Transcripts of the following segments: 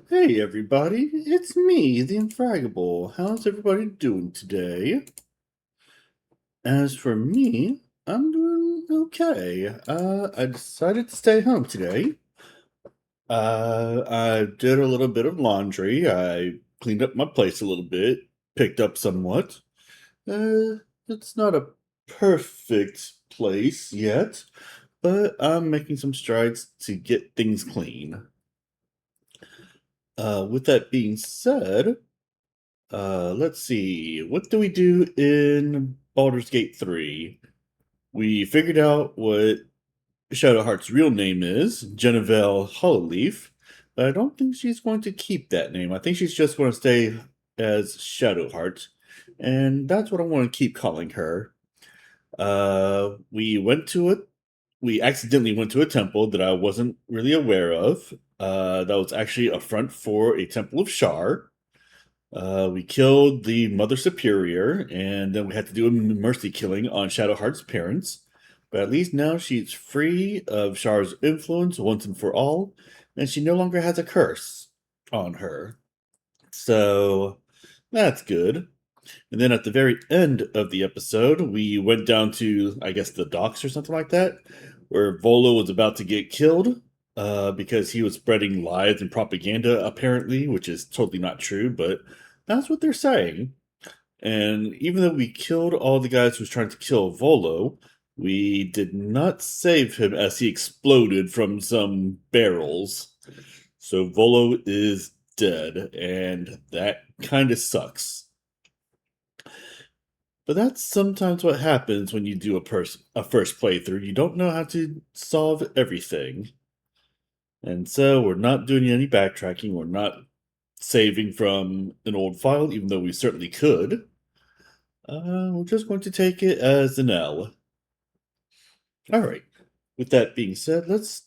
Hey everybody, it's me, the Infragable. How's everybody doing today? As for me, I'm doing okay. I decided to stay home today. I did a little bit of laundry. I cleaned up my place a little bit, picked up somewhat. It's not a perfect place yet, but I'm making some strides to get things clean. With that being said, let's see. What do we do in Baldur's Gate 3? We figured out what Shadowheart's real name is, Genevieve Hollowleaf, but I don't think she's going to keep that name. I think she's just going to stay as Shadowheart, and that's what I want to keep calling her. We accidentally went to a temple that I wasn't really aware of. That was actually a front for a temple of Shar. We killed the Mother Superior, and then we had to do a mercy killing on Shadowheart's parents. But at least now she's free of Shar's influence once and for all, and she no longer has a curse on her. So that's good. And then at the very end of the episode, we went down to, I guess, the docks or something like that, where Volo was about to get killed because he was spreading lies and propaganda, apparently, which is totally not true, but that's what they're saying. And even though we killed all the guys who was trying to kill Volo, we did not save him as he exploded from some barrels. So Volo is dead, and that kind of sucks. But that's sometimes what happens when you do a first playthrough. You don't know how to solve everything. And so we're not doing any backtracking. We're not saving from an old file, even though we certainly could. We're just going to take it as an L. Alright. With that being said, let's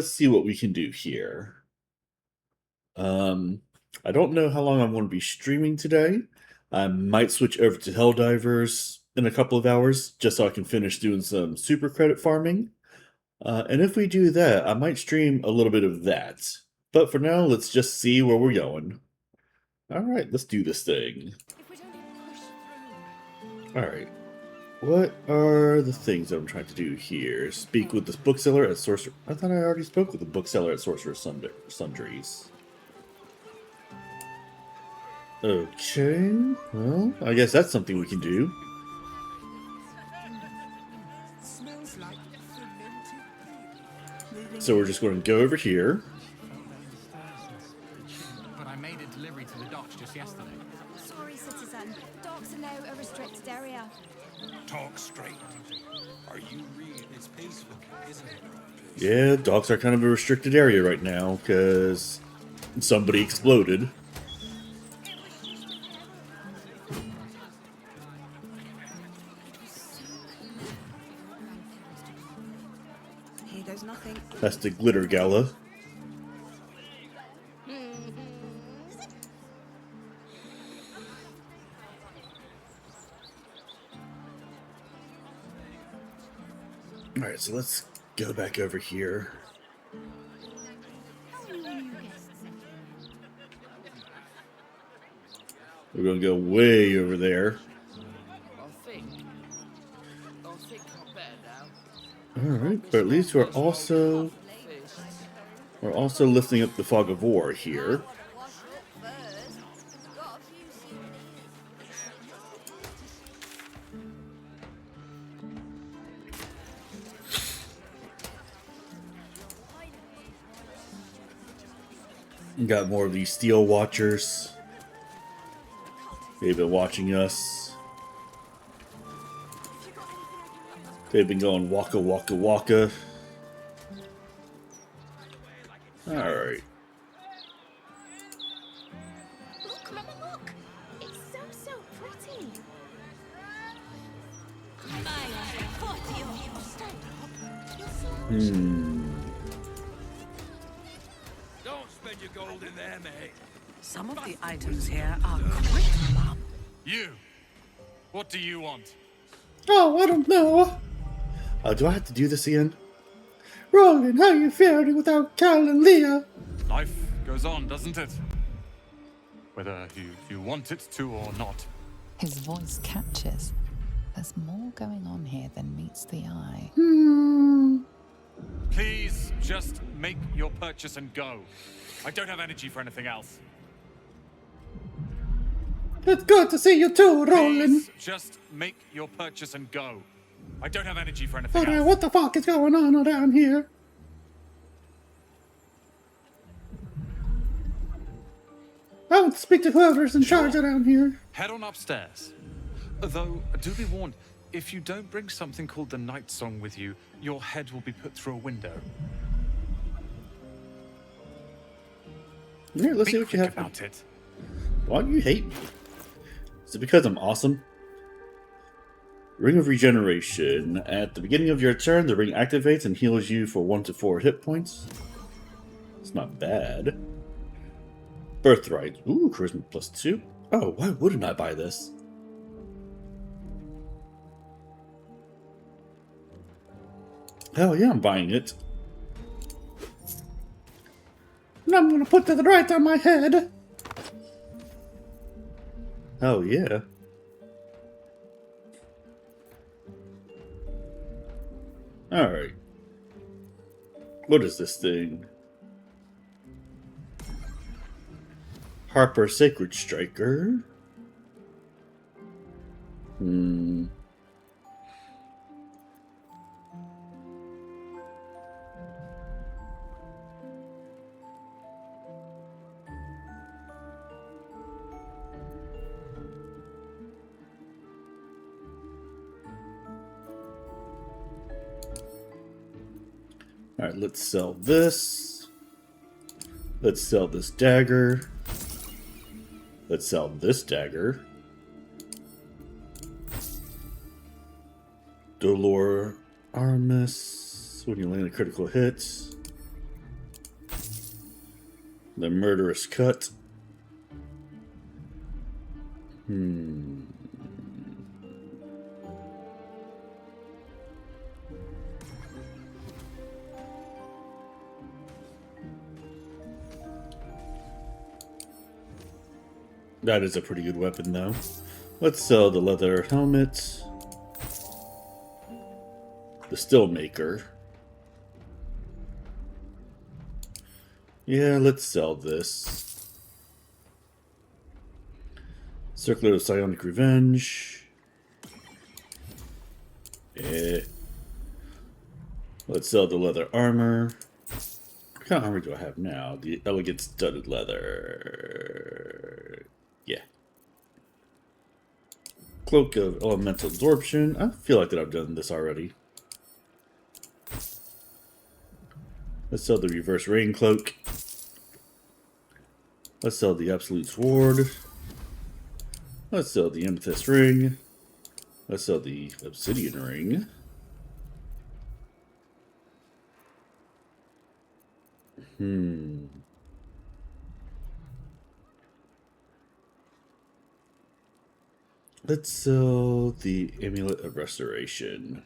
see what we can do here. I don't know how long I'm going to be streaming today. I might switch over to Helldivers in a couple of hours, just so I can finish doing some super credit farming. And if we do that, I might stream a little bit of that. But for now, let's just see where we're going. Alright, let's do this thing. Alright. What are the things that I'm trying to do here? Speak with the bookseller at Sorcerer... I thought I already spoke with the bookseller at Sorcerous Sundries. Okay, well, I guess that's something we can do. So we're just going to go over here. But I made a delivery to the docks just yesterday. Sorry, citizen. Docks are now a restricted area. Talk straight. Are you really? It's peaceful, isn't it? Yeah, docks are kind of a restricted area right now, because somebody exploded. Here goes nothing. That's the glitter gala. Alright, so let's go back over here. We're going to go way over there. Alright, but at least we're also lifting up the fog of war here. Got more of these steel watchers. They've been watching us. They've been going waka waka waka. Alright. Look, Mama, look! It's so pretty! Don't spend your gold in there, mate. Some of the items here are quite plump. You! What do you want? Oh, I don't know. Do I have to do this again? Roland, how you faring without Cal and Leah? Life goes on, doesn't it? Whether you want it to or not. His voice catches. There's more going on here than meets the eye. Please, just make your purchase and go. I don't have energy for anything else. It's good to see you too, Roland. Please, just make your purchase and go. I don't have energy for anything else. What the fuck is going on around here? I want to speak to whoever's in charge around here. Head on upstairs. Though, do be warned, if you don't bring something called the Nightsong with you, your head will be put through a window. Here, let's Be see what you quick have. about it. Why do you hate me? Is it because I'm awesome? Ring of Regeneration. At the beginning of your turn, the ring activates and heals you for 1 to 4 hit points. It's not bad. Birthright. Ooh, Charisma +2. Oh, why wouldn't I buy this? Hell yeah, I'm buying it. And I'm gonna put that right on my head. Hell yeah. Alright. What is this thing? Harper Sacred Striker. Alright, let's sell this. Let's sell this dagger. Let's sell this dagger. Dolor Armis. When you land a critical hit. The Murderous Cut. That is a pretty good weapon, though. Let's sell the leather helmet. The Stillmaker. Yeah, let's sell this. Circlet of Psionic Revenge. Let's sell the leather armor. What kind of armor do I have now? The elegant studded leather. Yeah. Cloak of Elemental Absorption. I feel like that I've done this already. Let's sell the Reverse Rain Cloak. Let's sell the Absolute Sword. Let's sell the Amethyst Ring. Let's sell the Obsidian Ring. Let's sell the Amulet of Restoration.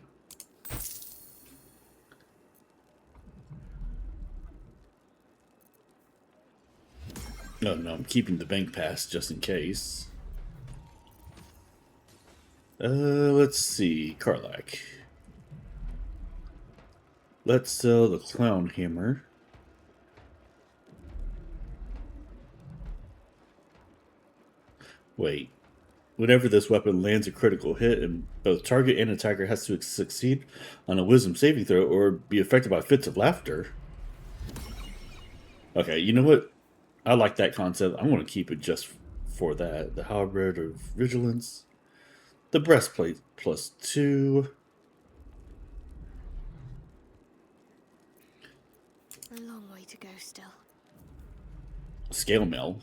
No, I'm keeping the bank pass just in case. Let's see. Karlach. Let's sell the Clown Hammer. Wait. Whenever this weapon lands a critical hit, and both target and attacker has to succeed on a Wisdom saving throw or be affected by fits of laughter. Okay, you know what? I like that concept. I'm going to keep it just for that. The Halberd of Vigilance. The Breastplate +2. A long way to go still. Scale Mail.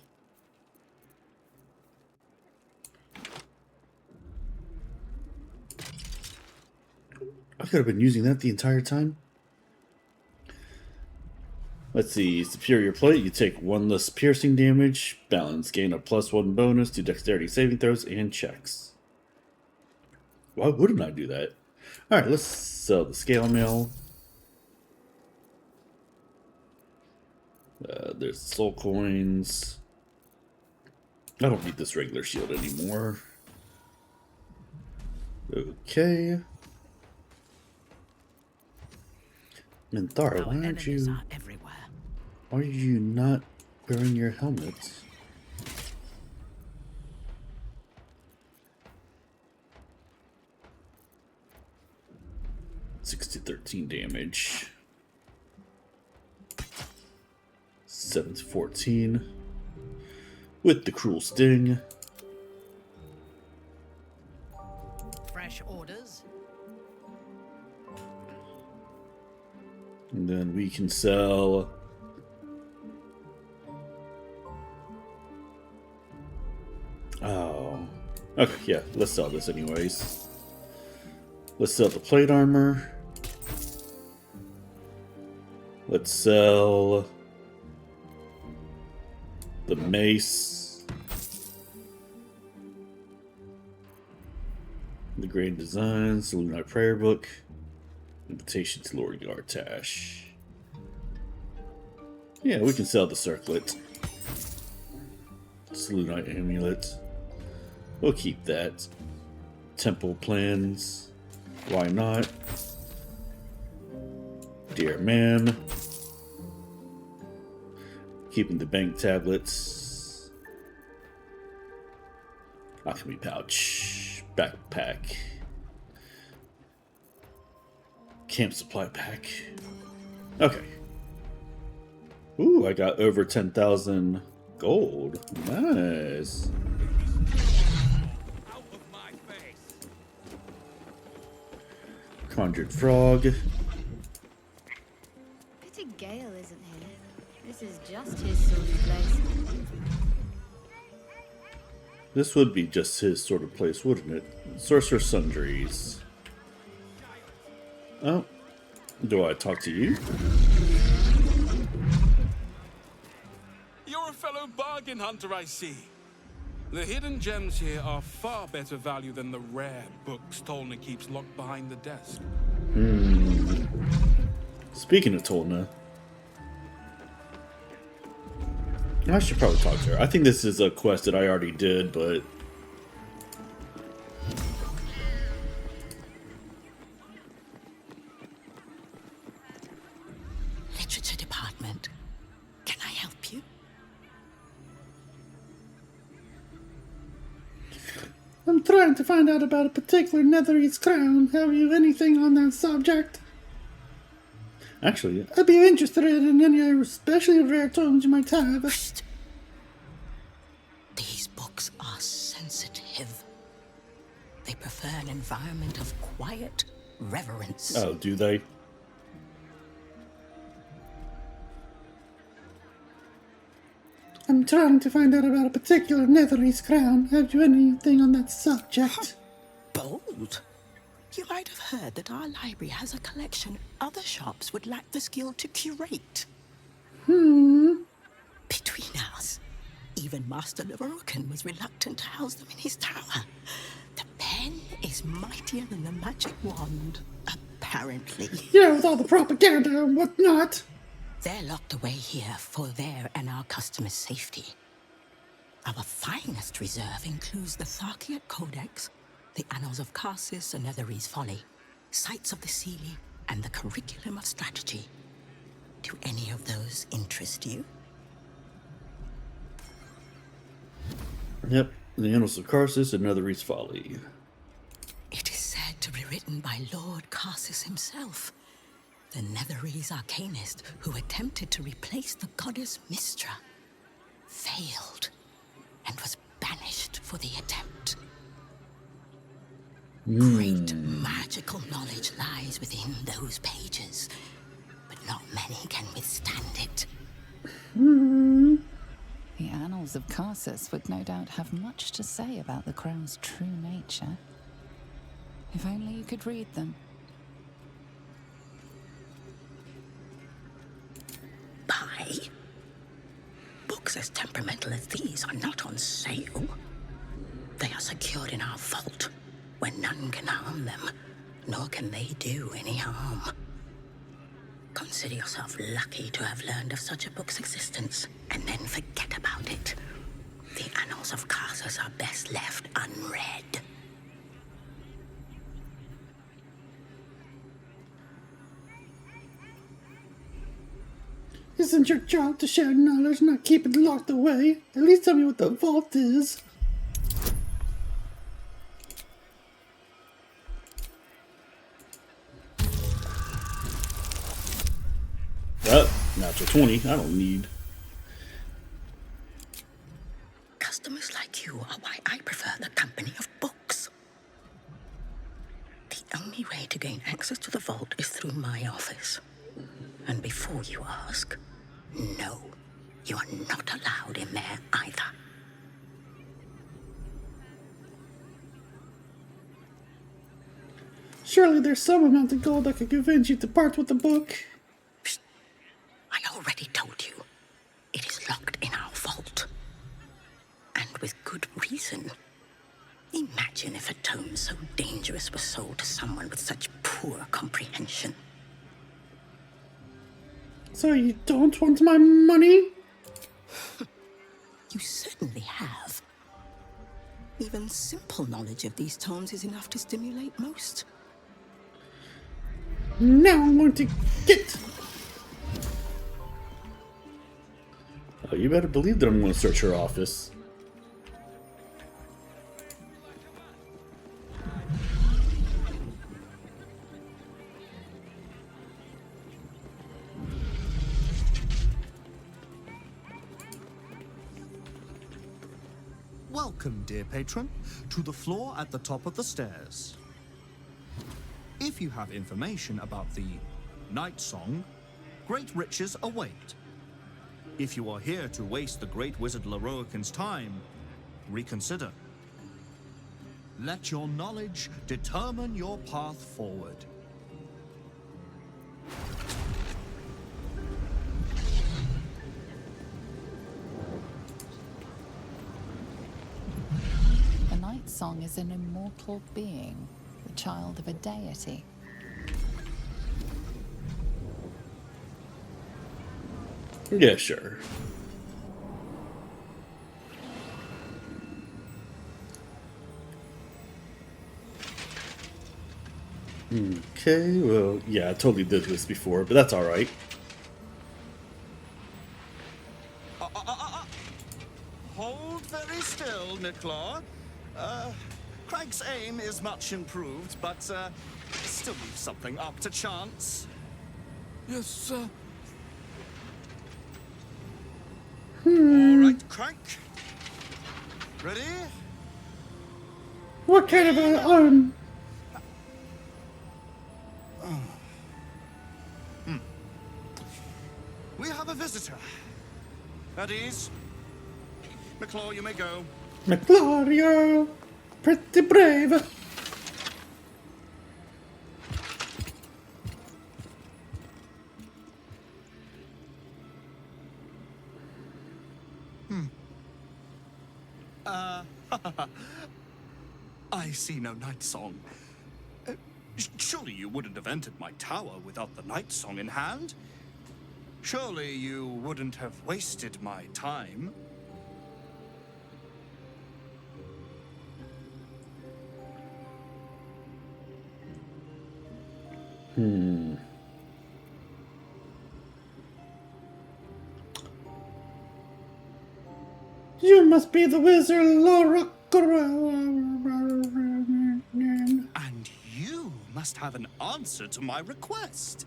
I could have been using that the entire time. Let's see. Superior Plate. You take 1 less piercing damage. Balance. Gain a +1 bonus to dexterity saving throws and checks. Why wouldn't I do that? Alright, let's sell the Scale Mail. There's soul coins. I don't need this regular shield anymore. Okay. Minthara, Our why aren't enemies you... are everywhere. Why are you not wearing your helmet? $6 to 13 damage. 7 to 14. With the cruel sting. Fresh orders. And then we can sell... Oh. Okay, yeah, let's sell this anyways. Let's sell the plate armor. Let's sell the mace. The Grand Designs, the Lunar Prayer Book. Invitation to Lord Yartash. Yeah, we can sell the circlet. Salute Amulet. We'll keep that. Temple plans. Why not? Dear man. Keeping the bank tablets. Alchemy pouch. Backpack. Camp supply pack. Okay. Ooh, I got over 10,000 gold. Nice. Out of my face. Conjured frog. Pity Gale isn't here. This is just his sort of place. This would be just his sort of place, wouldn't it? Sorcerous Sundries. Oh. Do I talk to you? You're a fellow bargain hunter, I see. The hidden gems here are far better value than the rare books Tolna keeps locked behind the desk. Speaking of Tolna, I should probably talk to her. I think this is a quest that I already did, but... Literature department. Can I help you? I'm trying to find out about a particular Netherese crown. Have you anything on that subject? Actually, I'd be interested in any especially rare tomes you might have. These books are sensitive. They prefer an environment of quiet reverence. Oh, do they? I'm trying to find out about a particular Netherese crown. Have you anything on that subject? Bold. You might have heard that our library has a collection other shops would lack the skill to curate. Between us, even Master Lorroakan was reluctant to house them in his tower. The pen is mightier than the magic wand, apparently. Yeah, with all the propaganda and whatnot. They're locked away here for their and our customers' safety. Our finest reserve includes the Tharkiat Codex, the Annals of Karsus and Netherese Folly, Sights of the Sealy, and the Curriculum of Strategy. Do any of those interest you? Yep, the Annals of Karsus and Netherese Folly. It is said to be written by Lord Karsus himself, the Netherese arcanist who attempted to replace the goddess Mystra, failed, and was banished for the attempt. Great magical knowledge lies within those pages, but not many can withstand it. The Annals of Karsus would no doubt have much to say about the crown's true nature. If only you could read them. Buy? Books as temperamental as these are not on sale. They are secured in our vault, where none can harm them, nor can they do any harm. Consider yourself lucky to have learned of such a book's existence, and then forget about it. The annals of Karsus are best left unread. Isn't your job to share knowledge, not keep it locked away? At least tell me what the vault is. Natural 20. I don't need. Customers like you are why I prefer the company of books. The only way to gain access to the vault is through my office. And before you ask, no, you are not allowed in there either. Surely there's some amount of gold that could convince you to part with the book. Psst. I already told you. It is locked in our vault. And with good reason. Imagine if a tome so dangerous was sold to someone with such poor comprehension. So you don't want my money? You certainly have. Even simple knowledge of these tomes is enough to stimulate most. Now I'm going to get... Oh, you better believe that I'm going to search her office. Welcome, dear patron, to the floor at the top of the stairs. If you have information about the Nightsong, great riches await. If you are here to waste the great wizard Lorroakan's time, reconsider. Let your knowledge determine your path forward. The Nightsong is an immortal being, the child of a deity. Yeah, sure. Okay, well, yeah, I totally did this before, but that's alright. Hold very still, Nicklaw. Craig's aim is much improved, but still leaves something up to chance. Yes, sir. All right, Craig. Ready? What kind of an We have a visitor. At ease. Nicklaw, you may go. McClario, pretty brave. I see no Nightsong. Surely you wouldn't have entered my tower without the Nightsong in hand? Surely you wouldn't have wasted my time? You must be the wizard Lorroakan. And you must have an answer to my request.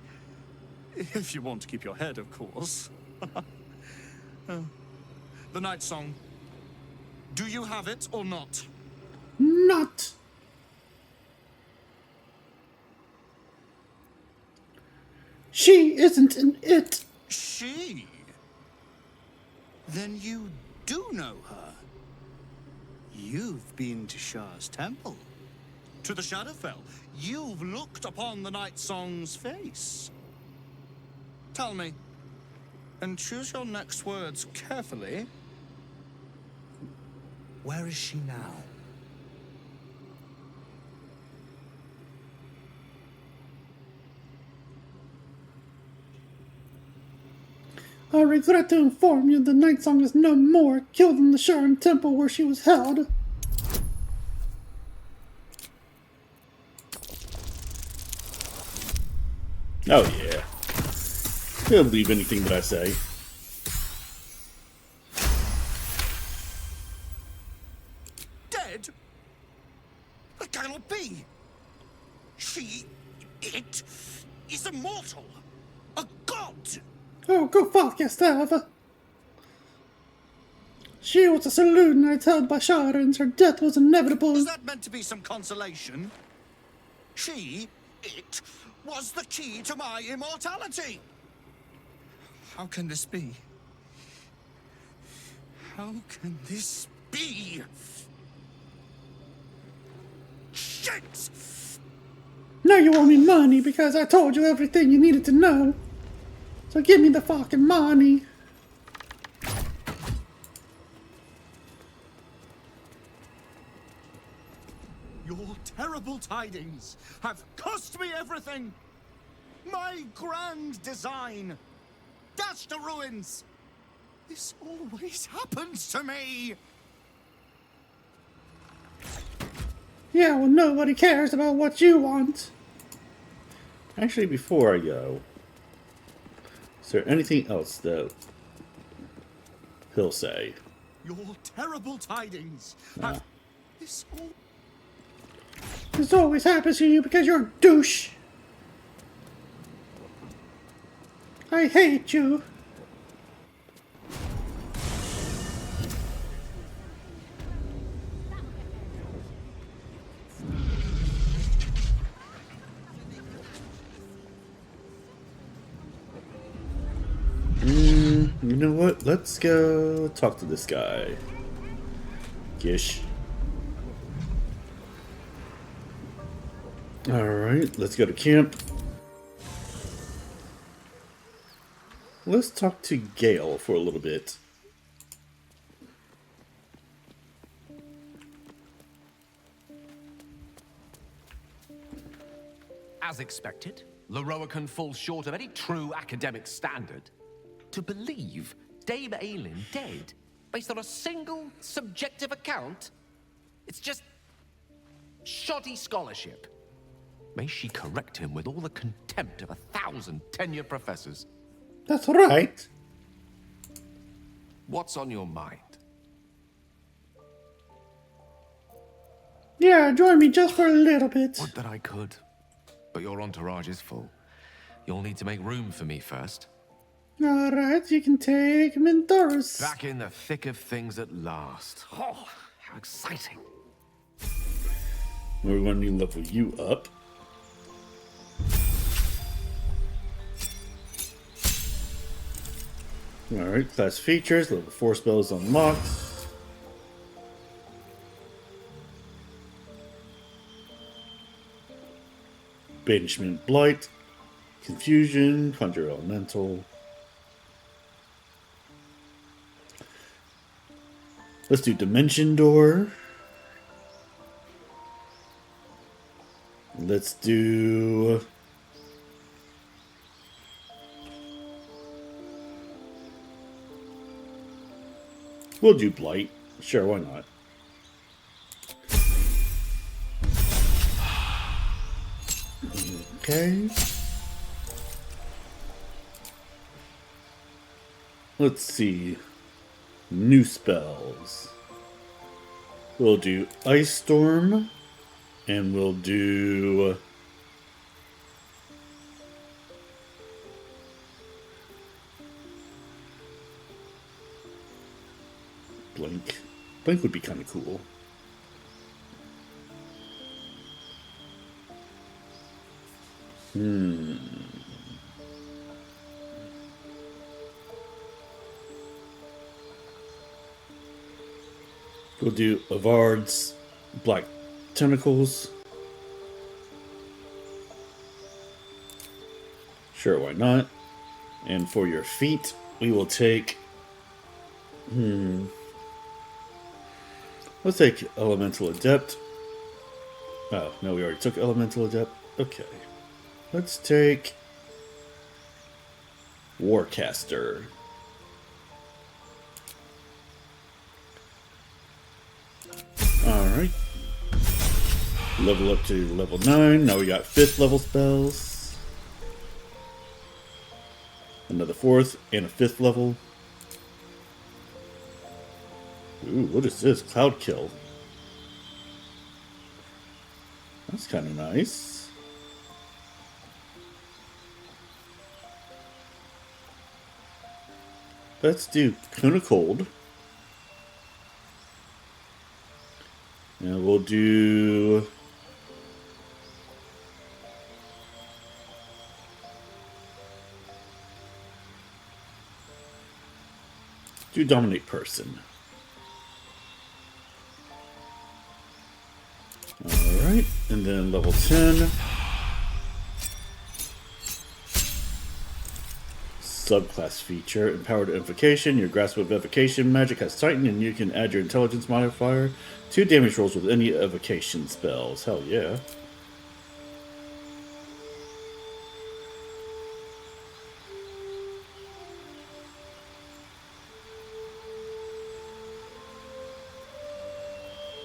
If you want to keep your head, of course. The Nightsong. Do you have it or not? Not. She isn't an it. She? Then you do know her. You've been to Shah's temple. To the Shadowfell. You've looked upon the Nightsong's face. Tell me, and choose your next words carefully. Where is she now? I regret to inform you the Nightsong is no more, killed in the Sharn temple where she was held. Oh yeah. He'll believe anything that I say. Dead? That cannot be. It is immortal. A god. Oh, go fuck yourself. She was a saloon knight held by Sharans. Her death was inevitable. Is that meant to be some consolation? It was the key to my immortality. How can this be? How can this be? Shit! Now you owe me money because I told you everything you needed to know. So give me the fucking money. Your terrible tidings have cost me everything. My grand design, dashed to ruins. This always happens to me. Yeah, well, nobody cares about what you want. Actually, before I go, is there anything else that he'll say? Your terrible tidings have... This all... This always happens to you because you're a douche. I hate you. You know what? Let's go talk to this guy. Gish. Alright, let's go to camp. Let's talk to Gale for a little bit. As expected, Lorroakan falls short of any true academic standard. To believe Dame Aylin dead based on a single subjective account? It's just shoddy scholarship. May she correct him with all the contempt of 1,000 tenured professors. That's right. What's on your mind? Yeah, join me just for a little bit. Would that I could. But your entourage is full. You'll need to make room for me first. Alright, you can take Minthara's. Back in the thick of things at last. Oh, how exciting. We're going to level you up. Alright, class features, level 4 spells unlocked. Banishment Blight, Confusion, Conjure Elemental. Let's do Dimension Door. Let's do... We'll do Blight. Sure, why not? Okay. Let's see. New spells. We'll do Ice Storm. And we'll do... Blink. Blink would be kind of cool. We'll do Avard's Black Tentacles. Sure, why not? And for your feet, we will take... Let's take Elemental Adept. Oh, no, we already took Elemental Adept. Okay. Let's take Warcaster. Alright. Level up to level 9. Now we got 5th level spells. Another 4th and a 5th level. Ooh, what is this? Cloud Kill. That's kind of nice. Let's do Cone of Cold. And we'll do... Dominate Person. Alright, and then level 10. Subclass feature, Empowered Evocation. Your Grasp of Evocation magic has tightened, and you can add your intelligence modifier to damage rolls with any evocation spells. Hell yeah.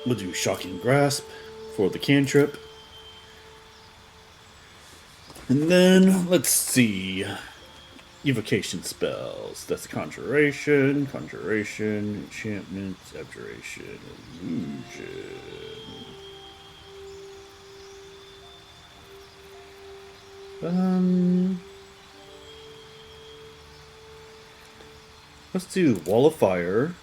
We'll do Shocking Grasp for the cantrip. And then, let's see. Evocation spells. That's Conjuration, Enchantment, Abjuration, Illusion. Let's do Wall of Fire.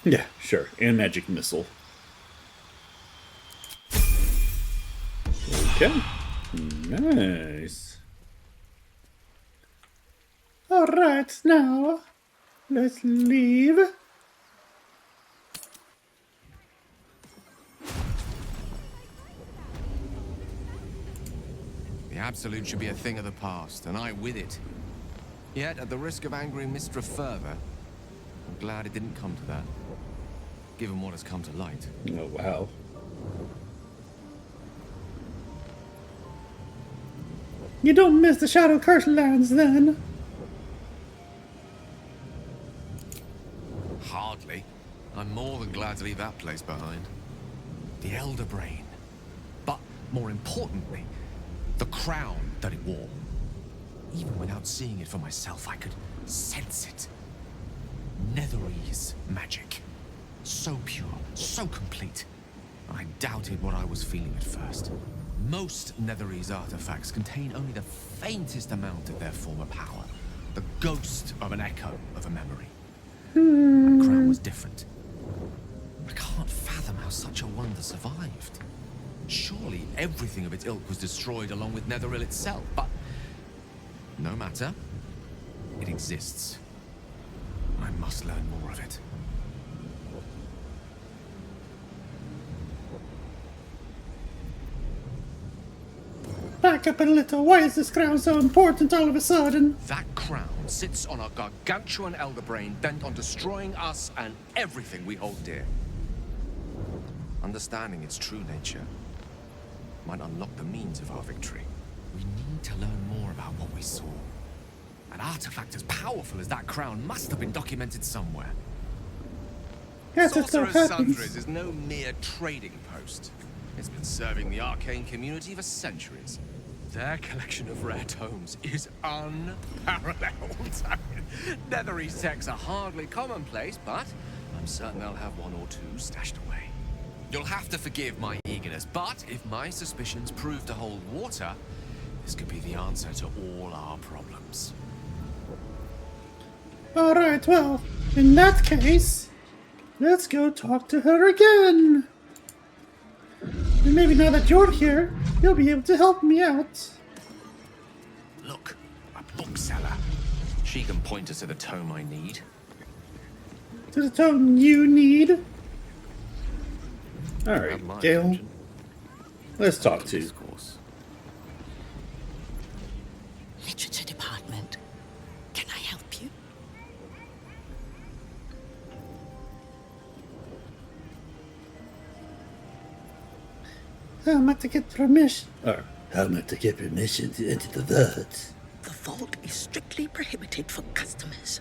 Yeah, sure. And Magic Missile. Okay. Nice. Alright, now let's leave. The Absolute should be a thing of the past, and I with it. Yet, at the risk of angering Mistra further, I'm glad it didn't come to that, given what has come to light. Oh, wow. You don't miss the Shadow Curse lands, then? Hardly. I'm more than glad to leave that place behind. The Elder Brain. But, more importantly, the crown that it wore. Even without seeing it for myself, I could sense it. Netherese magic. So pure, so complete. I doubted what I was feeling at first. Most Netherese artifacts contain only the faintest amount of their former power. The ghost of an echo of a memory. That crown was different. I can't fathom how such a wonder survived. Surely everything of its ilk was destroyed along with Netheril itself, but... no matter. It exists. I must learn more of it. Back up a little. Why is this crown so important all of a sudden? That crown sits on a gargantuan elder brain bent on destroying us and everything we hold dear. Understanding its true nature might unlock the means of our victory. We need to learn more about what we saw. An artifact as powerful as that crown must have been documented somewhere. Yes, it so Sorcerous happens. Sundries is no mere trading post. It's been serving the arcane community for centuries. Their collection of rare tomes is unparalleled. Netherese texts are hardly commonplace, but I'm certain they'll have one or two stashed away. You'll have to forgive my eagerness, but if my suspicions prove to hold water, this could be the answer to all our problems. Alright, well, in that case, let's go talk to her again. And maybe now that you're here, you'll be able to help me out. Look, a bookseller. She can point us to the tome I need. To the tome you need. Alright, My Gale. attention. Let's talk to you. Discourse. Literature department. Can I help you? How am I to get permission? Or how am I to get permission to enter the vault? The vault is strictly prohibited for customers.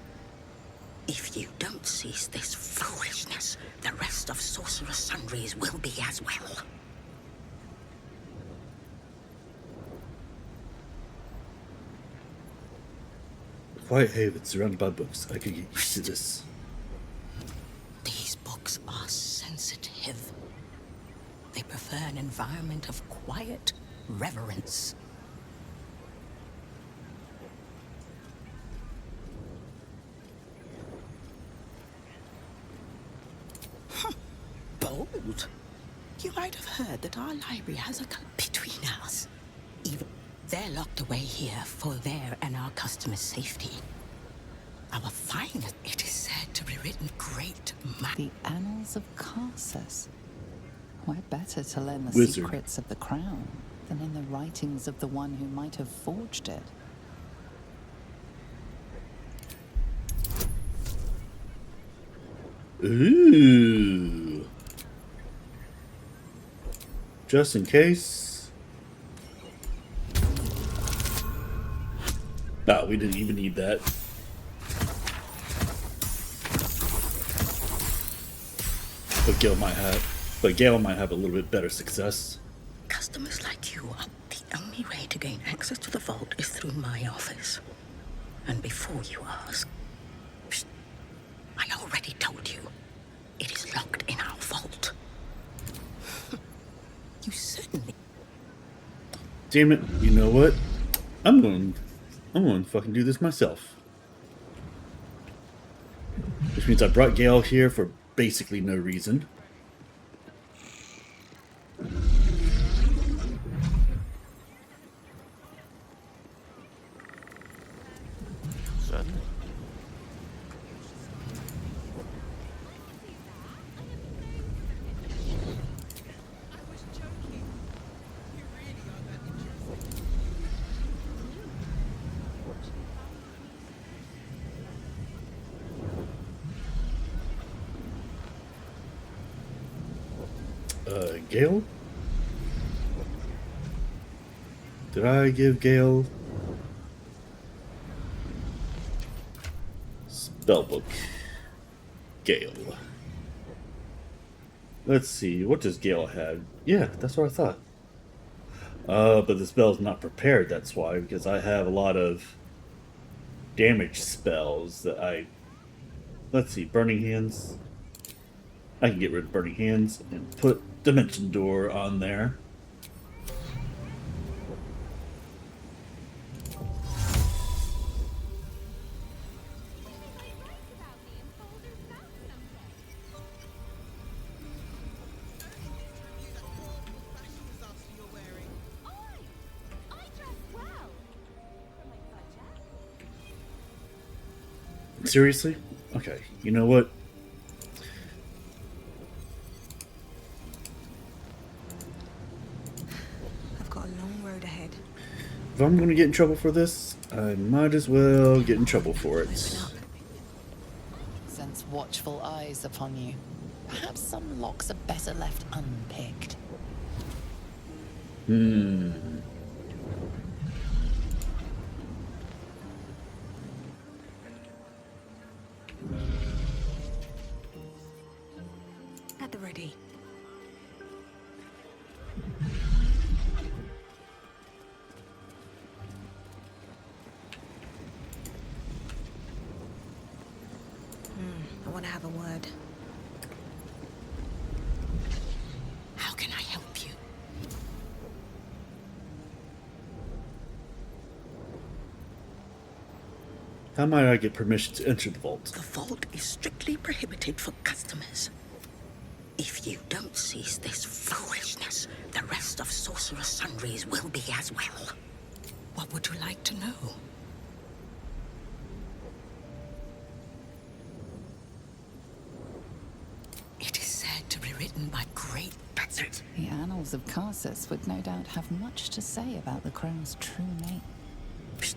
If you don't cease this foolishness, the rest of Sorcerous Sundries will be as well. Quiet haven surrounded by books. I could get used to this. These books are sensitive. They prefer an environment of quiet reverence. Bold. You might have heard that our library has a between us. Even they're locked away here for their and our customers' safety. Our finest, it is said to be written great The Annals of Karsus. Where better to learn the Wizard. secrets of the crown than in the writings of the one who might have forged it? Ooh. Just in case. No, we didn't even need that. But Gale might have a little bit better success. Customers like you are the only way to gain access to the vault is through my office. And before you ask, psst, I already told you, it is locked in our vault. You certainly. Damn it! You know what? I'm going to fucking do this myself. Which means I brought Gale here for basically no reason. Gale? Did I give Gale spellbook? Gale. Let's see, what does Gale have? Yeah, that's what I thought. But the spell's not prepared, that's why, because I have a lot of damage spells that I... Let's see, Burning Hands. I can get rid of Burning Hands and put Dimension Door on there. Seriously? Okay, you know what? I've got a long road ahead. If I'm going to get in trouble for this, I might as well get in trouble for it. Sense watchful eyes upon you. Perhaps some locks are better left unpicked. At the ready. I want to have a word. How can I help you? How might I get permission to enter the vault? The vault is strictly prohibited for customers. If you don't cease this foolishness, the rest of Sorcerous Sundries will be as well. What would you like to know? It is said to be written by great... That's it. The Annals of Karsus would no doubt have much to say about the crown's true name. Psst.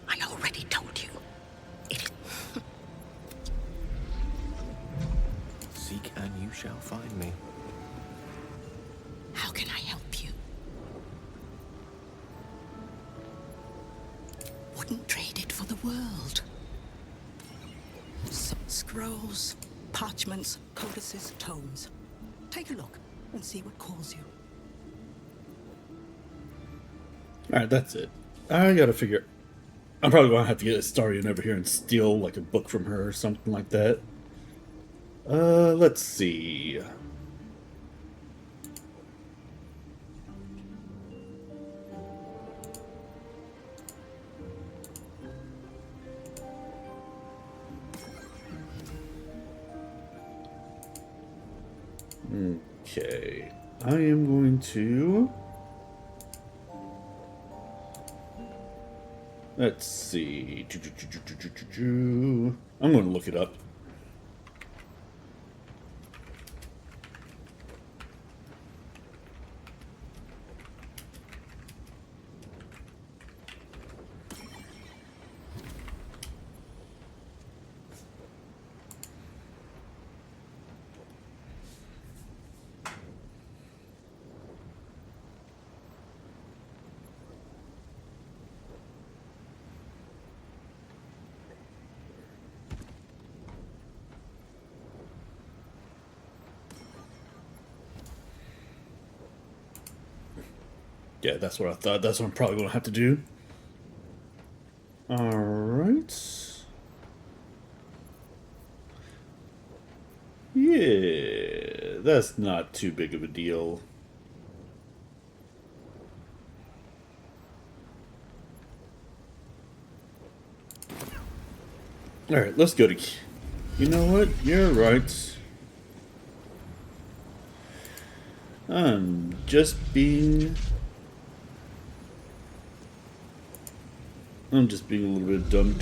I already told you. It is... Seek and you shall find me. How can I help Scrolls, parchments, codices, tomes. Take a look and see what calls you. Alright, that's it. I gotta figure... I'm probably gonna have to get Astarion over here and steal, like, a book from her or something like that. Let's see. Okay. I am going to... Let's see. I'm going to look it up. Yeah, that's what I thought. That's what I'm probably going to have to do. Alright. Yeah, that's not too big of a deal. Alright, let's go to... You know what? You're right. I'm just being a little bit dumb.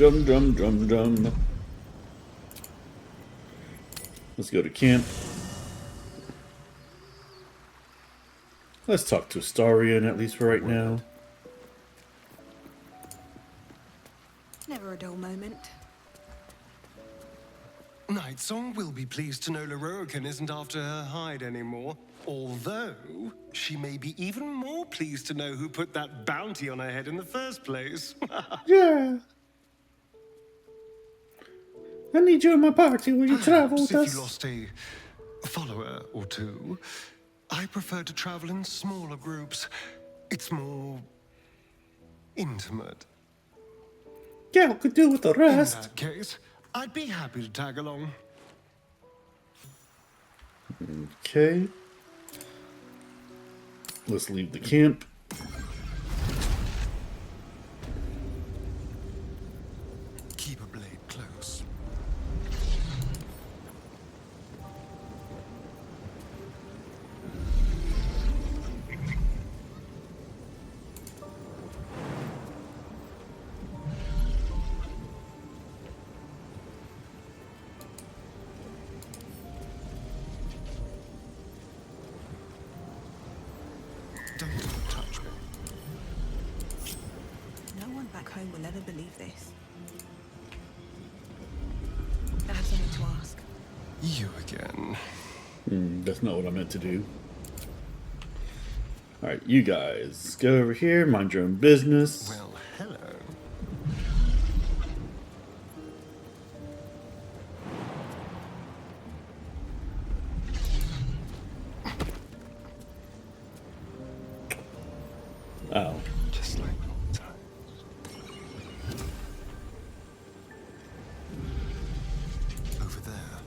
Let's go to camp. Let's talk to Astarion, at least for right now. Never a dull moment. Nightsong will be pleased to know Lorroakan isn't after her hide anymore. Although, she may be even more pleased to know who put that bounty on her head in the first place. Yeah. I need you in my party when you travel with If us. you lost a follower or two, I prefer to travel in smaller groups. It's more intimate. Gale could do with the In rest. that case, I'd be happy to tag along. Okay. Let's leave the camp. Keep a blade close. Don't touch me. No one back home will ever believe this. I have something to ask. You again. That's not what I meant to do. Alright, you guys, go over here, mind your own business. Well, hello. Oh. Just like old times. Over there.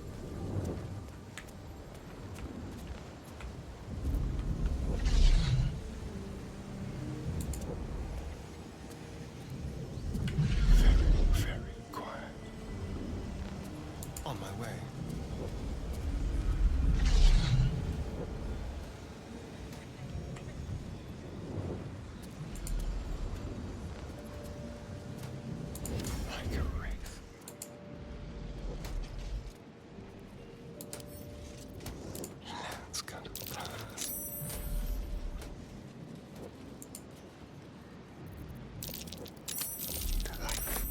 Very quiet. On my way. Like a wraith. Let's go to the palace. Delightful.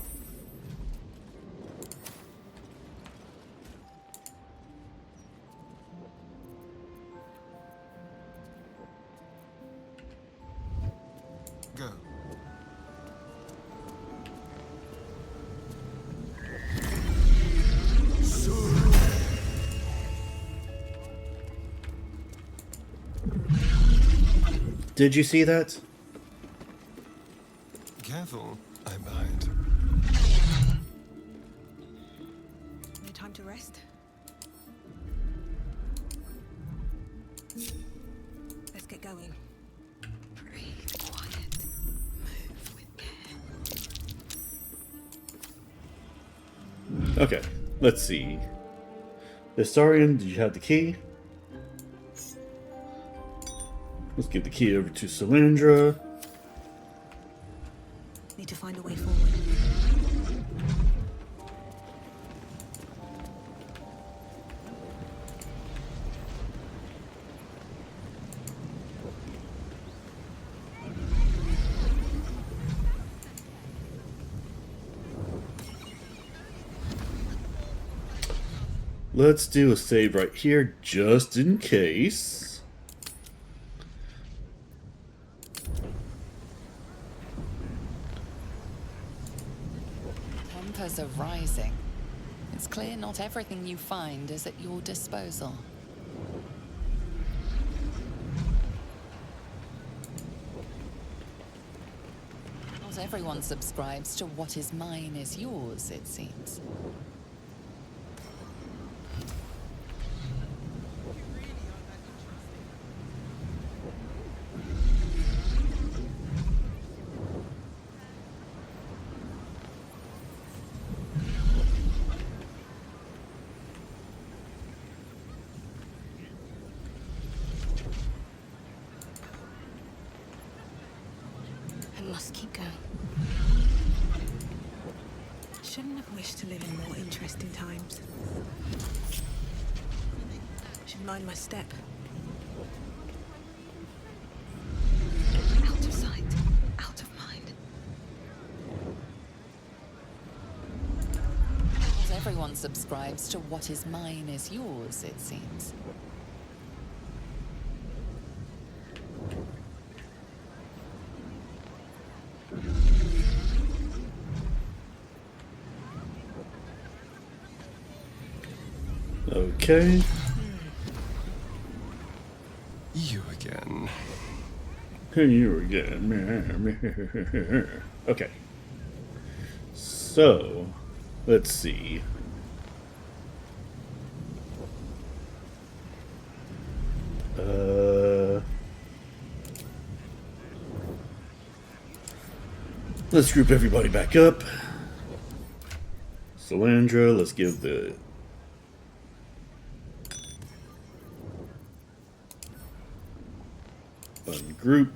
Go. Did you see that? Careful, I'm behind. No time to rest. Let's get going. Breathe quiet. Move with care. Okay, let's see. Astarion, did you have the key? Let's give the key over to Sylandra. Need to find a way forward. Let's do a save right here, just in case. Tempers are rising. It's clear not everything you find is at your disposal. Not everyone subscribes to what is mine is yours, it seems. I must keep going. Shouldn't have wished to live in more interesting times. Should mind my step. Out of sight, out of mind. Not everyone subscribes to what is mine is yours, it seems. Okay. You again. You again. Okay. So, let's see. Let's group everybody back up. Sylandra, let's give the ungroup.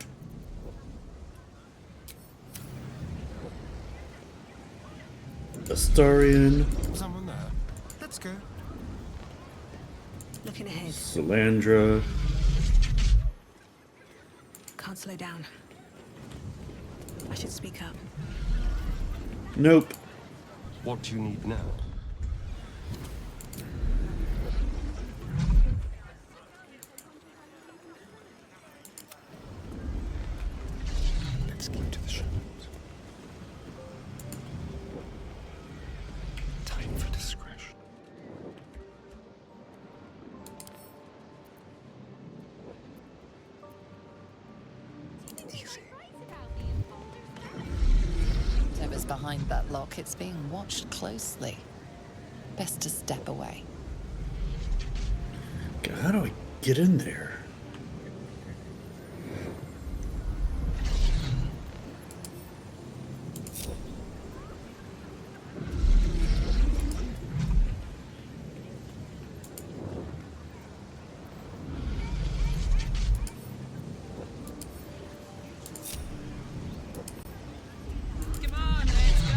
Astarion. Someone there. Let's go. Looking ahead. Sylandra. Can't slow down. I should speak up. Nope. What do you need now? Let's keep to the shadows. Time for discretion. Easy. Whatever's behind that lock, it's being watched closely. Best to step away. God, how do I get in there? Come on, let's go.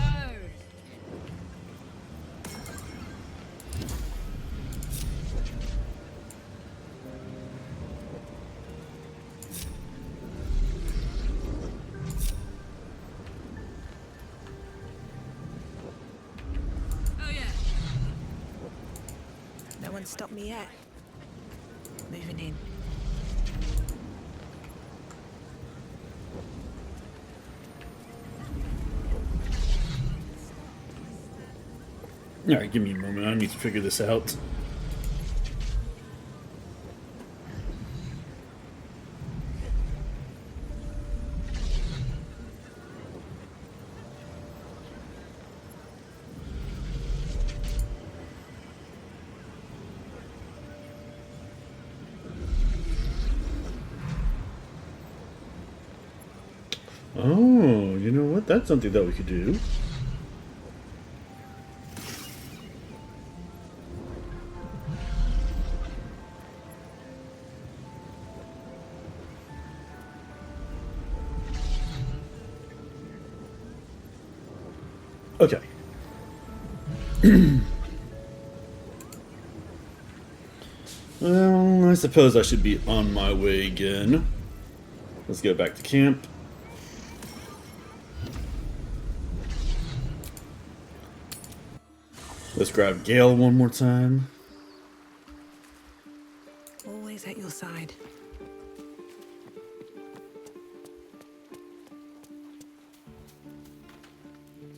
Oh yeah. No one stopped me yet. Moving in. Alright, give me a moment. I need to figure this out. Oh, you know what? That's something that we could do. Okay. Well, I suppose I should be on my way again. Let's go back to camp. Let's grab Gale one more time. Always at your side.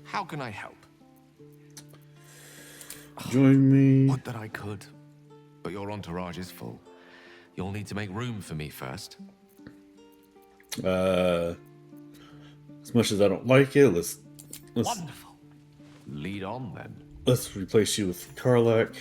How can I help? Join me. Would that I could, but your entourage is full. You'll need to make room for me first. As much as I don't like it, let's Wonderful. Lead on then. let's replace you with Karlach.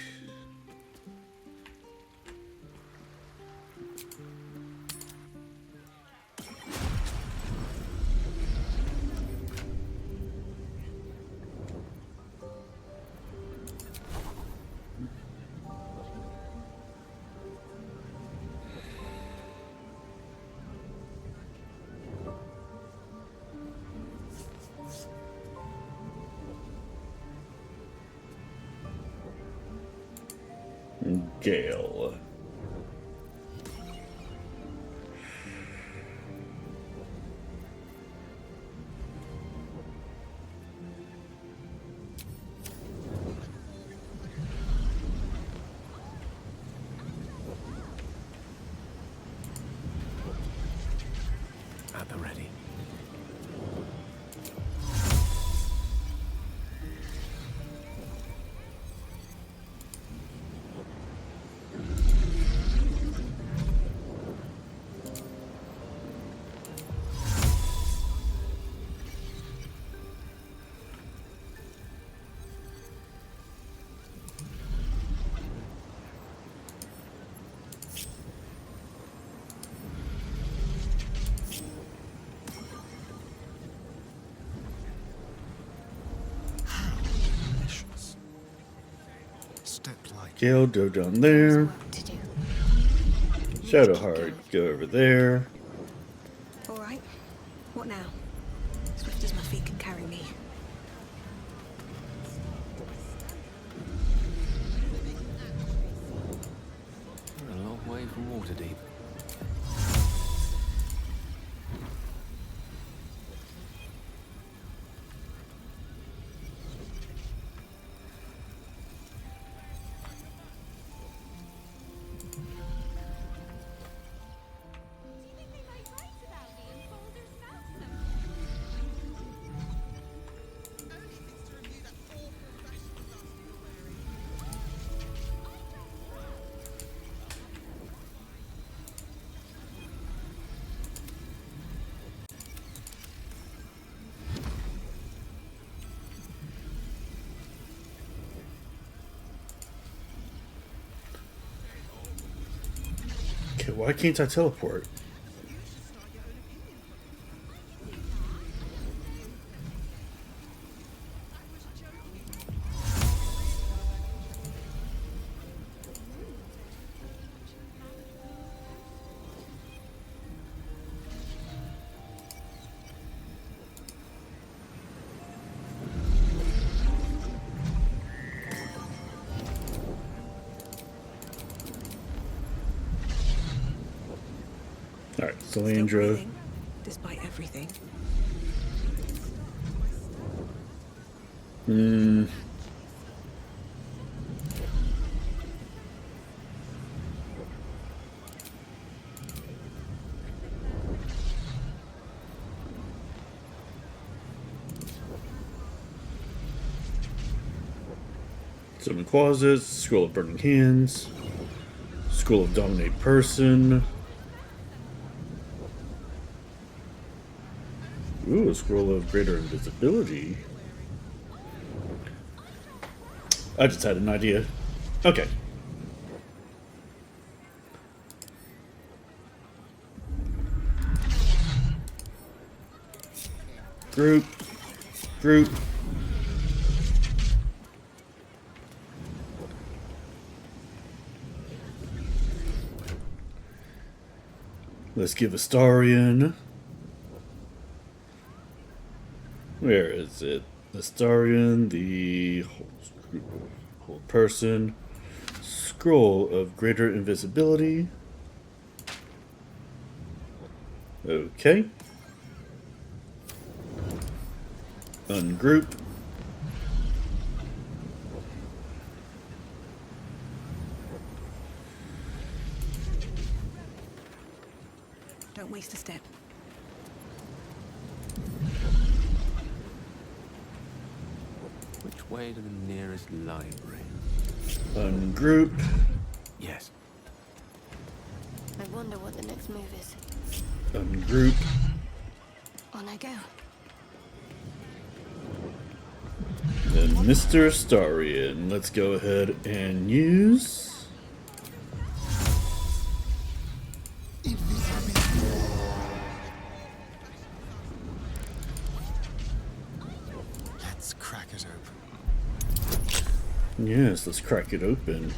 Gale. At the ready. Gale, go down there. Shadowheart, go over there. All right. What now? Swift as my feet can carry me. We're a long way from Waterdeep. Okay, why can't I teleport? Alright, Still Sylandra. breathing, despite everything. Summon Closets, Scroll of Burning Hands, Scroll of Dominate Person. Ooh, a Scroll of Greater Invisibility. I just had an idea. Okay. Group. Group. Let's give Astarion. Where is it? Astarion, the whole person. Scroll of greater invisibility. Okay. Ungroup. Don't waste a step. Which way to the nearest library? Ungroup. Yes. I wonder what the next move is. Ungroup. On I go. Then Mr. Astarion. Let's go ahead and use... Let's crack it open. Yes, let's crack it open.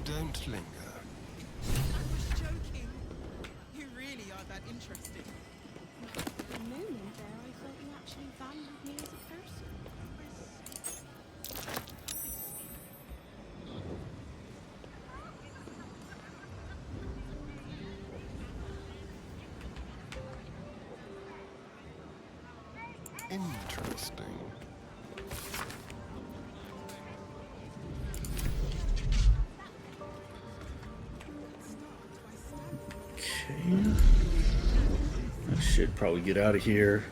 Don't linger. I was joking. You really are that interesting. For a moment there, I thought you actually valued me as a person. Interesting. Okay. I should probably get out of here.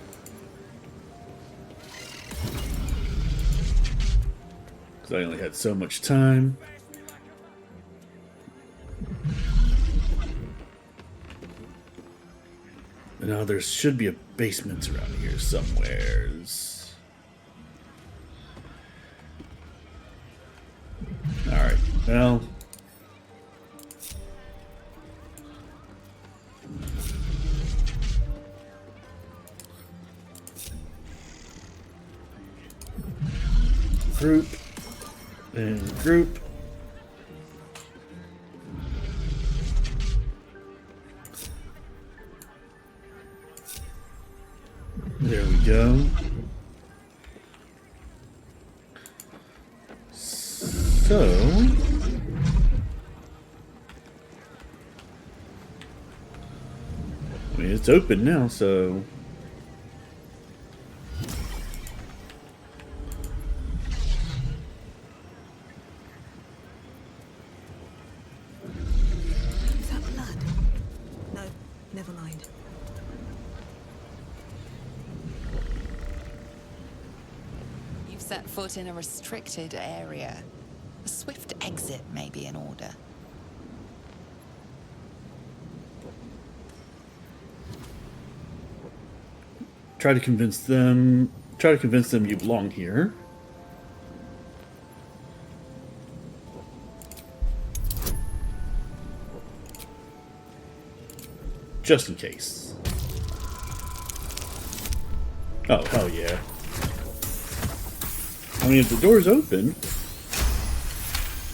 Because I only had so much time. And now there should be a basement around here somewheres. Alright, well. Group. And group. There we go. So, I mean, it's open now, so Is that blood? No, never mind. You've set foot in a restricted area. A swift exit may be in order. try to convince them you belong here. Just in case. Oh, hell yeah. I mean, if the door's open,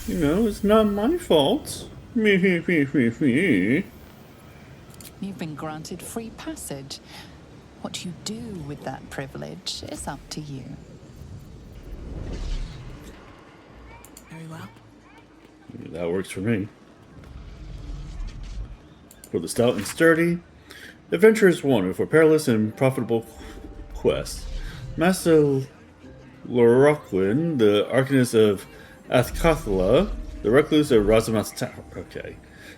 you know, it's not my fault. You've been granted free passage. What you do with that privilege is up to you. Very well. That works for me. For the stout and sturdy, adventurers wanted for perilous and profitable quests. Master Lorroakan, the Arcanist of Athkathala, the Recluse of Razamat's Tower,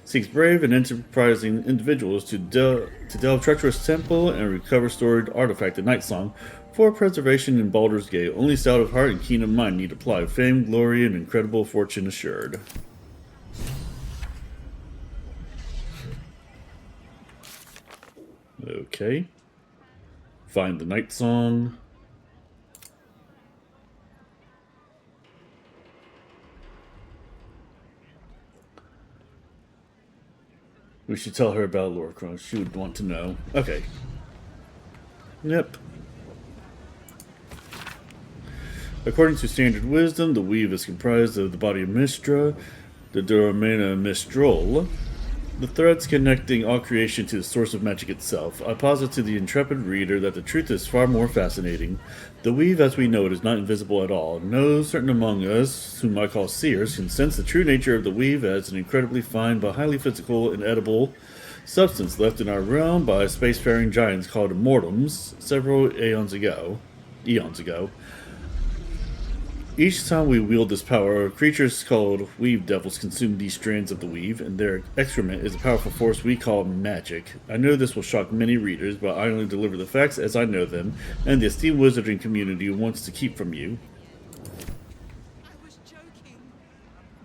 seeks brave and enterprising individuals to delve treacherous temple and recover stored artifact of Nightsong for preservation in Baldur's Gate. Only stout of heart and keen of mind need apply. Fame, glory, and incredible fortune assured. Okay. Find the Nightsong. We should tell her about Lorroakan. She would want to know. Okay. Yep. According to standard wisdom, the weave is comprised of the body of Mistra, the Doramena Mistral, the threads connecting all creation to the source of magic itself. I posit to the intrepid reader that the truth is far more fascinating. The weave as we know it is not invisible at all. No certain among us, whom I call seers, can sense the true nature of the weave as an incredibly fine but highly physical and edible substance left in our realm by spacefaring giants called immortals several eons ago. Each time we wield this power, creatures called weave devils consume these strands of the weave, and their excrement is a powerful force we call magic. I know this will shock many readers, but I only deliver the facts as I know them, and the esteemed wizarding community wants to keep from you. I was joking.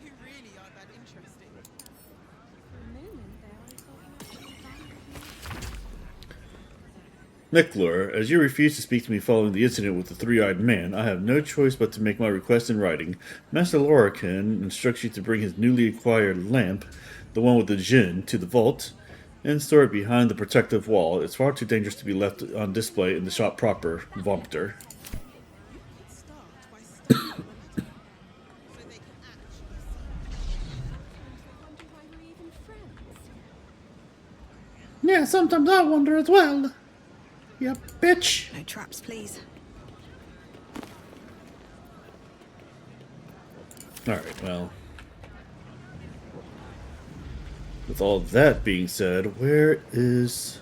You really are that interesting. For a moment there, I thought you actually valued me. Niklor, as you refuse to speak to me following the incident with the three-eyed man, I have no choice but to make my request in writing. Master Lorroakan instructs you to bring his newly acquired lamp, the one with the djinn, to the vault, and store it behind the protective wall. It's far too dangerous to be left on display in the shop proper, Vompter. You could start by studying one of them, so they can actually see. Sometimes I wonder why we're even friends. Yeah, sometimes I wonder as well. You bitch. No traps, please. Alright, well. With all that being said, where is...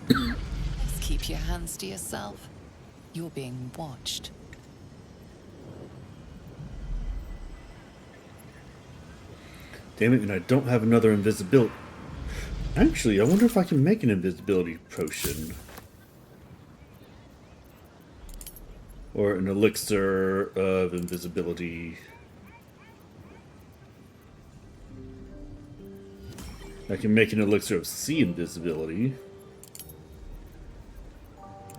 Just keep your hands to yourself. You're being watched. Damn it, and I don't have another invisibility. Actually, I wonder if I can make an invisibility potion. Or an elixir of invisibility. I can make an elixir of sea invisibility.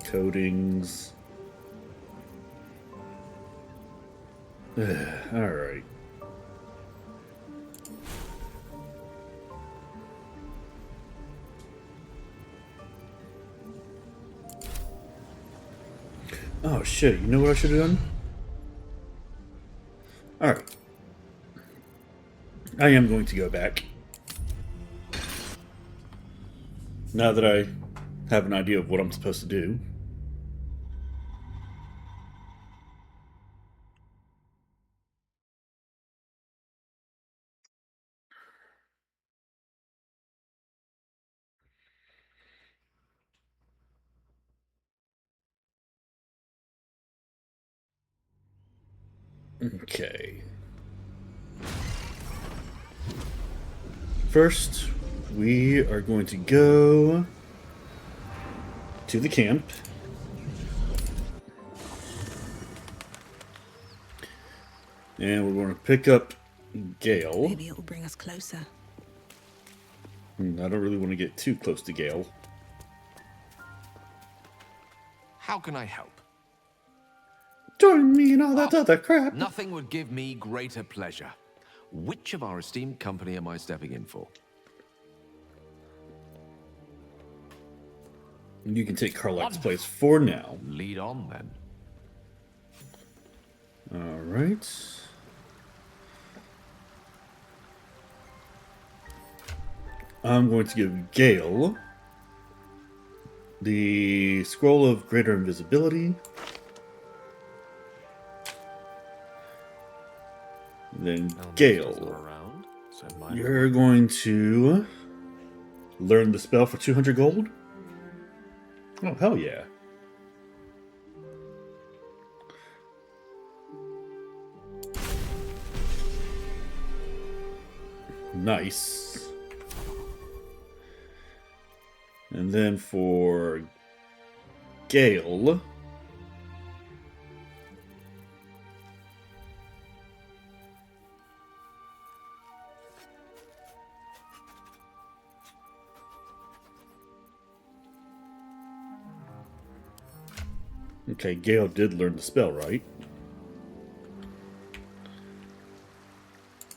Coatings. Alright. Oh shit, you know what I should have done? Alright. I am going to go back. Now that I have an idea of what I'm supposed to do. Okay. First, we are going to go to the camp. And we're going to pick up Gale. Maybe it will bring us closer. I don't really want to get too close to Gale. How can I help? Join me and all that other crap. Nothing would give me greater pleasure. Which of our esteemed company am I stepping in for? You can take Karlach's place for now. Lead on, then. Alright. I'm going to give Gale the Scroll of Greater Invisibility. Then Gale, you're going to learn the spell for 200 gold? Oh, hell yeah. Nice. And then for Gale. Okay, Gale did learn the spell, right?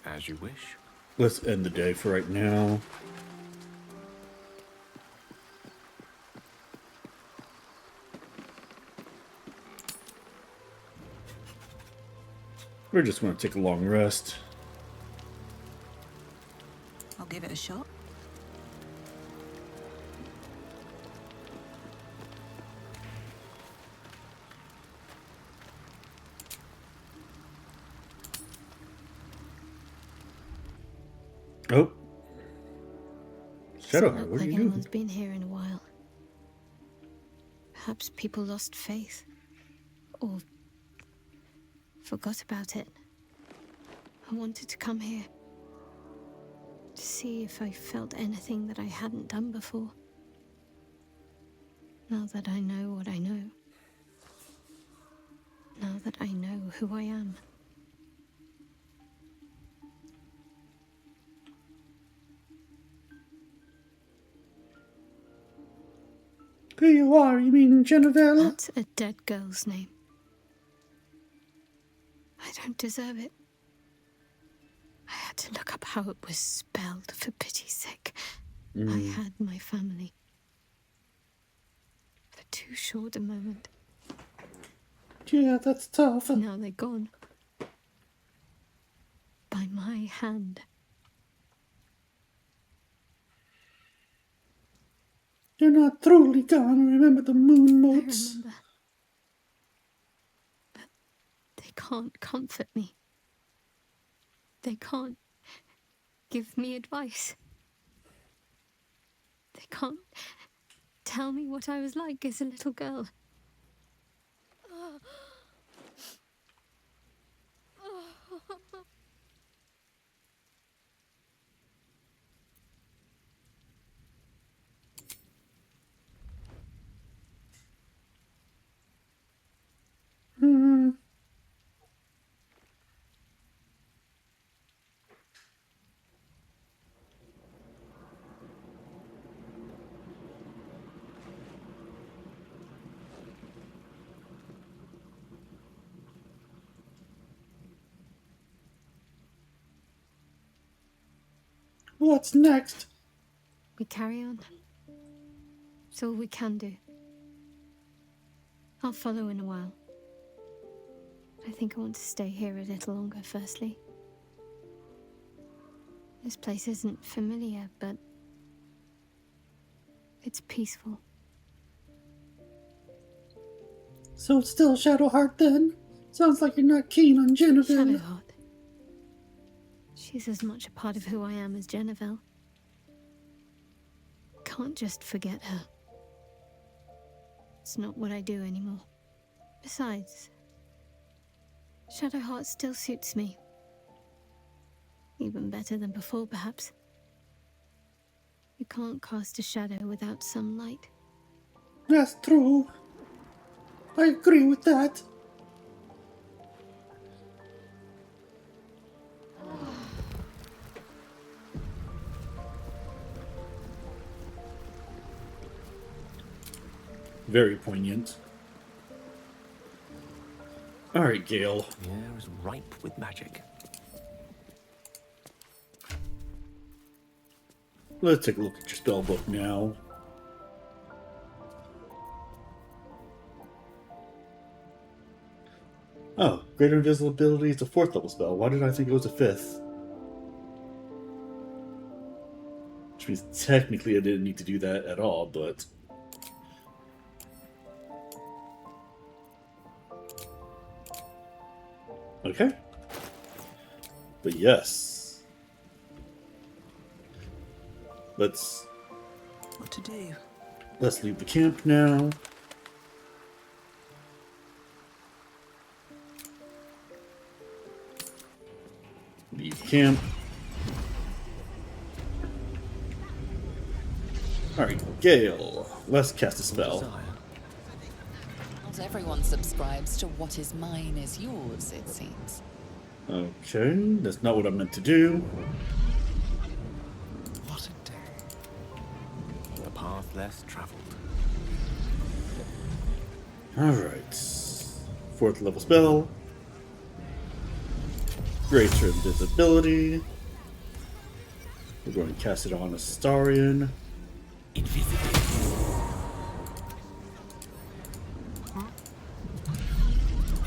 As you wish. Let's end the day for right now. We're just going to take a long rest. I'll give it a shot. Oh. Doesn't Shadowheart, look what are like you anyone's doing? been here in a while. Perhaps people lost faith. Or forgot about it. I wanted to come here. To see if I felt anything that I hadn't done before. Now that I know what I know. Now that I know who I am. Who you are, you mean Genevieve? That's a dead girl's name. I don't deserve it. I had to look up how it was spelled, for pity's sake. I had my family. For too short a moment. Yeah, that's tough. Now they're gone. By my hand. You're not truly gone. Remember the moon I motes? remember. But they can't comfort me. They can't give me advice. They can't tell me what I was like as a little girl. Hmm. What's next? We carry on. It's all we can do. I'll follow in a while. I think I want to stay here a little longer, firstly. This place isn't familiar, but it's peaceful. So it's still Shadowheart then? Sounds like you're not keen on Genevieve. Shadowheart. She's as much a part of who I am as Genevieve. Can't just forget her. It's not what I do anymore. Besides, Shadowheart still suits me. Even better than before, perhaps. You can't cast a shadow without some light. That's true. I agree with that. Very poignant. Alright, Gale. The air is ripe with magic. Let's take a look at your spell book now. Oh, greater invisibility is a 4th level spell. Why did I think it was a 5th? Which means technically I didn't need to do that at all, but... Okay. But yes. Let's What to do? leave the camp now. Leave camp. Alright, Gale. Let's cast a spell. Desire. everyone subscribes to what is mine is yours, it seems. Okay, that's not what I meant to do. What a day. The path less traveled. Alright. 4th level spell. Greater invisibility. We're going to cast it on Astarion.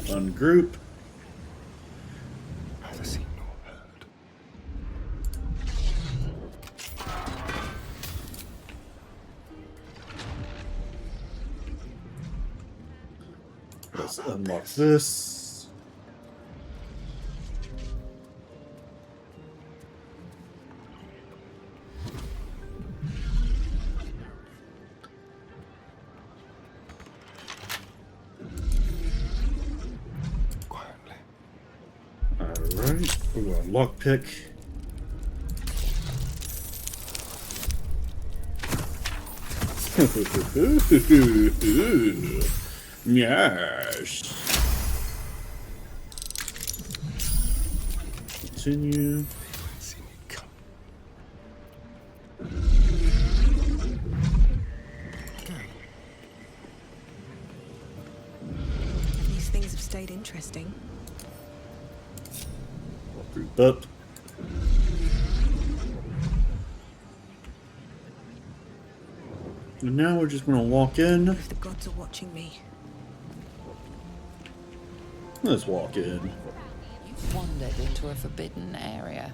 Ungroup. Neither seen nor heard. Let's unlock this. Quietly. Alright, we're going to lockpick. Yes. Continue. See me come. These things have stayed interesting. Group up. And now we're just going to walk in. If the gods are watching me. Let's walk in. You've wandered into a forbidden area.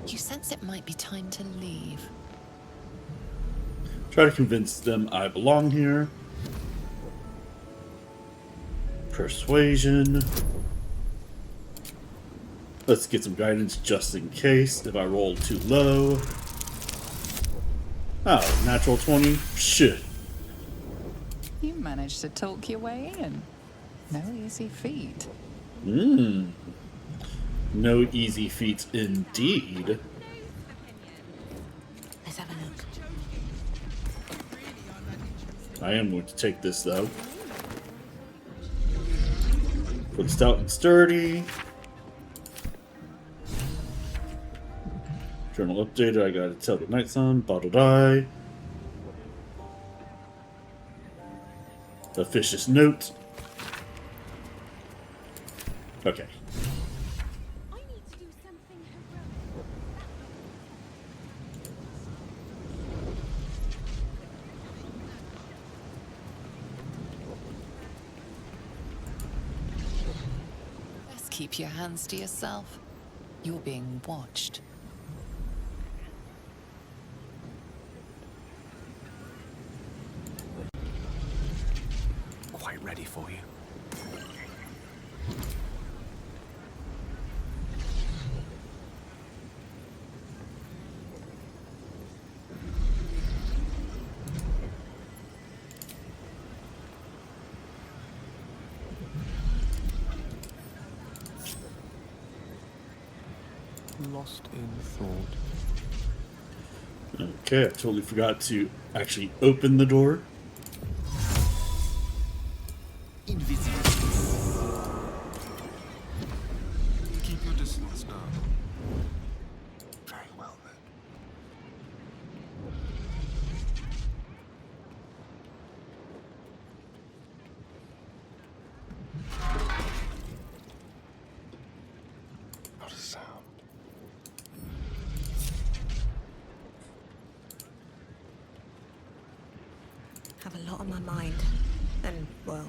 You sense it might be time to leave. Try to convince them I belong here. Persuasion. Let's get some guidance just in case if I roll too low. Oh, natural 20? Shit. You managed to talk your way in. No easy feat. No easy feats indeed. Let's have a look. I am going to take this though. For the stout and sturdy. Journal updated, I gotta tell the Nightsong, bottled eye. Officious note. Okay. Best keep your hands to yourself. You're being watched. Quite ready for you. Lost in thought. Okay, I totally forgot to actually open the door. Invisible. Keep your distance now. Very well then. Not a sound. Have a lot on my mind. And, well,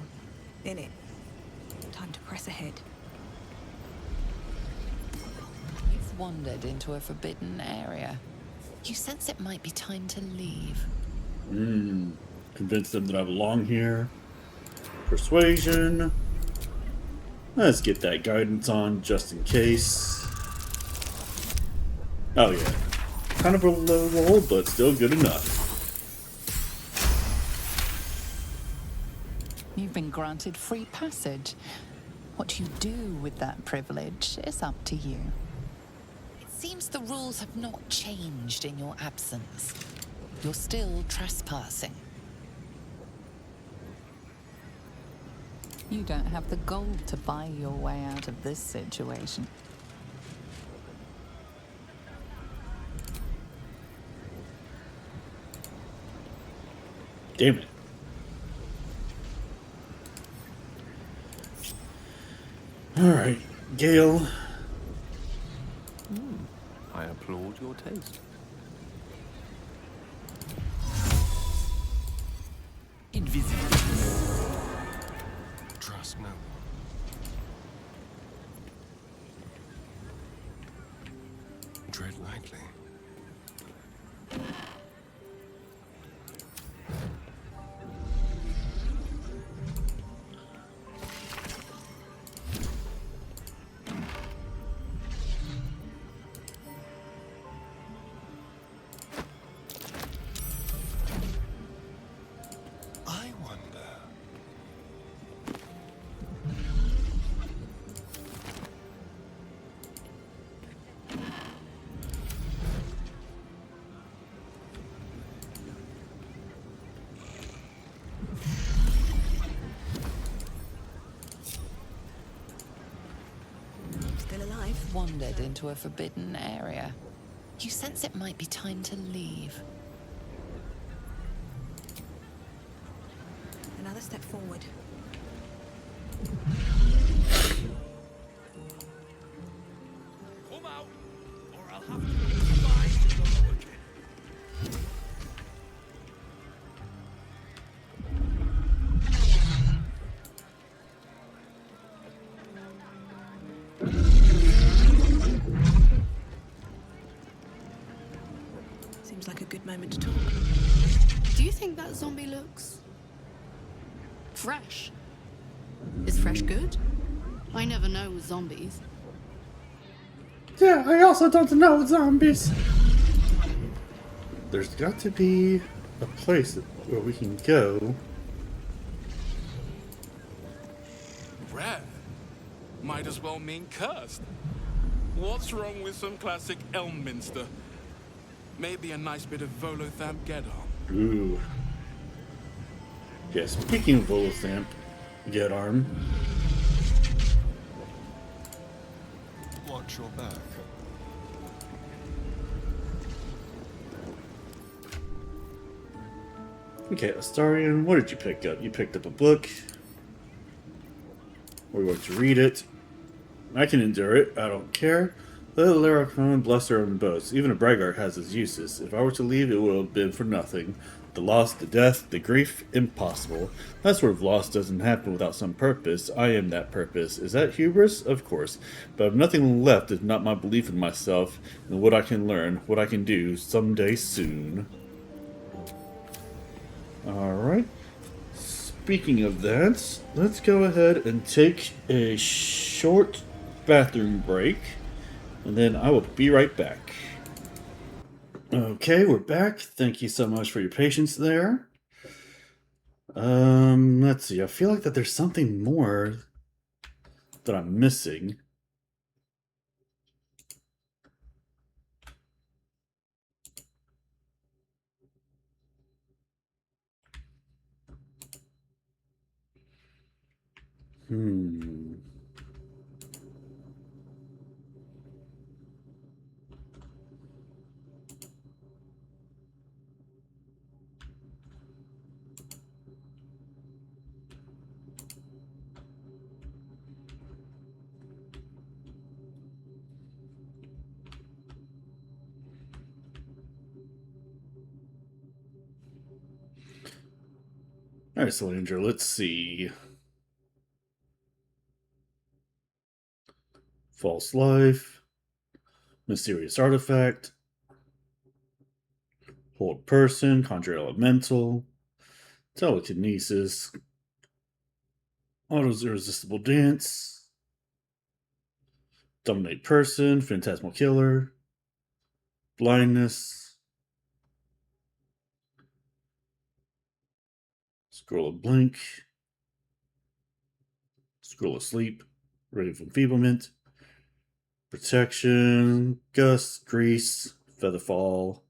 in it. Time to press ahead. You've wandered into a forbidden area. You sense it might be time to leave. Convince them that I belong here. Persuasion. Let's get that guidance on just in case. Oh yeah. Kind of a low roll, but still good enough. You've been granted free passage. What you do with that privilege is up to you. It seems the rules have not changed in your absence. You're still trespassing. You don't have the gold to buy your way out of this situation. Damn it. Alright, Gale. I applaud your taste. Invisibility. Trust no one. Tread lightly. I wonder. Still alive? Wandered into a forbidden area. You sense it might be time to leave. Another step forward. Come out, or I'll have to revise you all again. Seems like a good moment to talk. Do you think that zombie looks fresh? Is fresh good? I never know with zombies. Yeah, I also don't know zombies. There's got to be a place where we can go. Rare. Might as well mean cursed. What's wrong with some classic Elminster? Maybe a nice bit of Volothamp Gedar. Ooh. Yeah, speaking of Volothamp, get arm. Watch your back. Okay, Astarion, what did you pick up? You picked up a book. We're going to read it. I can endure it. I don't care. Let Lorroakan bless her own boats. Even a braggart has its uses. If I were to leave, it would have been for nothing. The loss, the death, the grief, impossible. That sort of loss doesn't happen without some purpose. I am that purpose. Is that hubris? Of course. But I've nothing left if not my belief in myself and what I can learn, what I can do someday soon. Alright. Speaking of that, let's go ahead and take a short bathroom break. And then I will be right back. Okay, we're back. Thank you so much for your patience there. Let's see. I feel like that there's something more that I'm missing. Alright, Sylandra, let's see. False life. Mysterious artifact. Hold person. Conjure elemental. Telekinesis. Auto's irresistible dance. Dominate person. Phantasmal killer. Blindness. Scroll of blink. Scroll of sleep. Ray of enfeeblement. Protection. Gust. Grease. Featherfall.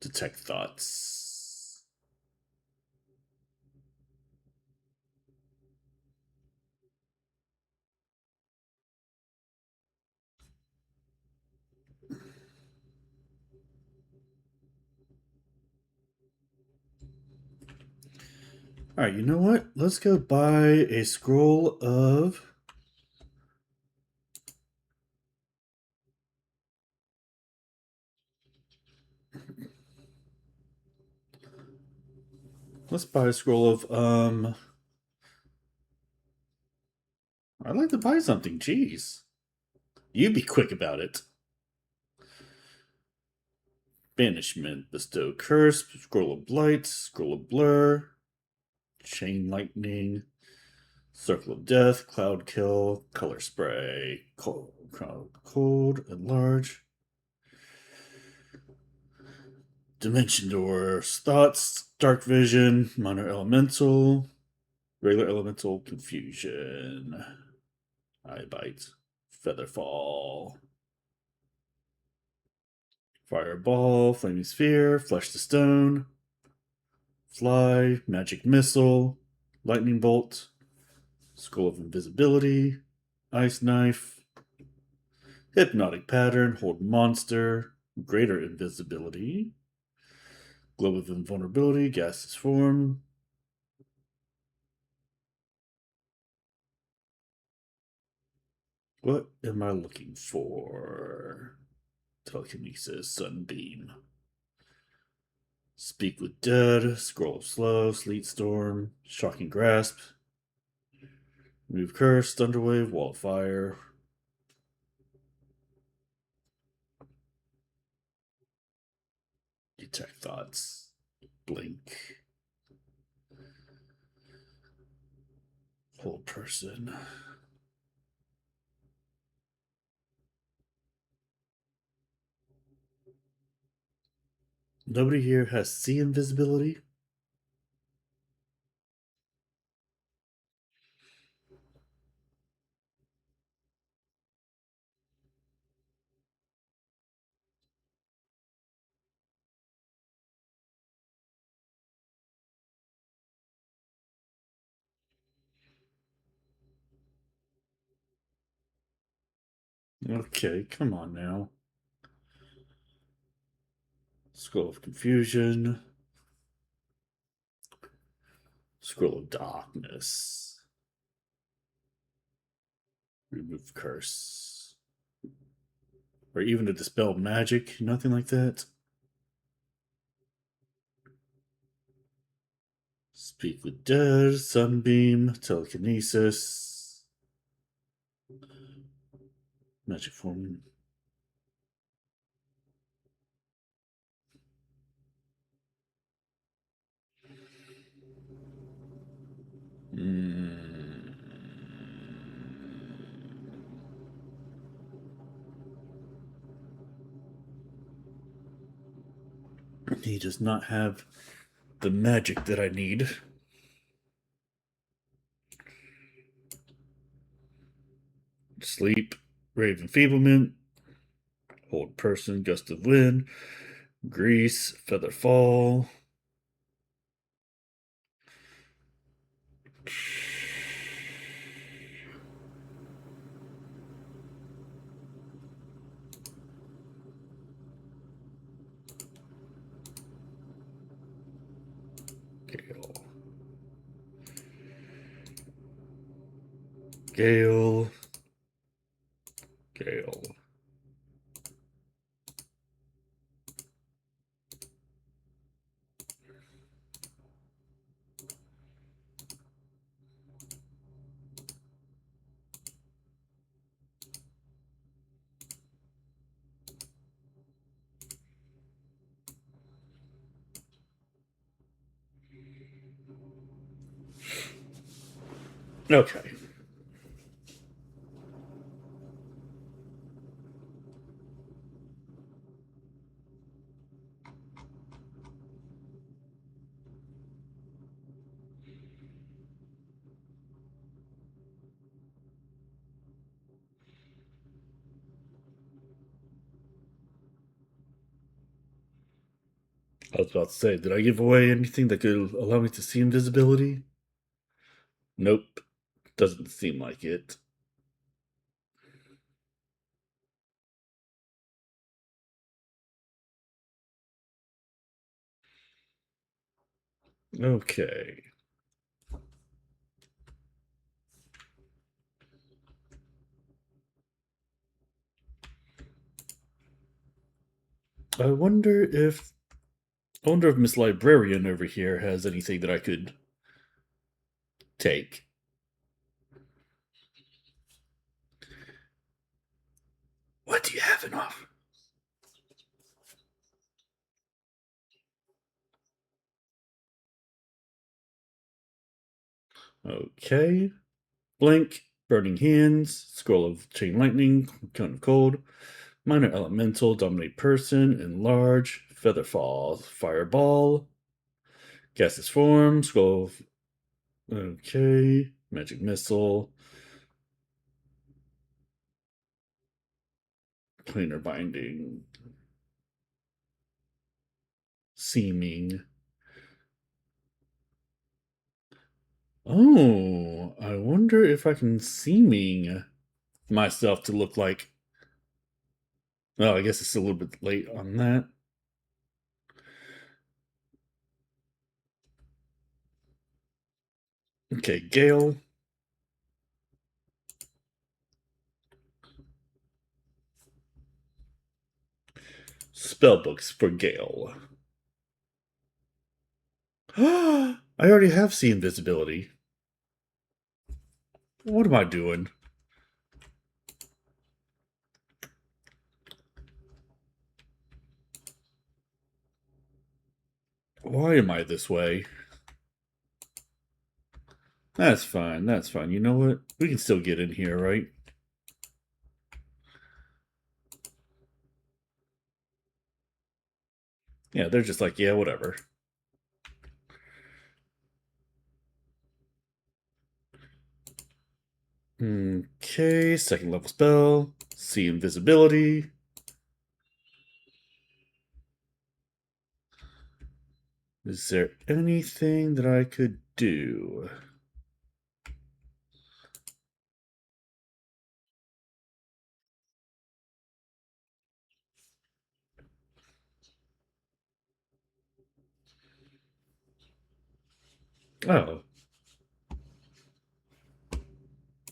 Detect thoughts. Alright, you know what? Let's go buy a scroll of... Let's buy a scroll of, I'd like to buy something, jeez. You be quick about it. Banishment, Bestow Curse, Scroll of Blight, Scroll of Blur, Chain Lightning, Circle of Death, Cloud Kill, Color Spray, Cold, Enlarge, Dimension Doors, Thoughts, Dark Vision, Minor Elemental, Regular Elemental, Confusion, Eye Bite, Featherfall, Fireball, Flaming Sphere, Flesh to Stone, Fly, Magic Missile, Lightning Bolt, Scroll of Invisibility, Ice Knife, Hypnotic Pattern, Hold Monster, Greater Invisibility, Globe of Invulnerability, Gaseous Form. What am I looking for? Telekinesis, Sunbeam. Speak with Dead, Scroll of Slow, Sleet Storm, Shocking Grasp, Remove Curse, Thunderwave, Wall of Fire. Detect Thoughts, Blink. Hold Person. Nobody here has sea invisibility. Okay, come on now. Scroll of Confusion. Scroll of Darkness. Remove Curse. Or even to dispel magic, nothing like that. Speak with Dead, Sunbeam, Telekinesis. Magic Form. He does not have the magic that I need. Sleep, Rave Enfeeblement, Hold Person, Gust of Wind, Grease, Feather Fall. Gale. Gale. Gale. Okay. I was about to say, did I give away anything that could allow me to see invisibility? Nope. Doesn't seem like it. Okay. I wonder if Miss Librarian over here has anything that I could take. What do you have in offer? Okay. Blink, Burning Hands, Scroll of Chain Lightning, Cone of Cold, Minor Elemental, Dominate Person, Enlarge, Featherfall, Fireball, Gaseous Form, Scroll of... Okay. Magic Missile, Cleaner Binding, Seeming. Oh, I wonder if I can Seeming myself to look like... Well, I guess it's a little bit late on that. Okay, Gale. Spellbooks for Gale. I already have See Invisibility. What am I doing? Why am I this way? That's fine, that's fine. You know what? We can still get in here, right? Yeah, they're just like, yeah, whatever. Okay, second level spell. See Invisibility. Is there anything that I could do? Oh.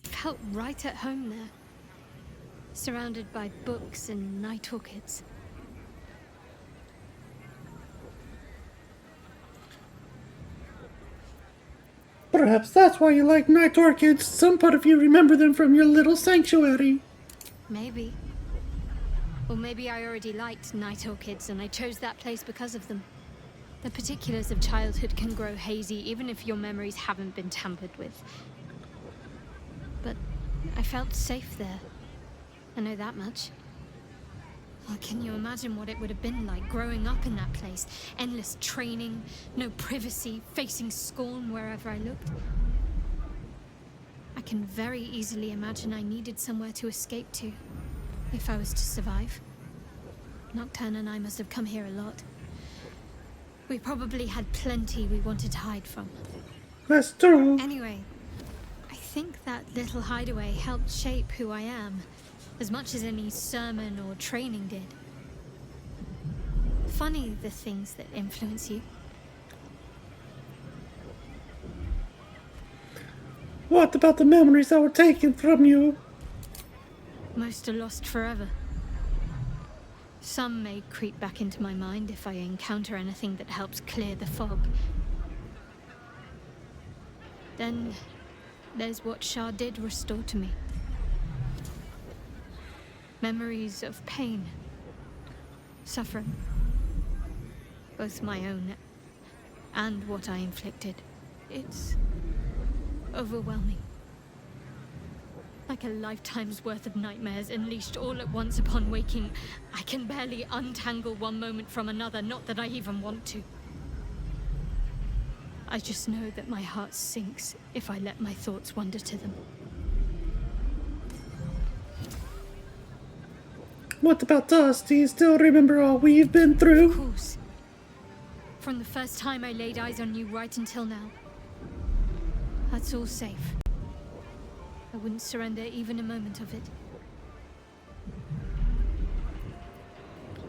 Felt right at home there. Surrounded by books and night orchids. Perhaps that's why you like night orchids. Some part of you remember them from your little sanctuary. Maybe. Or maybe I already liked night orchids and I chose that place because of them. The particulars of childhood can grow hazy even if your memories haven't been tampered with. But I felt safe there. I know that much. Well, can you imagine what it would have been like growing up in that place? Endless training, no privacy, facing scorn wherever I looked. I can very easily imagine I needed somewhere to escape to, if I was to survive. Nocturne and I must have come here a lot. We probably had plenty we wanted to hide from. That's true. Anyway, I think that little hideaway helped shape who I am, as much as any sermon or training did. Funny the things that influence you. What about the memories that were taken from you? Most are lost forever. Some may creep back into my mind if I encounter anything that helps clear the fog. Then there's what Shah did restore to me. Memories of pain, suffering, both my own and what I inflicted. It's overwhelming. Like a lifetime's worth of nightmares unleashed all at once upon waking. I can barely untangle one moment from another, not that I even want to. I just know that my heart sinks if I let my thoughts wander to them. What about us? Do you still remember all we've been through? Of course. From the first time I laid eyes on you right until now. That's all safe. I wouldn't surrender even a moment of it.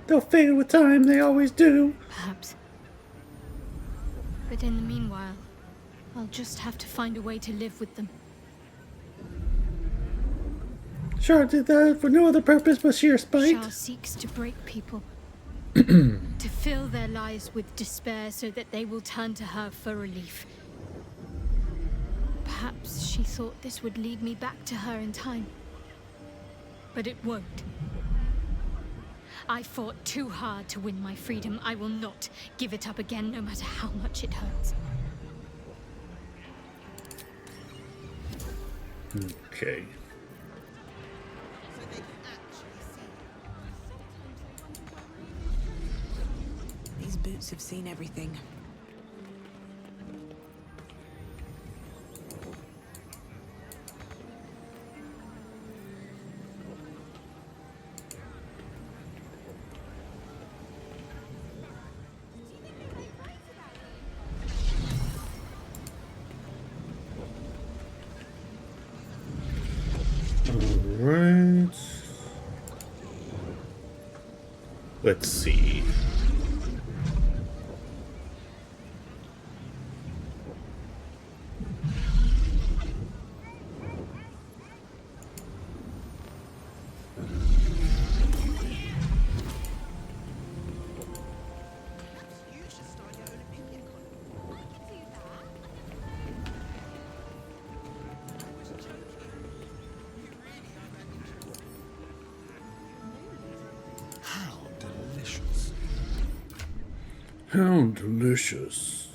They'll fade with time, they always do. Perhaps. But in the meanwhile, I'll just have to find a way to live with them. Shah did that for no other purpose but sheer spite. Shah seeks to break people. To fill their lives with despair so that they will turn to her for relief. Perhaps she thought this would lead me back to her in time. But it won't. I fought too hard to win my freedom. I will not give it up again, no matter how much it hurts. Okay. So they can actually see. These boots have seen everything. Alright. Let's see. You should start your own opinion column. I can do that. I was joking. You really are that interesting. How delicious. How delicious.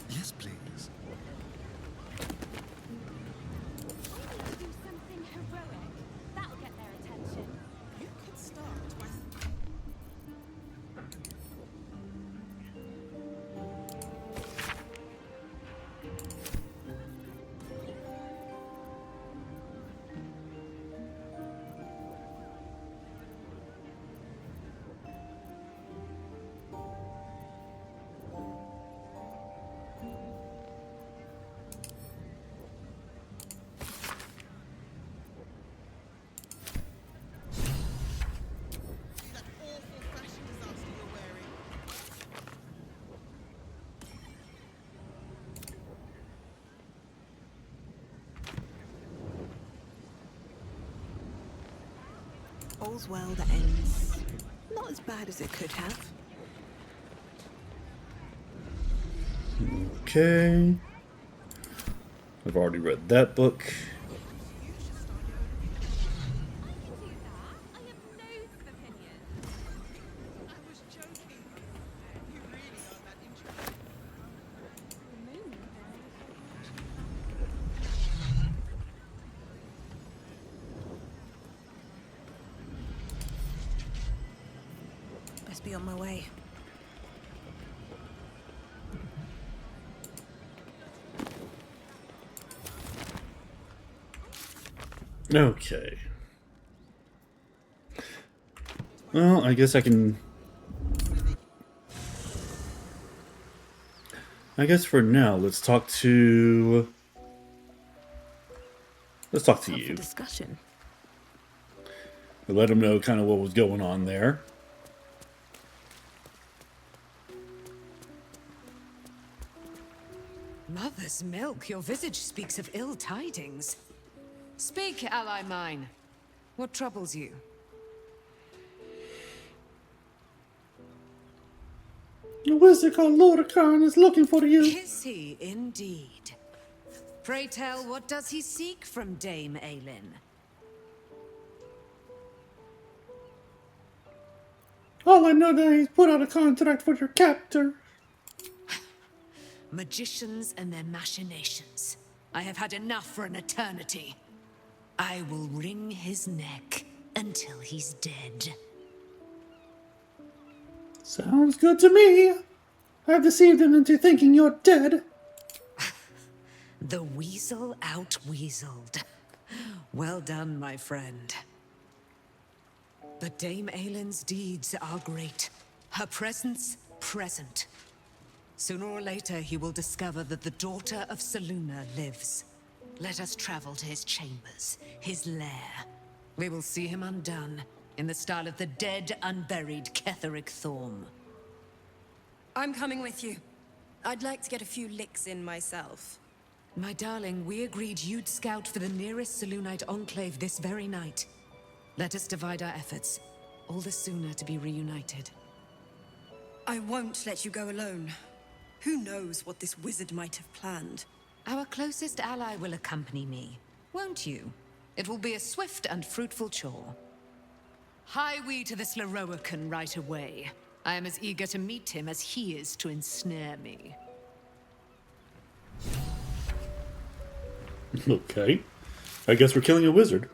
Yes, please. Do something heroic. That'll get their attention. You could start by. See that awful fashion disaster you're wearing? All's well that ends not as bad as it could have. Okay. I've already read that book. You should start your own opinion. I have loads of opinions. I was joking. You really are that interesting. Best be on my way. Okay. Well, I guess I can... I guess for now, let's talk to... Let's talk to Up for you. discussion. Let them know kind of what was going on there. Mother's milk, your visage speaks of ill tidings. Speak, ally mine. What troubles you? A wizard called Lorroakan is looking for you. Is he indeed? Pray tell, what does he seek from Dame Aylin? All I know that he's put out a contract for your captor. Magicians and their machinations. I have had enough for an eternity. I will wring his neck until he's dead. Sounds good to me. I've deceived him into thinking you're dead. The weasel out-weaseled. Well done, my friend. But Dame Aylin's deeds are great. Her presence, present. Sooner or later, he will discover that the daughter of Selûne lives. Let us travel to his chambers, his lair. We will see him undone, in the style of the dead, unburied Ketheric Thorm. I'm coming with you. I'd like to get a few licks in myself. My darling, we agreed you'd scout for the nearest Selûnite enclave this very night. Let us divide our efforts. All the sooner to be reunited. I won't let you go alone. Who knows what this wizard might have planned? Our closest ally will accompany me, won't you? It will be a swift and fruitful chore. Hie we to this Lorroakan right away. I am as eager to meet him as he is to ensnare me. Okay. I guess we're killing a wizard.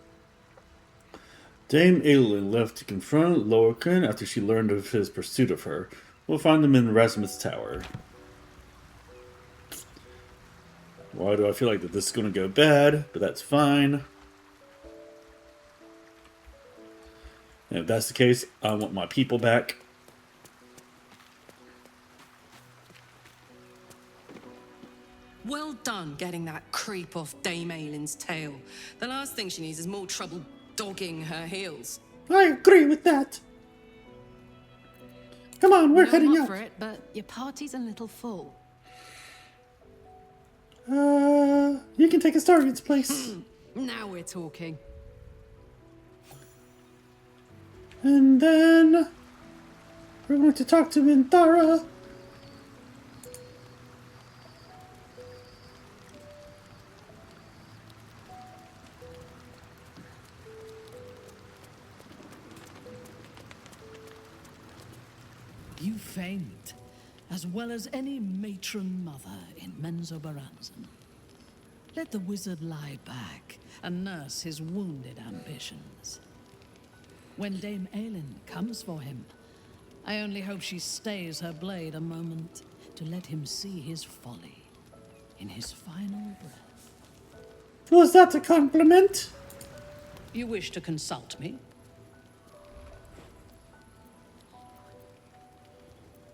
Dame Aylin left to confront Lorroakan after she learned of his pursuit of her. We'll find him in Rasmus Tower. Why do I feel like that this is going to go bad? But that's fine. And if that's the case, I want my people back. Well done getting that creep off Dame Aylin's tail. The last thing she needs is more trouble dogging her heels. I agree with that. Come on, we're heading up out. For it, but your party's a little full. You can take Astarion's place. Now we're talking. And then we're going to talk to Minthara. You famed, as well as any matron mother in Menzoberranzan. Let the wizard lie back and nurse his wounded ambitions. When Dame Aylin comes for him, I only hope she stays her blade a moment to let him see his folly in his final breath. Was that a compliment? You wish to consult me?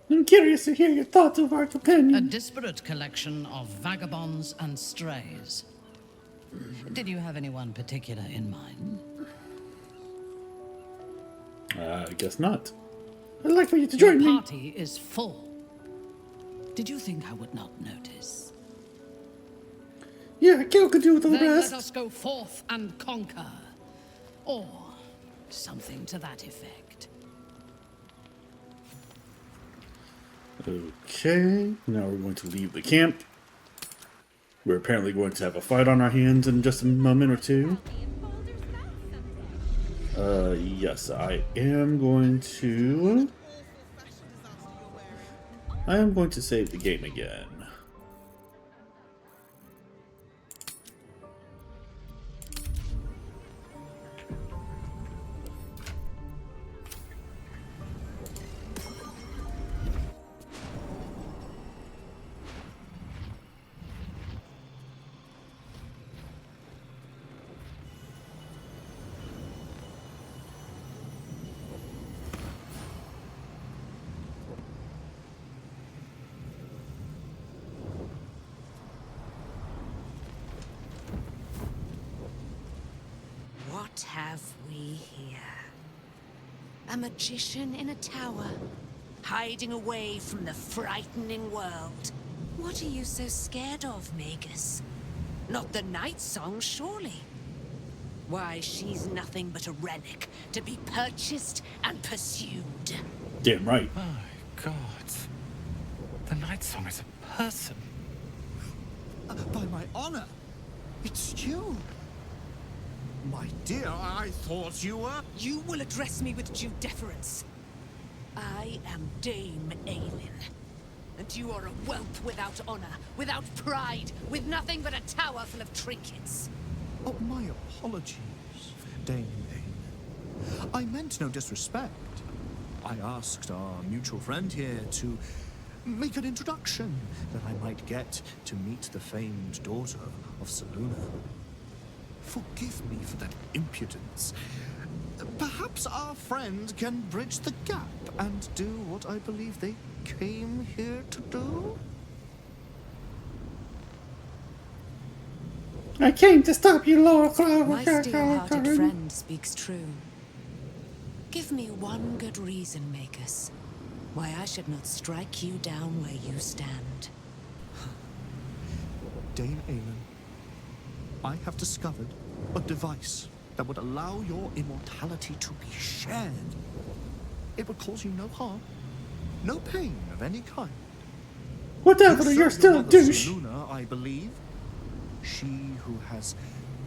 I'm curious to hear your thoughts of our A companion. disparate collection of vagabonds and strays. Did you have anyone particular in mind? I guess not. I'd like for you to Your join me. party is full. Did you think I would not notice? Yeah, Gale could do with all the Then rest. let us go forth and conquer. Or something to that effect. Okay, now we're going to leave the camp. We're apparently going to have a fight on our hands in just a moment or two. Yes, I am going to save the game again. What have we here? A magician in a tower, hiding away from the frightening world. What are you so scared of, Magus? Not the Nightsong, surely? Why, she's nothing but a relic to be purchased and pursued. Damn right. My God. The Nightsong is a person. By my honor, it's you. My dear, I thought you were... You will address me with due deference. I am Dame Aylin. And you are a whelp without honor, without pride, with nothing but a tower full of trinkets. Oh, my apologies, Dame Aylin. I meant no disrespect. I asked our mutual friend here to make an introduction that I might get to meet the famed daughter of Selûne. Forgive me for that impudence. Perhaps our friend can bridge the gap and do what I believe they came here to do? I came to stop you, Lorroakan. My steel-hearted friend speaks true. Give me one good reason, Magus, why I should not strike you down where you stand. Dame Aylin, I have discovered a device that would allow your immortality to be shared. It would cause you no harm, no pain of any kind. Whatever, you're still a douche. Luna, I believe. She who has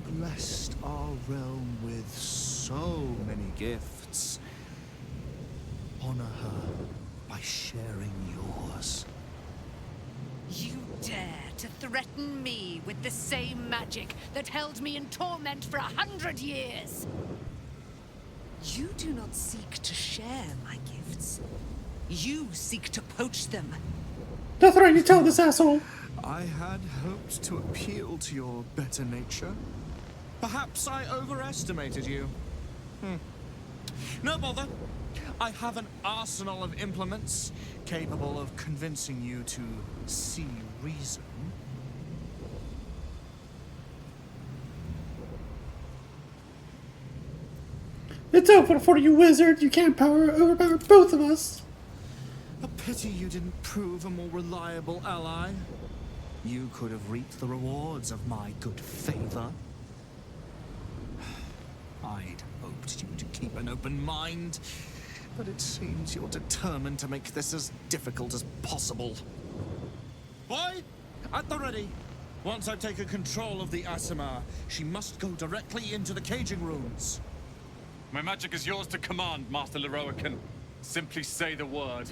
blessed our realm with so many gifts. Honor her by sharing yours. You dare to threaten me with the same magic that held me in torment for 100 years? You do not seek to share my gifts. You seek to poach them. That's right, you tell this asshole. I had hoped to appeal to your better nature. Perhaps I overestimated you. No bother. I have an arsenal of implements capable of convincing you to see reason. It's over for you, wizard. You can't overpower both of us. A pity you didn't prove a more reliable ally. You could have reaped the rewards of my good favor. I'd hoped you to keep an open mind, but it seems you're determined to make this as difficult as possible. Boy, at the ready. Once I've taken control of the Assimar, she must go directly into the caging rooms. My magic is yours to command, Master Lorroakan. Simply say the word.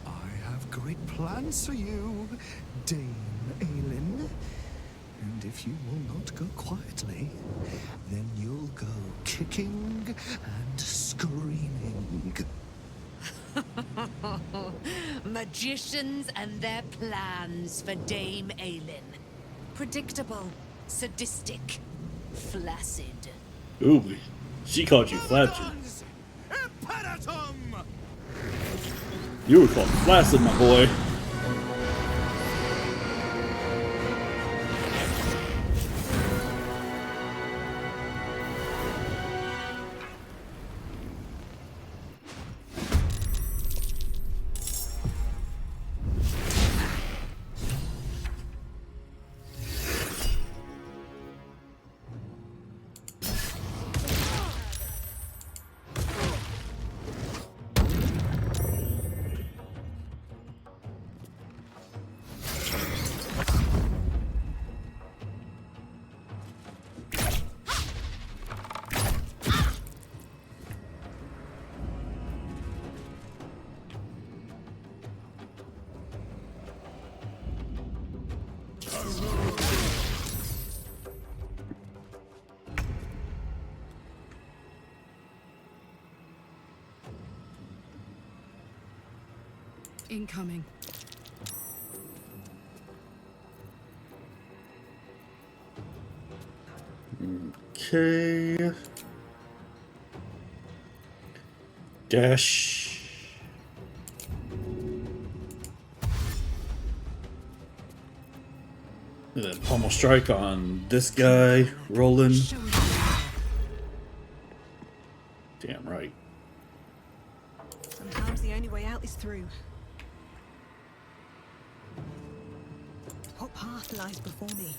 I have great plans for you, Dame Aylin. And if you will not go quietly, then you'll go kicking and screaming. Magicians and their plans for Dame Aylin. Predictable, sadistic, flaccid. Ooh, she called you flaccid. You were called flaccid, my boy. Incoming. Okay. Dash. And then pommel strike on this guy, rolling. Damn right. Sometimes the only way out is through. What path lies before me?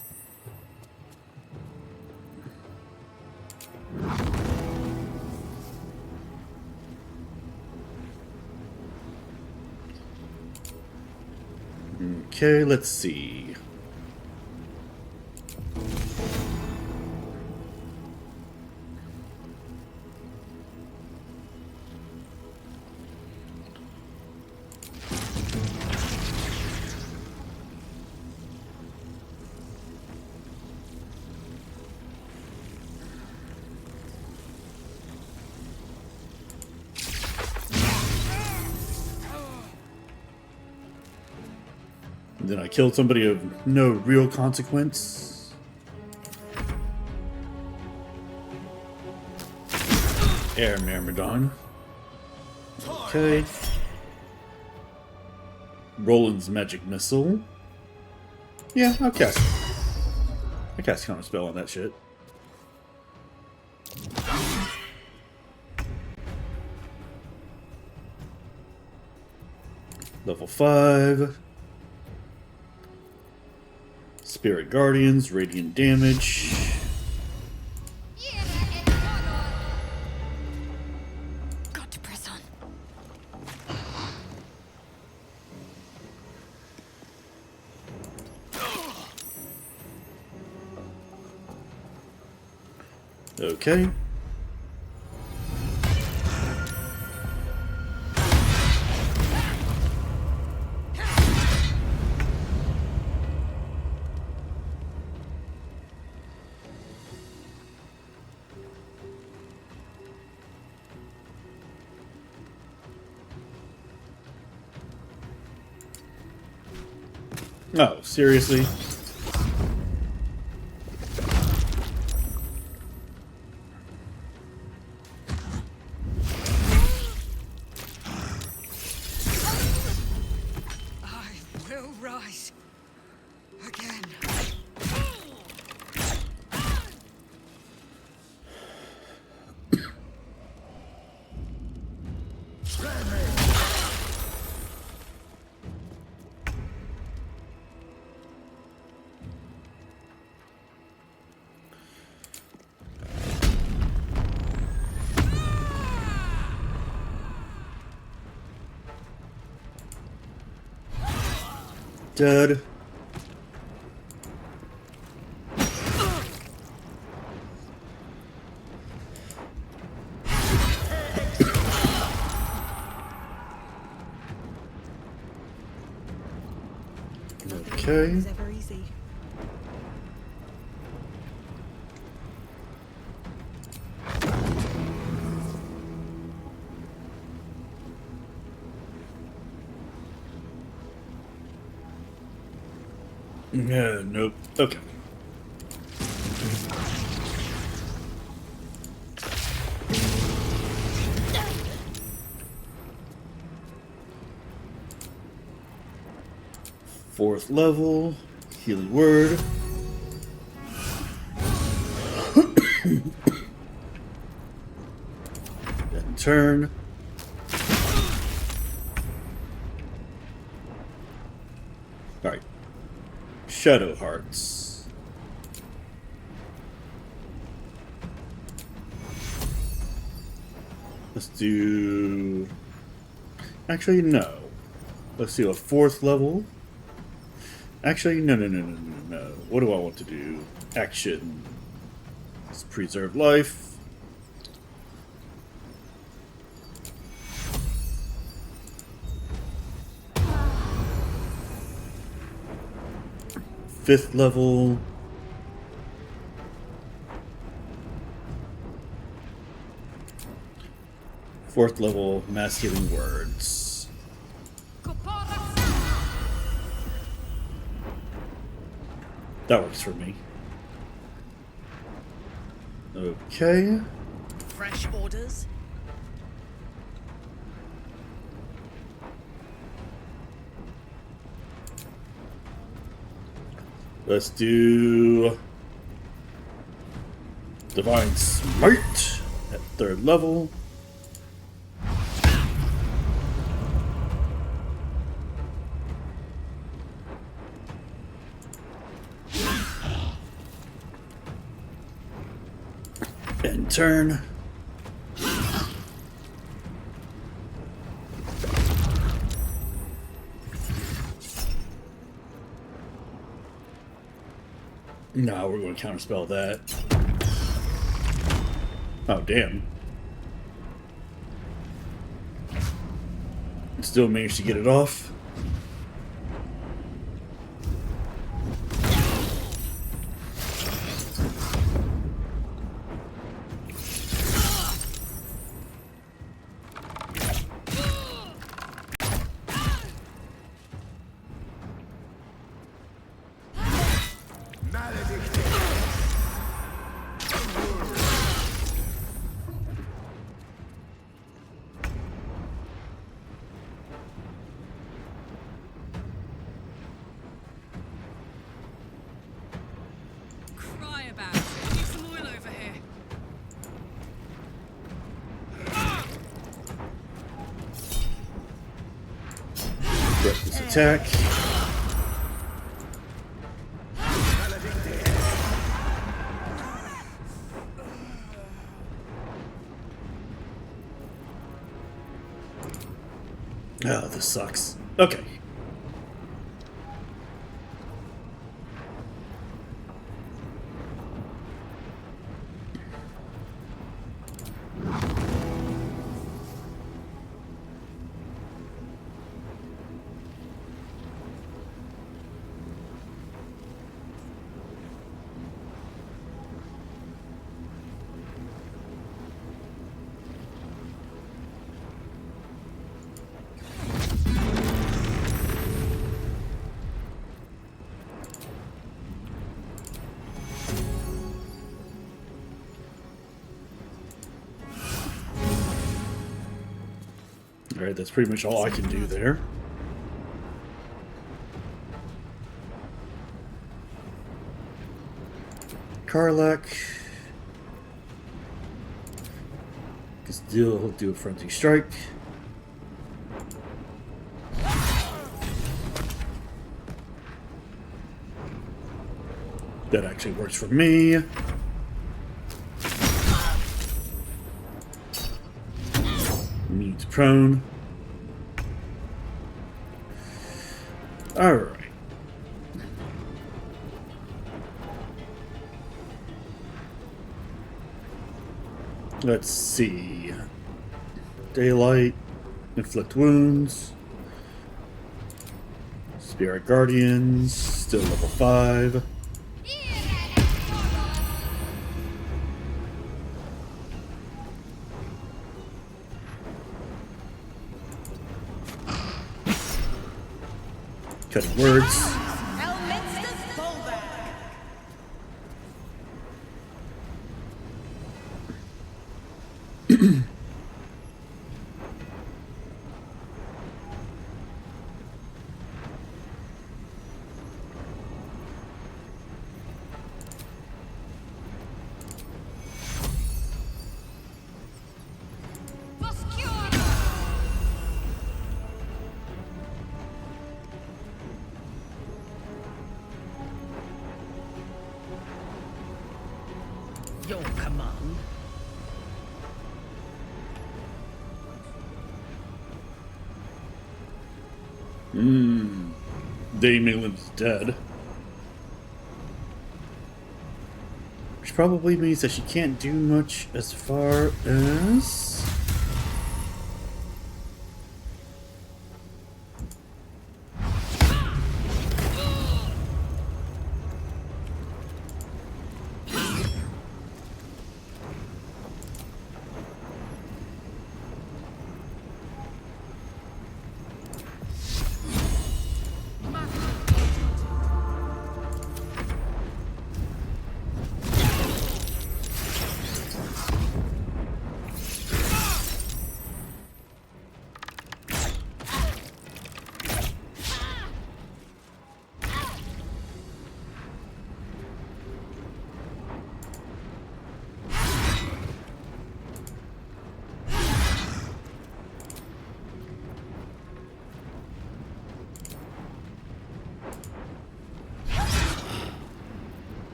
Okay, let's see. Then I killed somebody of no real consequence. Air Myrmidon. Okay. Roland's magic missile. Yeah, I'll cast. I cast counter spell on that shit. Level 5. Spirit Guardians, radiant damage. Got to press on. Okay. Oh, seriously? I will rise again. Dead. Okay. It's ever easy. Yeah, nope. Okay. Fourth level, healing word. Then turn. Alright. Shadowhearts. Let's do... Actually, no. Let's do a fourth level. Actually, no. What do I want to do? Action. Let's preserve life. Fifth level. Fourth level, mass healing words. That works for me. Okay. Fresh orders? Let's do Divine Smite at third level. And turn. No, we're going to counterspell that. Oh, damn. Still managed to get it off. Cry about it. I need some oil over here. Breathless attack. Oh, this sucks. Okay. Alright, that's pretty much all I can do there. Karlach. He'll do a frenzy strike. That actually works for me. Needs prone. Alright. Let's see. Daylight. Inflict wounds. Spirit Guardians. Still level 5. Cutting words. Your command. Dame Aylin's dead. Which probably means that she can't do much as far as...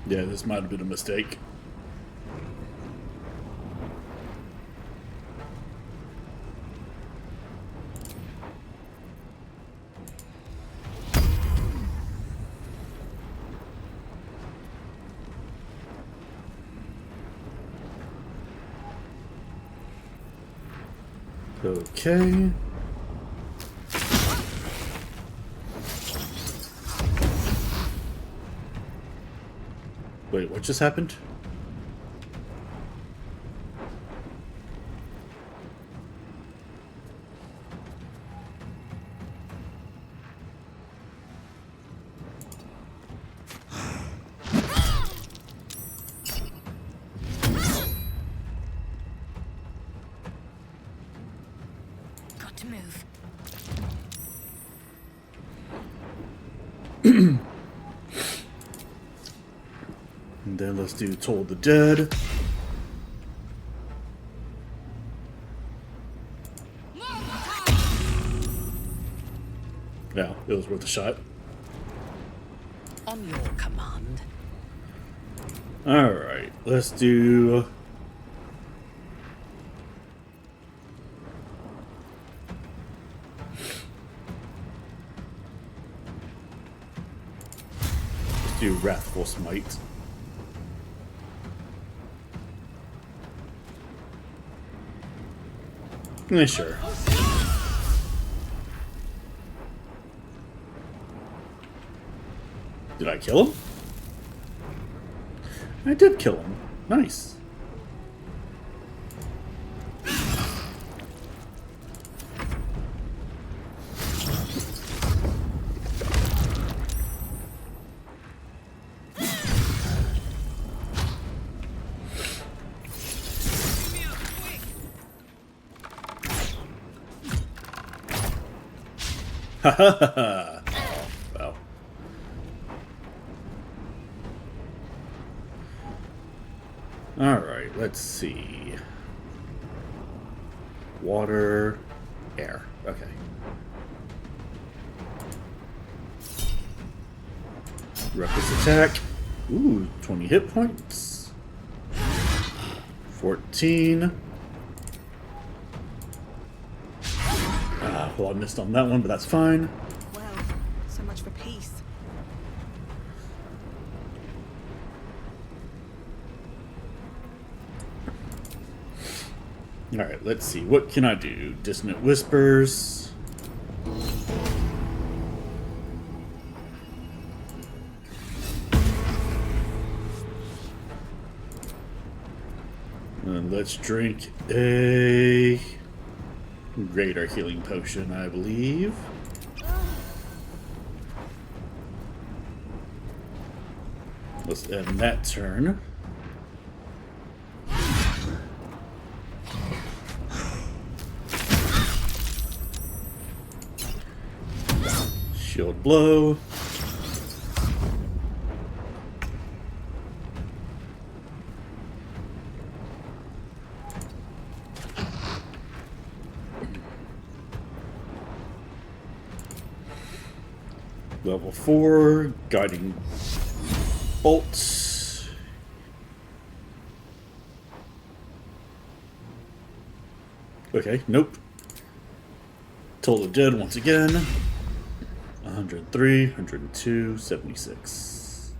Yeah, this might have been a mistake. Okay. Wait, what just happened? Got to move. And then let's do Toll the Dead. Yeah, it was worth a shot. On your command. Alright, let's do... Let's do Wrathful Smite. Yeah, sure. Did I kill him? I did kill him. Nice. Ha ha ha ha. Well. Alright, let's see. Water, air. Okay. Reckless attack. Ooh, 20 hit points. 14. Well, I missed on that one, but that's fine. Well, so much for peace. Alright, let's see. What can I do? Dissonant Whispers. And let's drink a greater healing potion, I believe. Let's end that turn. Shield blow. Level 4, guiding bolts. Okay, nope. Toll the Dead once again. 103, 102, 76.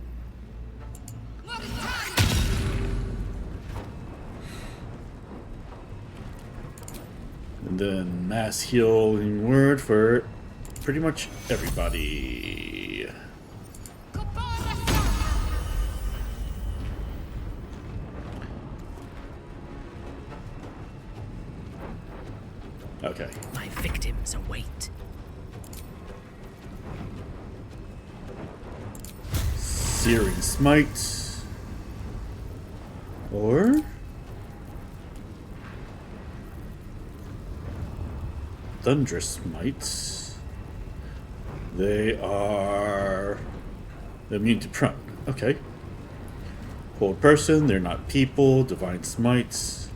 And then mass healing word for pretty much everybody. Okay. My victims await. Searing Smite. Or Thunderous Smite. They are immune to prone. Okay. Hold person, they're not people. Divine Smites.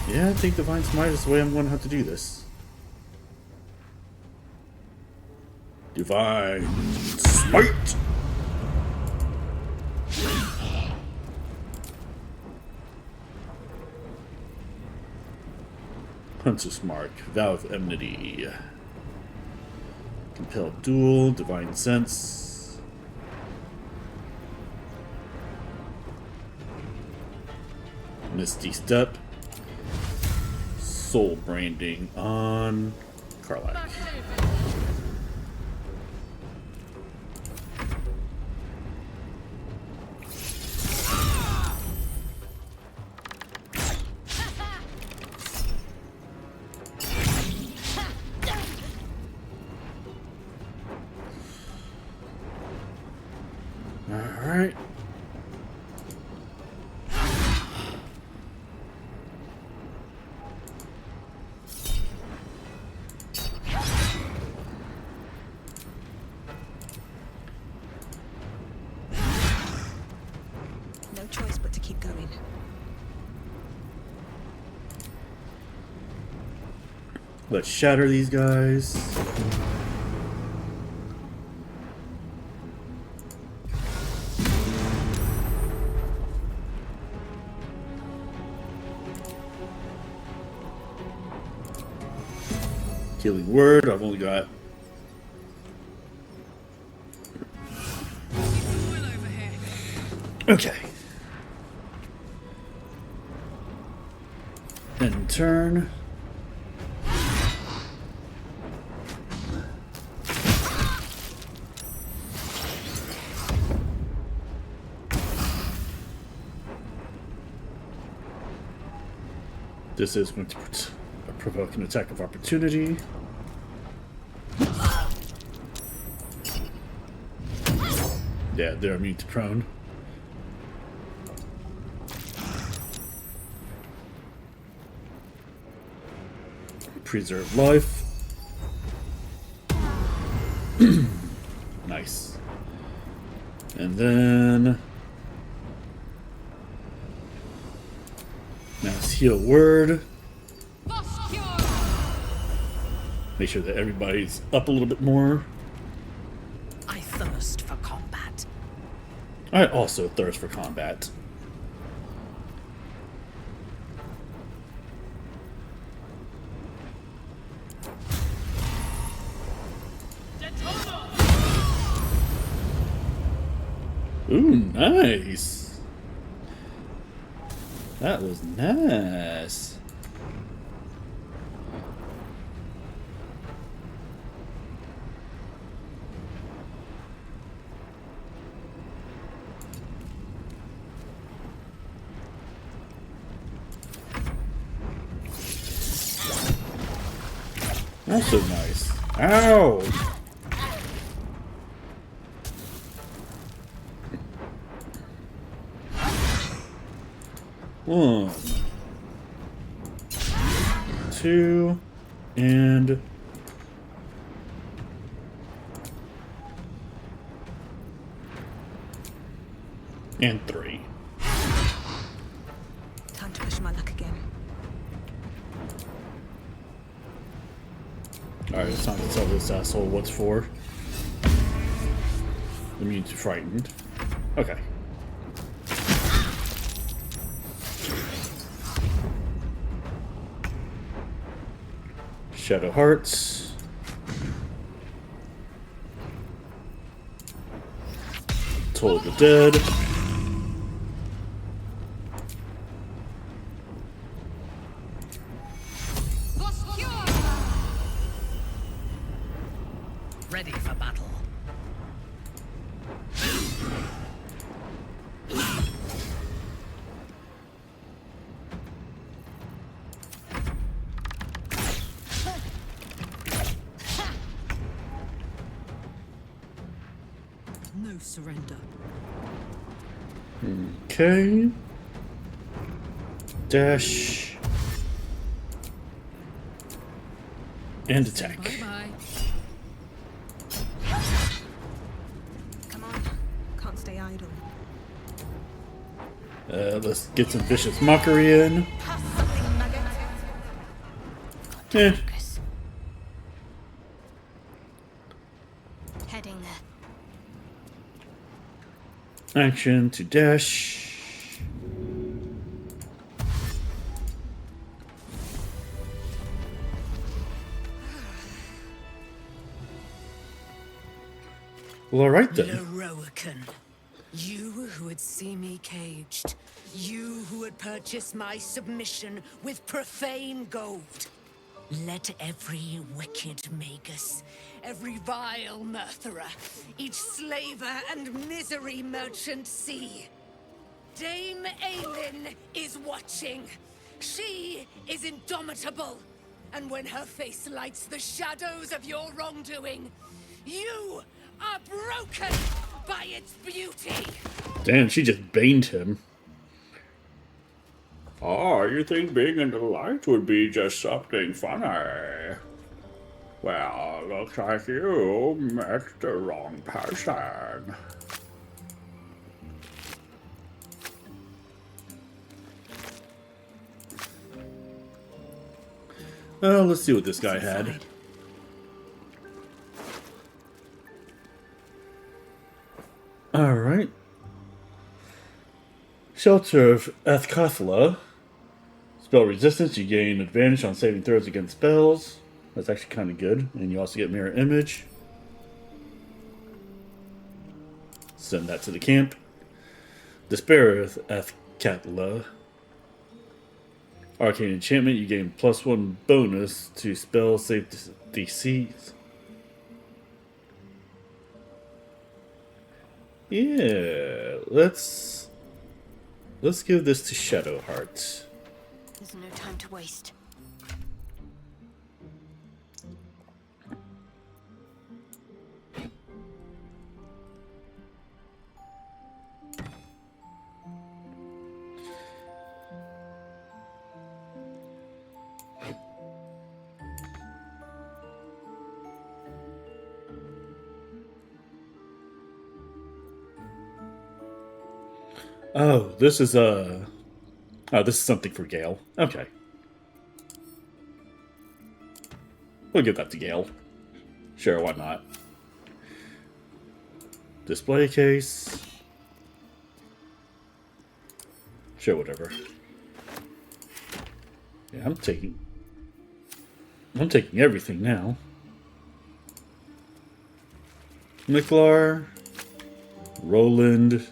Yeah, I think Divine Smite is the way I'm going to have to do this. Divine Smite! Hunter's Mark, Vow of Enmity. Compel Duel, Divine Sense. Misty Step. Soul Branding on Karlach. Alright. Let's shatter these guys. Healing word. I've only got. Okay. End turn. This is going to provoke an attack of opportunity. Yeah, they're immune to prone. Preserve life. Nice. And then mass heal word. Make sure that everybody's up a little bit more. I thirst for combat. I also thirst for combat. Ooh, nice. That was nice. Also nice. Ow! One, two, and three. Time to push my luck again. Alright, it's time to tell this asshole what's for. Immune to frightened. Okay. Shadowheart. Toll the Dead. Ready for battle. No surrender. Okay. Dash. And attack. Bye-bye. Come on. Can't stay idle. Let's get some vicious mockery in. Eh. Heading there. Action to dash. Well, alright then. Lorroakan, you who would see me caged, you who would purchase my submission with profane gold. Let every wicked magus, every vile Minthara, each slaver and misery merchant see. Dame Aylin is watching. She is indomitable. And when her face lights the shadows of your wrongdoing, you are broken by its beauty. Damn, she just baned him. Oh, you think being in the light would be just something funny? Well, looks like you met the wrong person. Let's see what this guy had. Alright. Shelter of Athkathla. Spell resistance. You gain advantage on saving throws against spells. That's actually kind of good. And you also get mirror image. Send that to the camp. Despair of Athkathla. Arcane enchantment. You gain +1 bonus to spell save DCs. Yeah, let's give this to Shadowheart. There's no time to waste. Oh, this is something for Gale. Okay. We'll give that to Gale. Sure, why not? Display case. Sure, whatever. Yeah, I'm taking everything now. Miklar, Roland.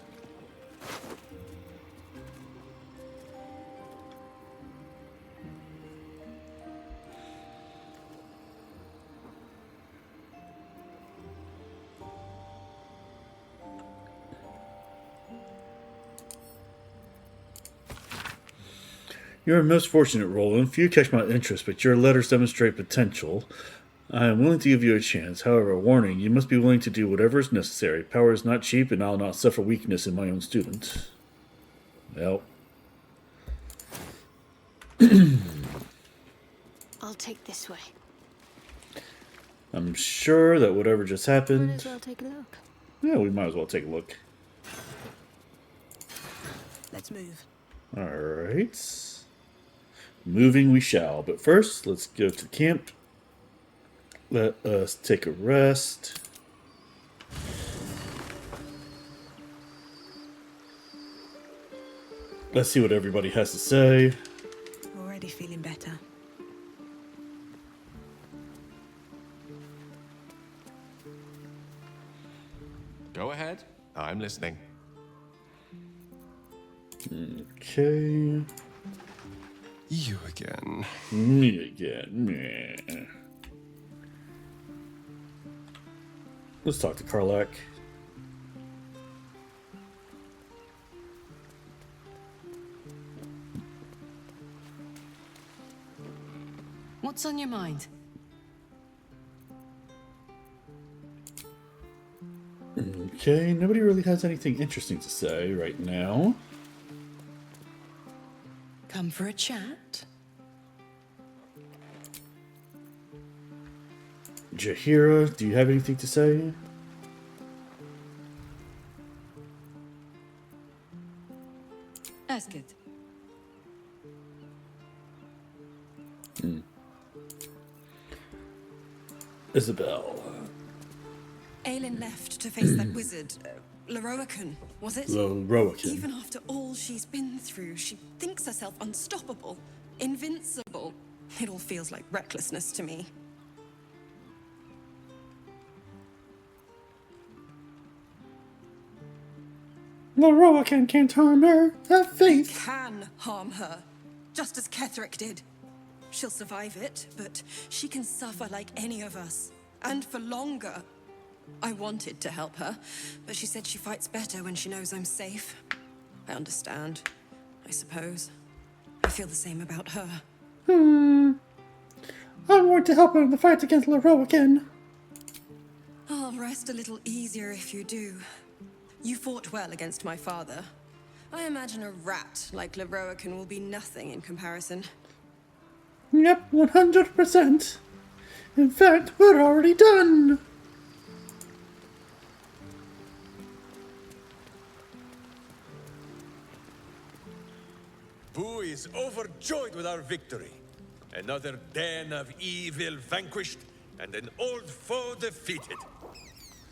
You are most fortunate, Roland. Few catch my interest, but your letters demonstrate potential. I am willing to give you a chance. However, a warning, you must be willing to do whatever is necessary. Power is not cheap, and I'll not suffer weakness in my own student. Well. I'll take this way. I'm sure that whatever just happened... Might as well take a look. Yeah, we might as well take a look. Let's move. Alright. Moving we shall, but first, let's go to camp. Let us take a rest. Let's see what everybody has to say. Already feeling better. Go ahead. I'm listening. Okay. You again. Me again. Meh. Let's talk to Karlach. What's on your mind? Okay, nobody really has anything interesting to say right now. Come for a chat? Jaheira, do you have anything to say? Ask it. Isabel. Aylin left to face that wizard, Lorroakan, was it? Lorroakan. Even after all she's been through, she thinks herself unstoppable, invincible. It all feels like recklessness to me. Lorroakan can't harm her. Have faith. Can harm her, just as Ketherick did. She'll survive it, but she can suffer like any of us, and for longer. I wanted to help her, but she said she fights better when she knows I'm safe. I understand, I suppose. I feel the same about her. I'm going to help her in the fight against Lorroakan. I'll rest a little easier if you do. You fought well against my father. I imagine a rat like Lorroakan will be nothing in comparison. Yep, 100%. In fact, we're already done. Boo is overjoyed with our victory. Another den of evil vanquished, and an old foe defeated.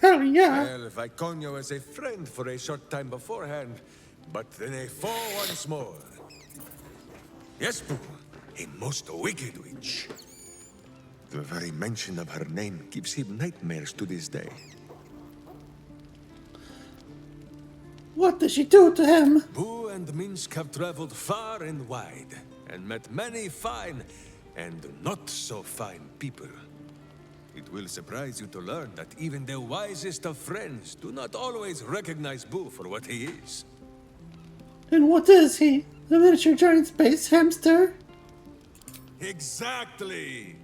Hell yeah! Well, Viconio was a friend for a short time beforehand, but then a foe once more. Yes, Boo, a most wicked witch. The very mention of her name gives him nightmares to this day. What did she do to him? Boo and Minsk have traveled far and wide, and met many fine and not so fine people. It will surprise you to learn that even the wisest of friends do not always recognize Boo for what he is. And what is he? A miniature giant space hamster? Exactly!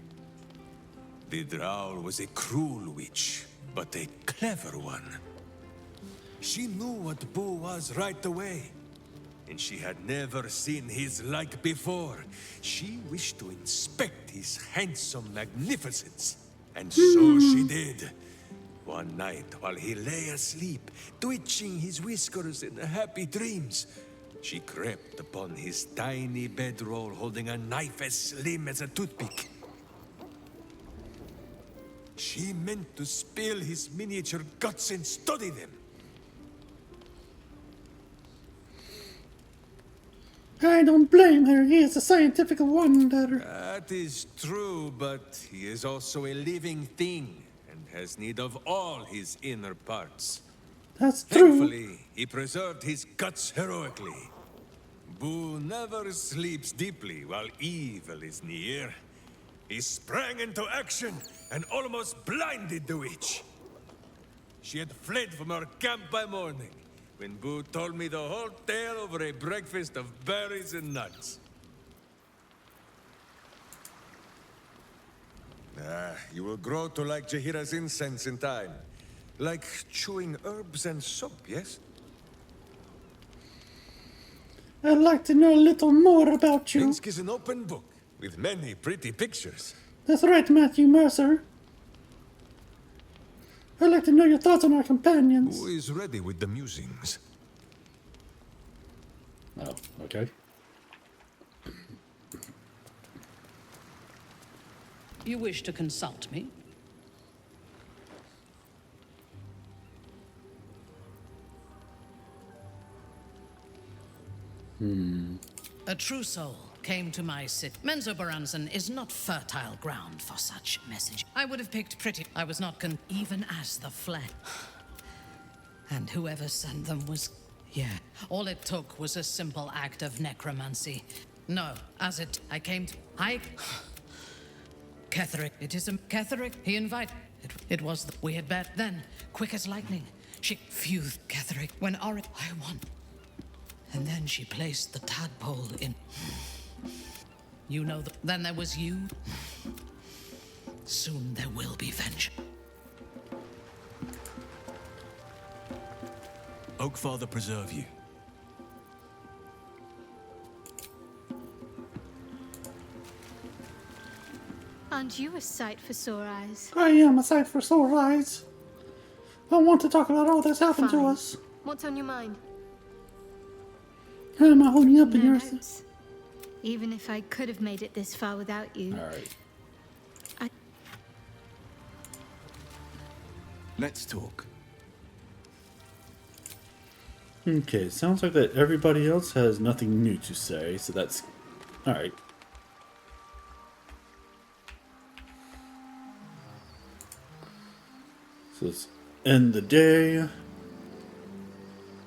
The Drow was a cruel witch, but a clever one. She knew what Boo was right away, and she had never seen his like before. She wished to inspect his handsome magnificence, and so she did. One night, while he lay asleep, twitching his whiskers in happy dreams, she crept upon his tiny bedroll holding a knife as slim as a toothpick. She meant to spill his miniature guts and study them. I don't blame her. He is a scientific wonder. That is true, but he is also a living thing and has need of all his inner parts. That's true. Thankfully, he preserved his guts heroically. Boo never sleeps deeply while evil is near. He sprang into action and almost blinded the witch. She had fled from our camp by morning, when Boo told me the whole tale over a breakfast of berries and nuts. You will grow to like Jaheira's incense in time. Like chewing herbs and soap, yes? I'd like to know a little more about you. Minsk is an open book, with many pretty pictures. That's right, Matthew Mercer. I'd like to know your thoughts on our companions. Who is ready with the musings? Oh, okay. You wish to consult me? A true soul came to my city. Menzoberranzan is not fertile ground for such message. I would have picked pretty. I was not even as the flesh. And whoever sent them was... yeah. All it took was a simple act of necromancy. No, I came to... Ketherick. It is a... Ketherick. He invited... It was... we had bet then. Quick as lightning. She... Phew, Ketherick. When I won... And then she placed the tadpole in... You know that. Then there was you. Soon there will be vengeance. Oakfather preserve you. Aren't you a sight for sore eyes? I am a sight for sore eyes. I want to talk about all that's happened to Fine. us. What's on your mind? How am I holding up in No your... notes. Even if I could have made it this far without you. Alright. Let's talk. Okay, sounds like that everybody else has nothing new to say, so that's... Alright. So let's end the day.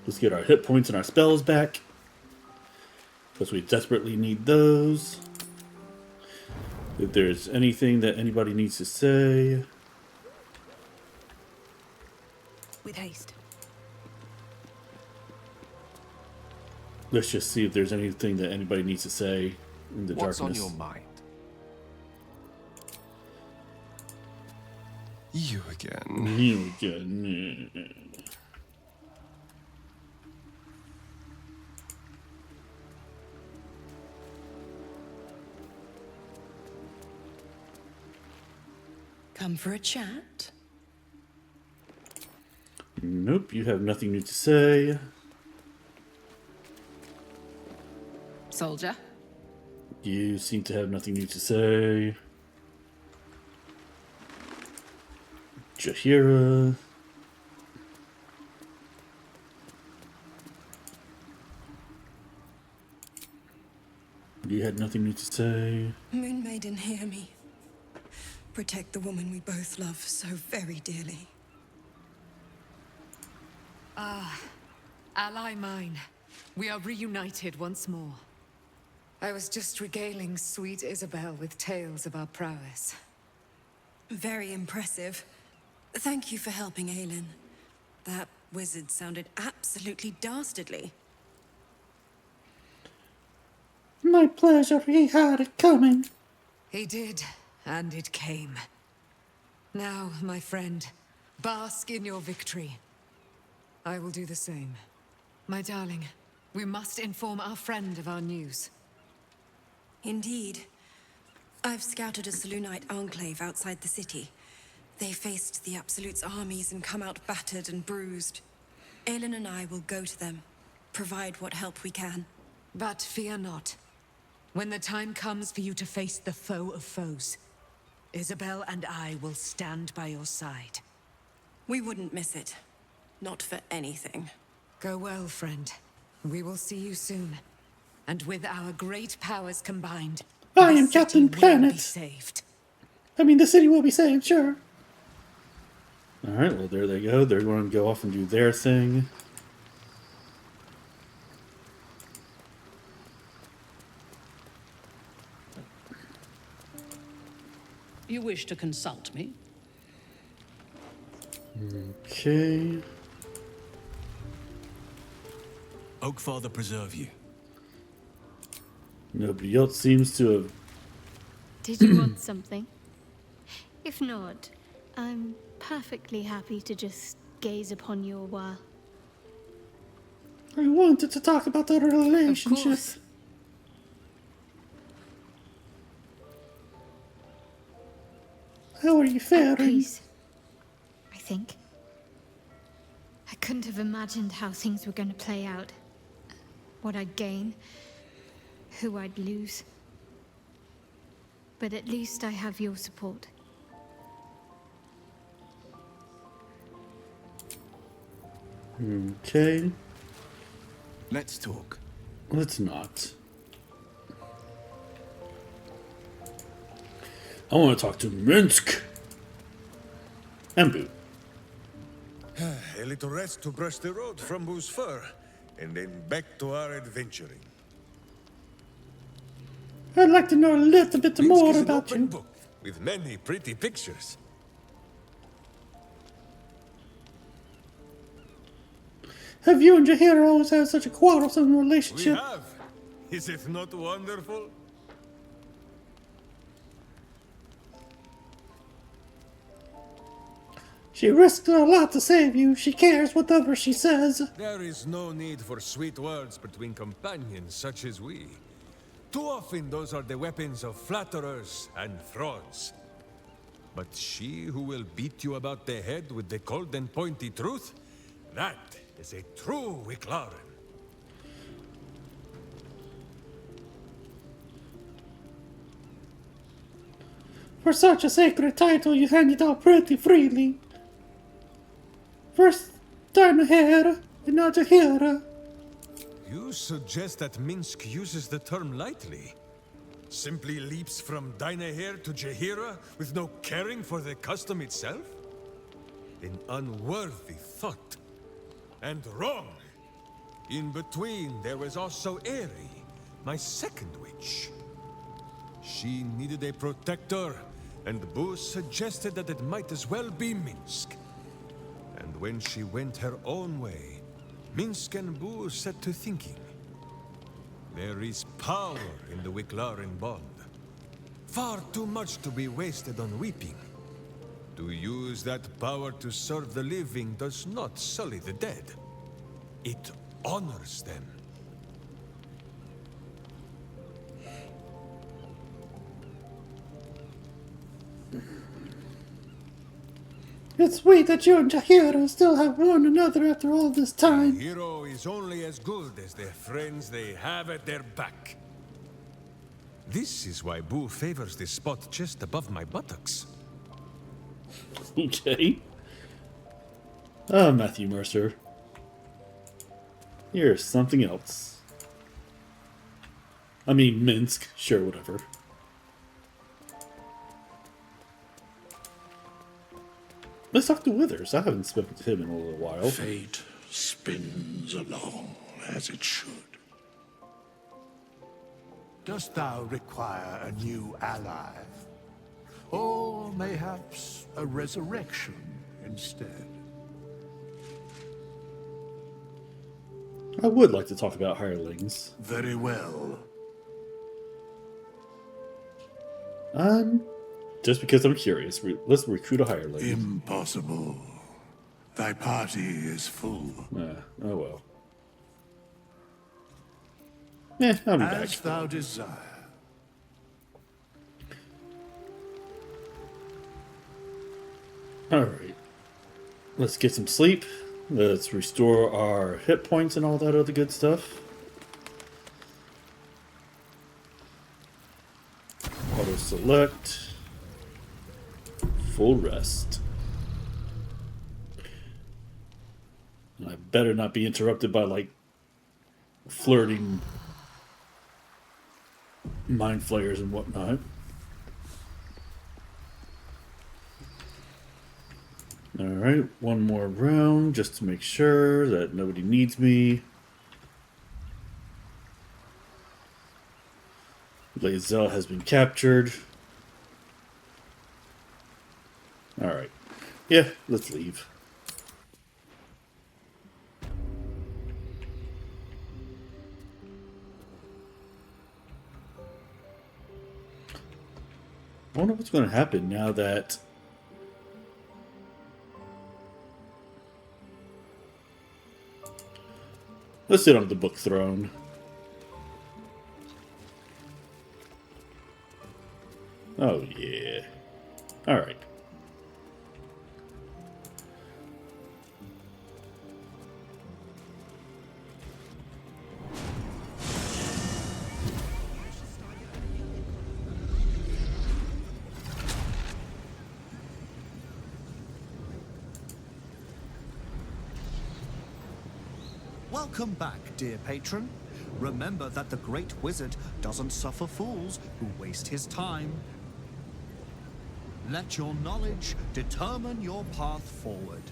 Let's get our hit points and our spells back, because we desperately need those. If there's anything that anybody needs to say... With haste. Let's just see if there's anything that anybody needs to say in the What's darkness. on your mind? You again. You again. Come for a chat? Nope, you have nothing new to say. Soldier? You seem to have nothing new to say. Jaheira. You had nothing new to say. Moon Maiden, hear me. Protect the woman we both love so very dearly. Ah, ally mine. We are reunited once more. I was just regaling sweet Isabel with tales of our prowess. Very impressive. Thank you for helping Aylin. That wizard sounded absolutely dastardly. My pleasure, he had it coming. He did, and it came. Now, my friend, bask in your victory. I will do the same. My darling, we must inform our friend of our news. Indeed. I've scouted a Selûnite enclave outside the city. They faced the Absolute's armies and come out battered and bruised. Aylin and I will go to them, provide what help we can. But fear not. When the time comes for you to face the foe of foes, Isabel and I will stand by your side. We wouldn't miss it. Not for anything. Go well, friend. We will see you soon. And with our great powers combined, I the am city Captain will be Planet. saved. I mean, the city will be saved, sure. Alright, well, there they go. They're going to go off and do their thing. You wish to consult me? Okay. Oakfather preserve you. Nobody else seems to have... Did you want something? If not, I'm perfectly happy to just gaze upon you a while. I wanted to talk about the relationship. Of course. How are you faring? Please. I think. I couldn't have imagined how things were going to play out. What I'd gain. Who I'd lose. But at least I have your support. Okay. Let's talk. Let's not. I want to talk to Minsk. And Boo. A little rest to brush the road from Boo's fur, and then back to our adventuring. I'd like to know a little bit Minsk more is an about open you. book with many pretty pictures. Have you and Jaheira always had such a quarrelsome We relationship? have. Is it not wonderful? She risked a lot to save you. She cares whatever she says. There is no need for sweet words between companions such as we. Too often those are the weapons of flatterers and frauds. But she who will beat you about the head with the cold and pointy truth, that is a true Wicklaren. For such a sacred title, you hand it out pretty freely. First Dame Aylin, and now Jaheira. You suggest that Minsk uses the term lightly? Simply leaps from Dynaheir to Jaheira with no caring for the custom itself? An unworthy thought. And wrong. In between, there was also Eri, my second witch. She needed a protector, and Boo suggested that it might as well be Minsk. And when she went her own way, Minsk and Boo set to thinking. There is power in the Wicklaren bond. Far too much to be wasted on weeping. To use that power to serve the living does not sully the dead. It honors them. It's sweet that you and Jaheira still have one another after all this A time. hero is only as good as the friends they have at their back. This is why Boo favors this spot just above my buttocks. Okay. Ah, Matthew Mercer. Here's something else. I mean, Minsk. Sure, whatever. Let's talk to Withers. I haven't spoken to him in a little while. Fate spins along as it should. Dost thou require a new ally? Or mayhaps a resurrection instead? I would like to talk about hirelings. Very well. Just because I'm curious, let's recruit a hireling. Impossible. Thy party is full. Oh well. I'll be back. As thou desire. Alright. Let's get some sleep. Let's restore our hit points and all that other good stuff. Auto select. Full rest. And I better not be interrupted by, like, flirting mind flayers and whatnot. Alright, one more round just to make sure that nobody needs me. Lae'zel has been captured. Alright. Yeah, let's leave. I wonder what's going to happen now that let's sit on the book throne. Oh yeah. Alright. Welcome back, dear patron. Remember that the great wizard doesn't suffer fools who waste his time. Let your knowledge determine your path forward.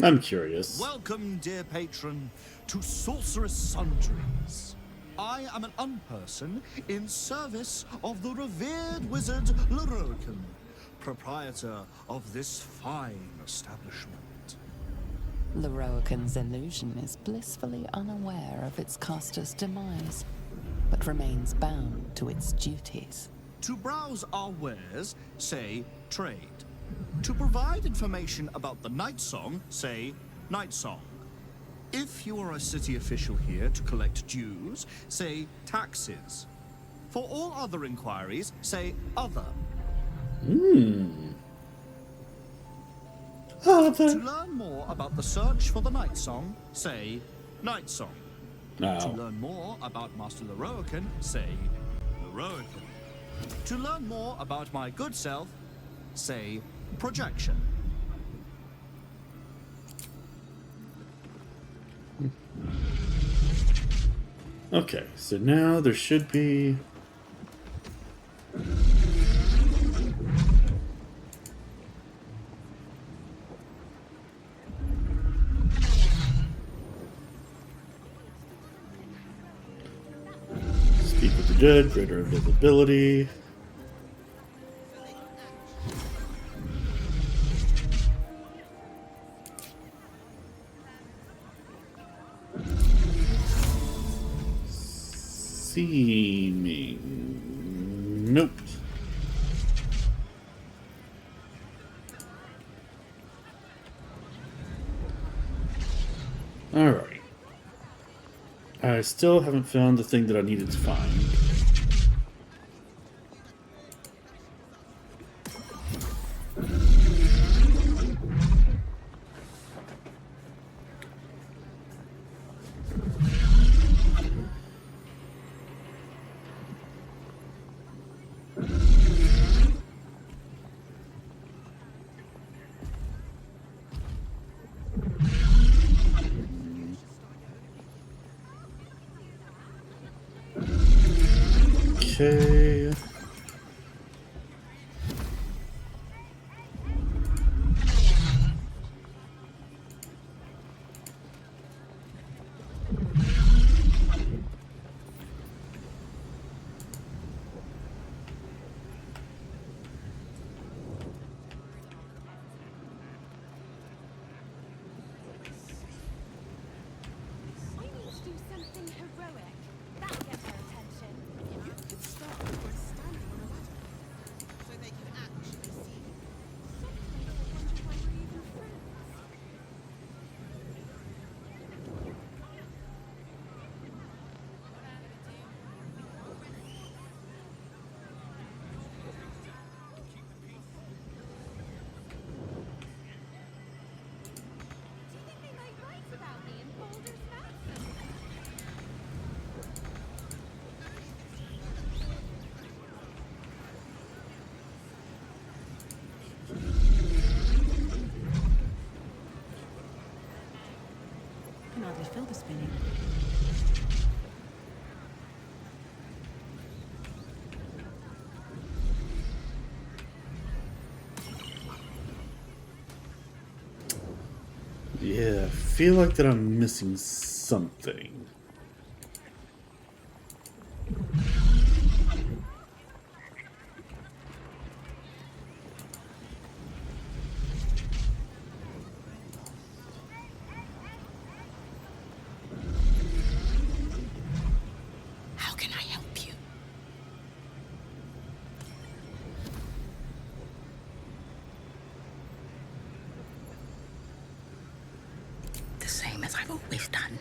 I'm curious. Welcome, dear patron, to Sorcerous Sundries. I am an unperson in service of the revered wizard Lorroakan, proprietor of this fine establishment. Lorroakan's illusion is blissfully unaware of its caster's demise, but remains bound to its duties. To browse our wares, say trade. To provide information about the Nightsong, say Nightsong. If you are a city official here to collect dues, say taxes. For all other inquiries, say other. Other. To learn more about the search for the Nightsong, say Nightsong. To learn more about Master Lorroakan, say Lorroakan. To learn more about my good self, say projection. Okay, so now there should be speak with the dead, greater invisibility. Seeming. Nope. Alright. I still haven't found the thing that I needed to find. Okay. Can hardly feel the spinning. Yeah, I feel like that I'm missing something. How can I help you? The same as I've always done.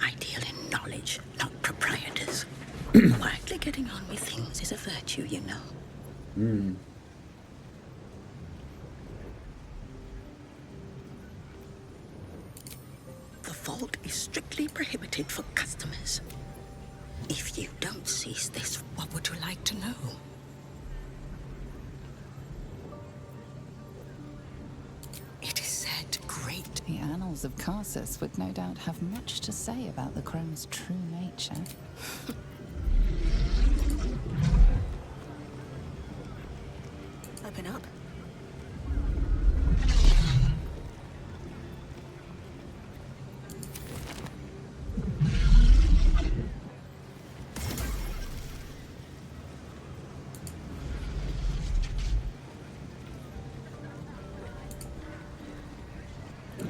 I deal in knowledge, not proprietors. Quietly getting on with things is a virtue, you know. Hmm. The vault is strictly prohibited for customers. If you don't cease this, what would you like to know? It is said great. The annals of Karsus would no doubt have much to say about the crone's true nature. Open up.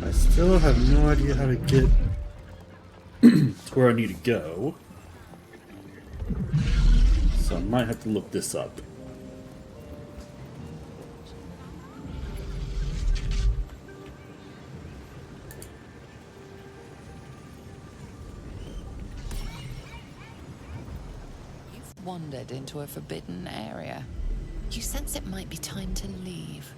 I still have no idea how to get to where I need to go. So I might have to look this up. You've wandered into a forbidden area. You sense it might be time to leave.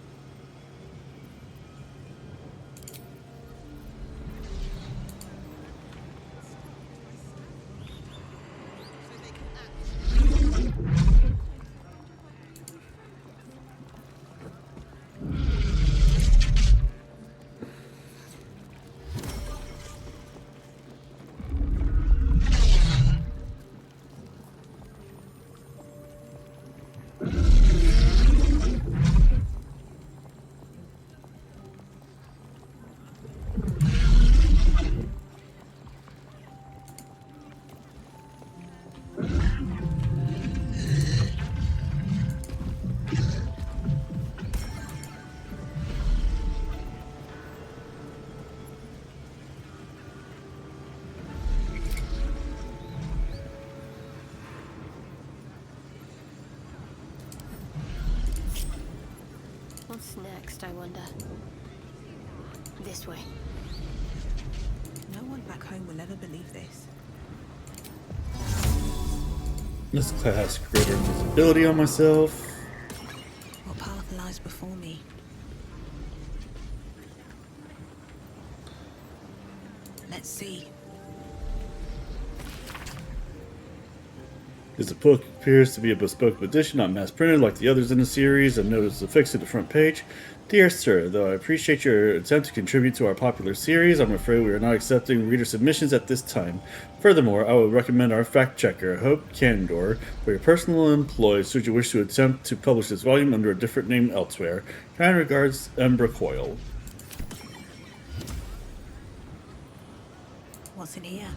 What's next, I wonder? This way. No one back home will ever believe this. This class greater visibility on myself. What path lies before me? Let's see. This book appears to be a bespoke edition, not mass printed like the others in the series. I've noticed the fix at the front page. Dear Sir, though I appreciate your attempt to contribute to our popular series, I'm afraid we are not accepting reader submissions at this time. Furthermore, I would recommend our fact checker, Hope Candor, for your personal employees should you wish to attempt to publish this volume under a different name elsewhere. Kind regards, Embra Coil. What's in here?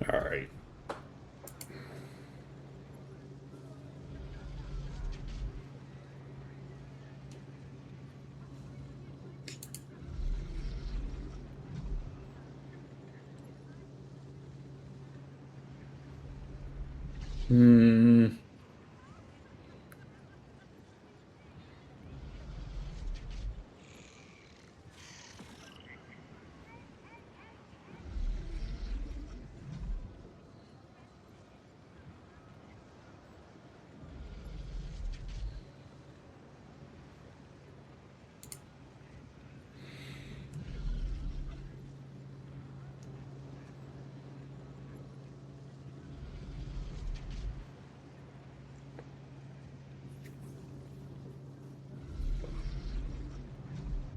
Alright.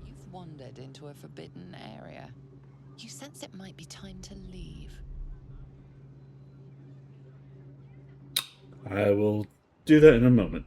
You've wandered into a forbidden area. You sense it might be time to leave. I will do that in a moment.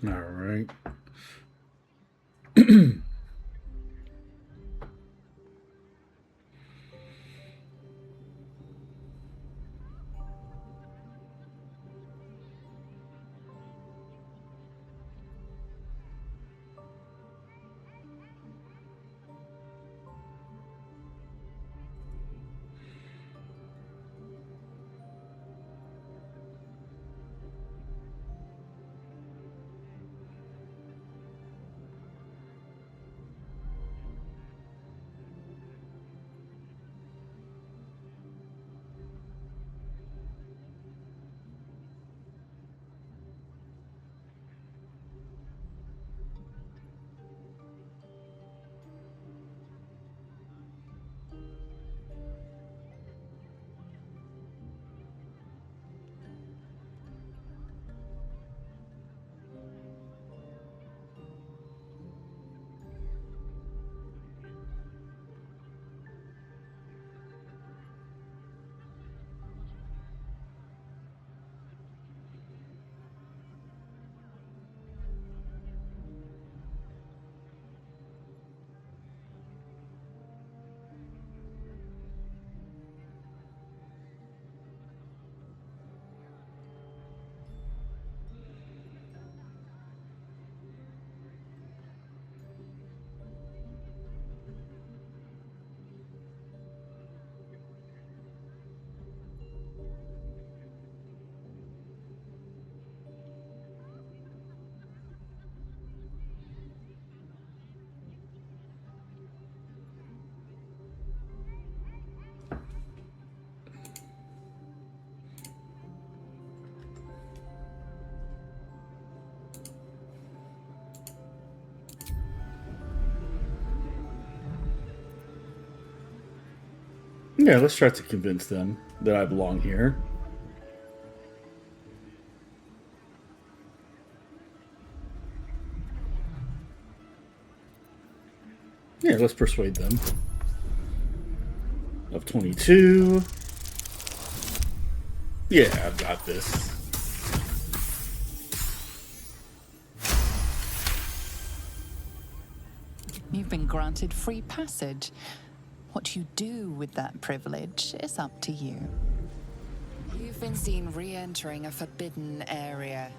Alright. Yeah, let's try to convince them that I belong here. Yeah, let's persuade them. Of 22. Yeah, I've got this. You've been granted free passage. What you do with that privilege is up to you. You've been seen re-entering a forbidden area.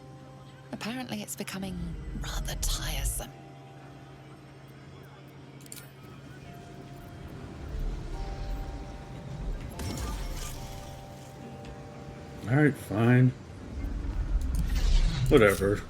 Apparently it's becoming rather tiresome. Alright, fine. Whatever.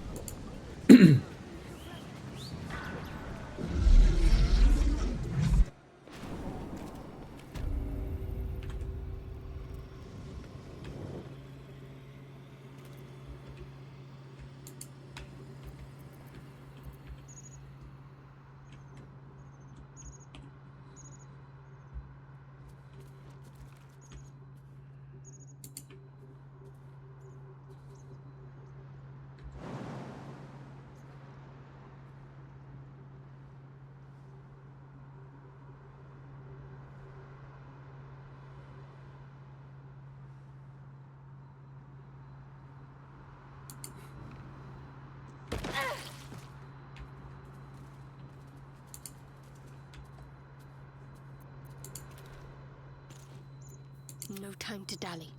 No time to dally.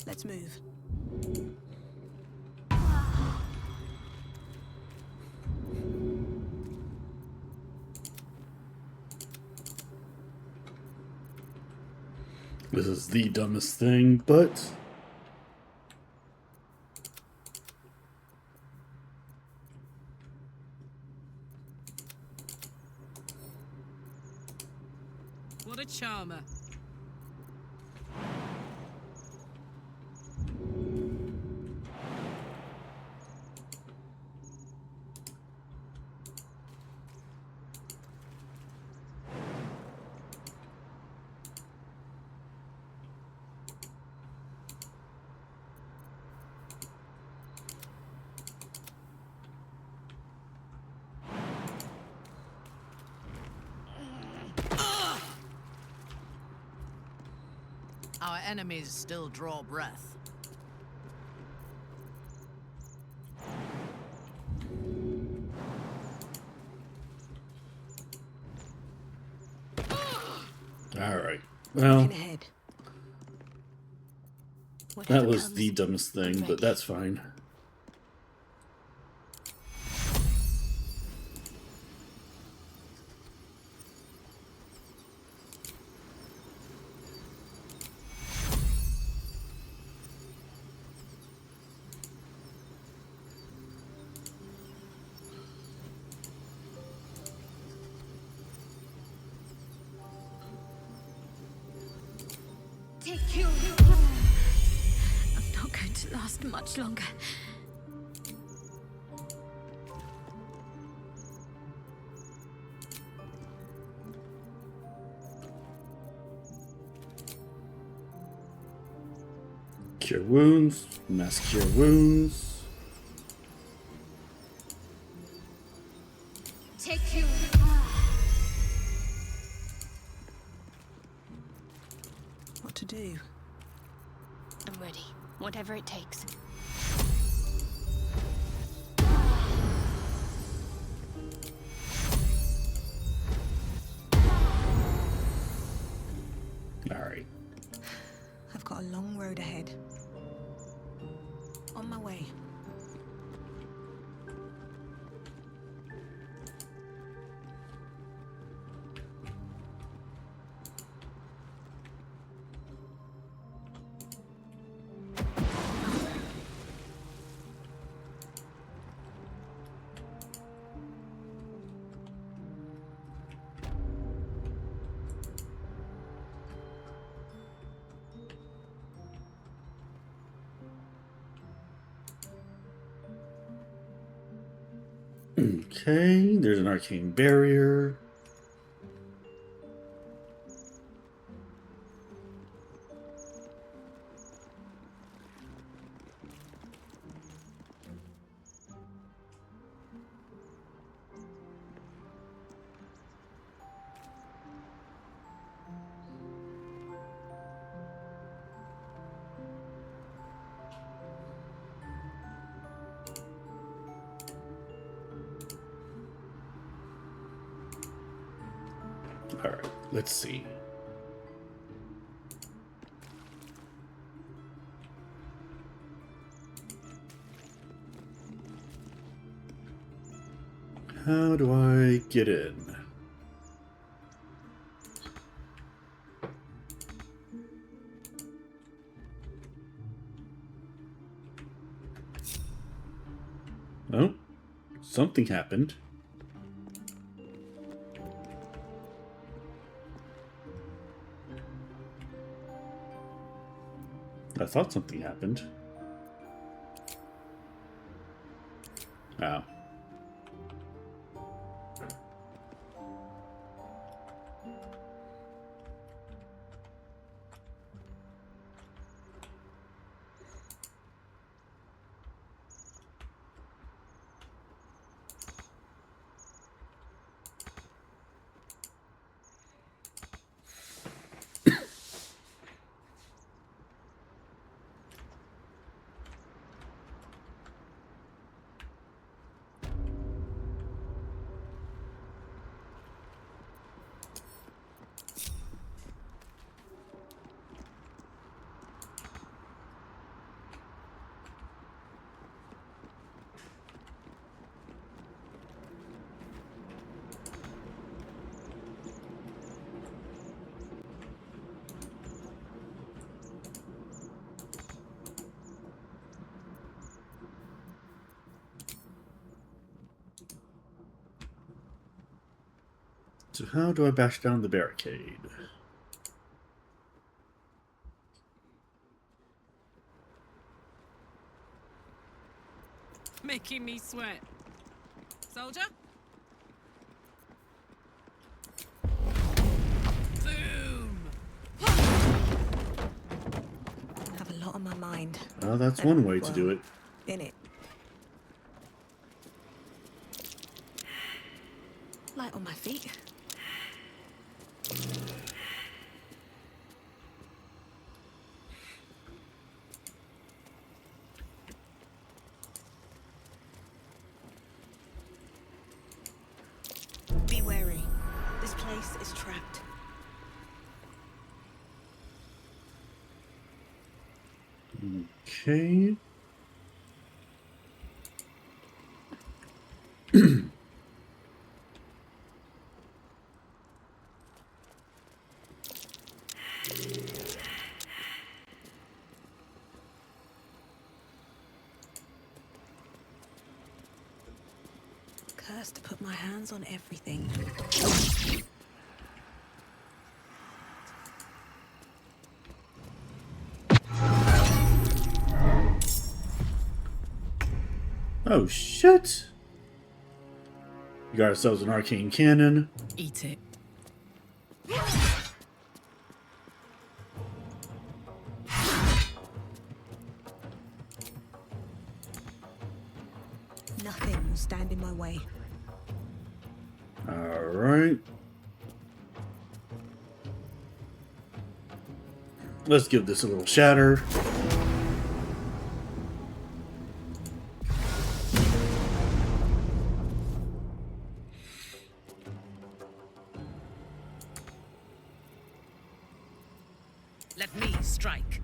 Let's move. This is the dumbest thing, but... What a charmer. Our enemies still draw breath. Alright. Well, Ahead. that was the dumbest thing, but that's fine. Take you. I'm not going to last much longer. Cure wounds. Mass cure wounds. Take you. What to do? I'm ready. Whatever it takes. Alright. I've got a long road ahead. On my way. Okay, there's an arcane barrier. All right, let's see. How do I get in? Oh, something happened. I thought something happened. Oh. So how do I bash down the barricade? Making me sweat. Soldier? Boom! Have a lot on my mind. Oh, that's one way to do it. In it. Light on my feet. Be wary. This place is trapped. Okay. Cursed to put my hands on everything. Oh shit! We got ourselves an arcane cannon. Eat it. Nothing will stand in my way. Alright. Let's give this a little shatter. Let me strike.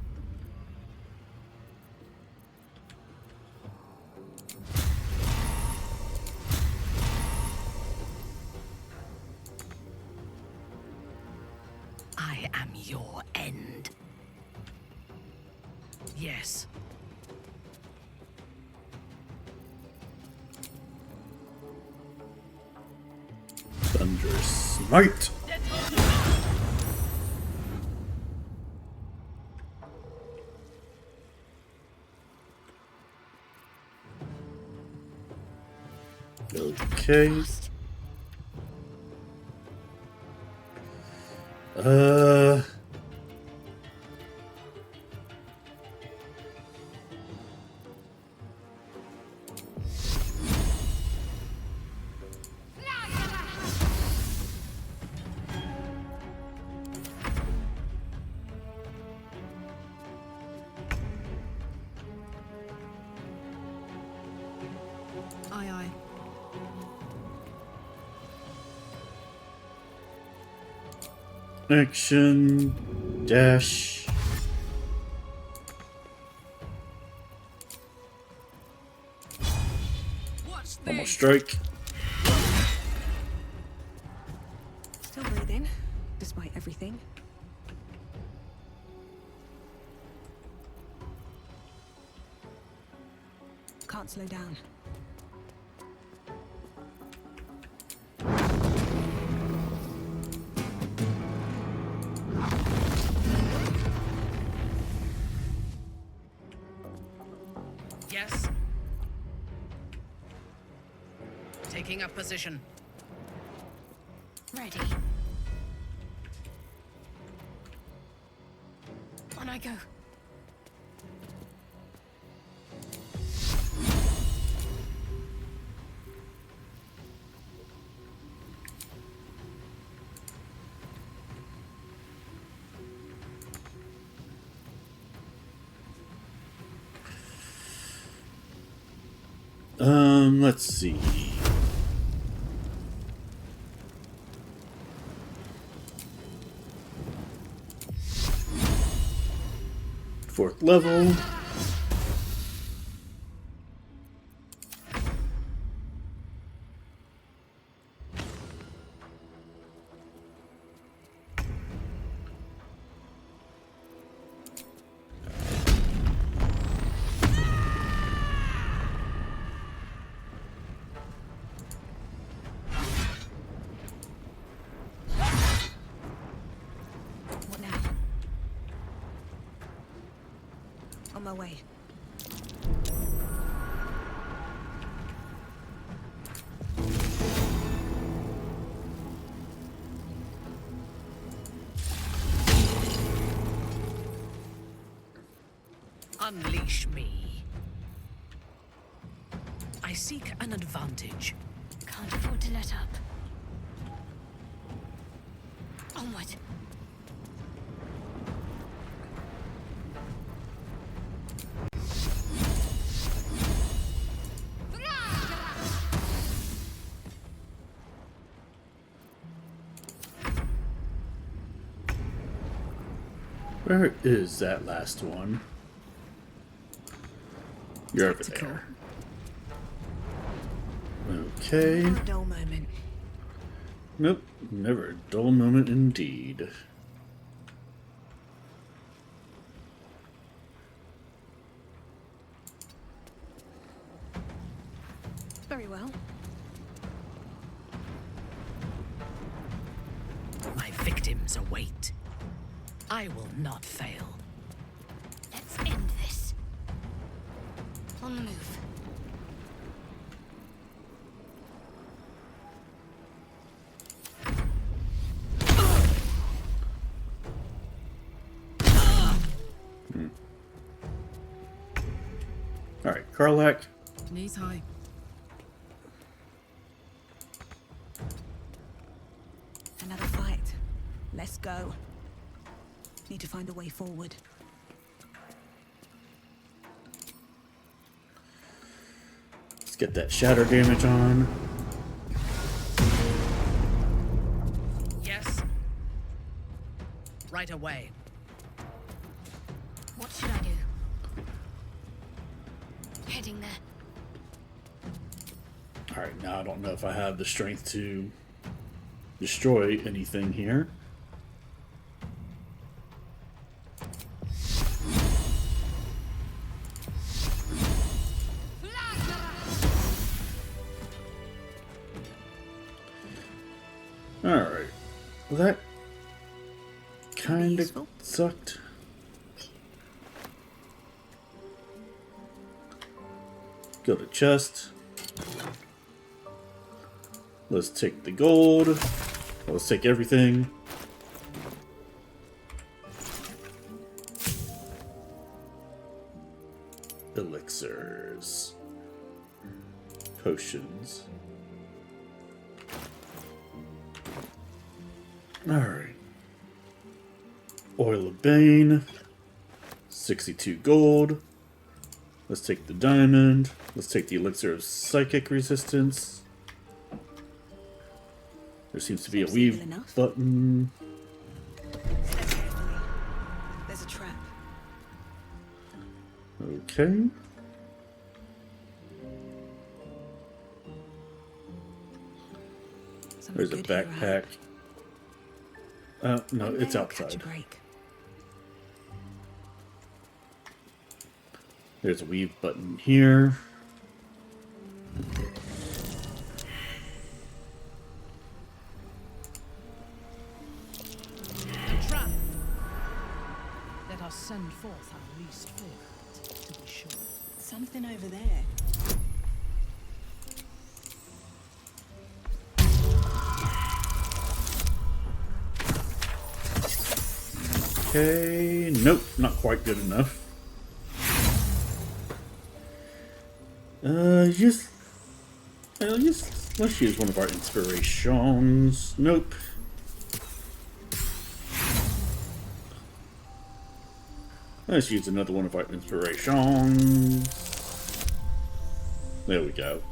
I am your end. Yes. Thunderous Smite. Okay. Uh. Aye, aye. Action. Dash. Almost strike. Still breathing, despite everything. Can't slow down. Yes. Taking up position. Ready. On I go. Let's see. Fourth level. What now? On my way. Unleash me. I seek an advantage. Can't afford to let up. Onward. Where is that last one? You're over there. Okay. Never a dull moment. Nope. Never a dull moment indeed. Very well. My victims await. I will not fail. Let's end this. On the move. Alright, Karlach. Knees high. Another fight. Let's go. Need to find a way forward. Let's get that shatter damage on. Yes. Right away. What should I do? Heading there. Alright, now I don't know if I have the strength to destroy anything here. Alright. Well, that kind of sucked. Go to chest. Let's take the gold. Let's take everything. Elixirs. Potions. Alright. Oil of Bane. 62 gold. Let's take the diamond. Let's take the elixir of psychic resistance. There seems to be a weave button. There's a trap. Okay. There's a backpack. No, it's outside. There's a weave button here. Trap. Let us send forth our least favorite, to be sure. Something over there. Okay, nope, not quite good enough. Let's use one of our inspirations. Nope. Let's use another one of our inspirations. There we go.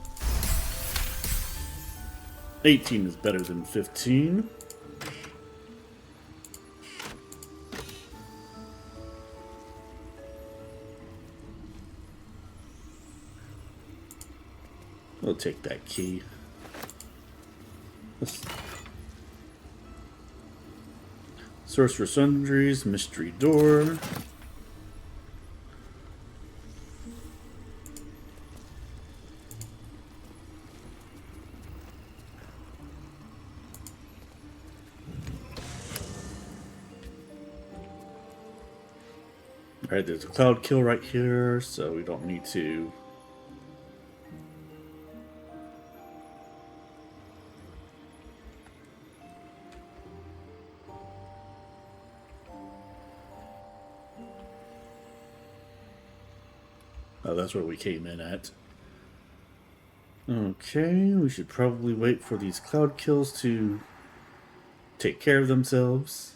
18 is better than 15. We'll take that key. Sorcerous Sundries, mystery door. Alright, there's a cloud kill right here, so we don't need to. Oh, that's where we came in at. Okay, we should probably wait for these cloud kills to take care of themselves.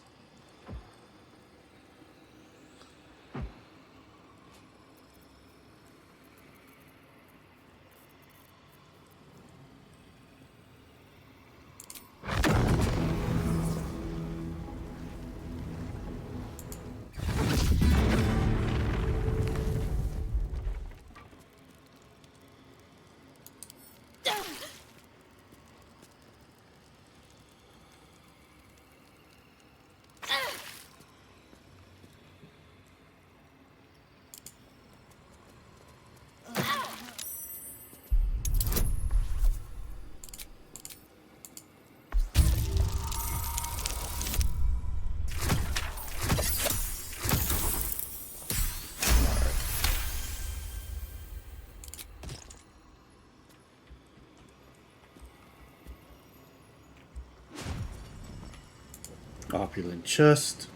Opulent chest.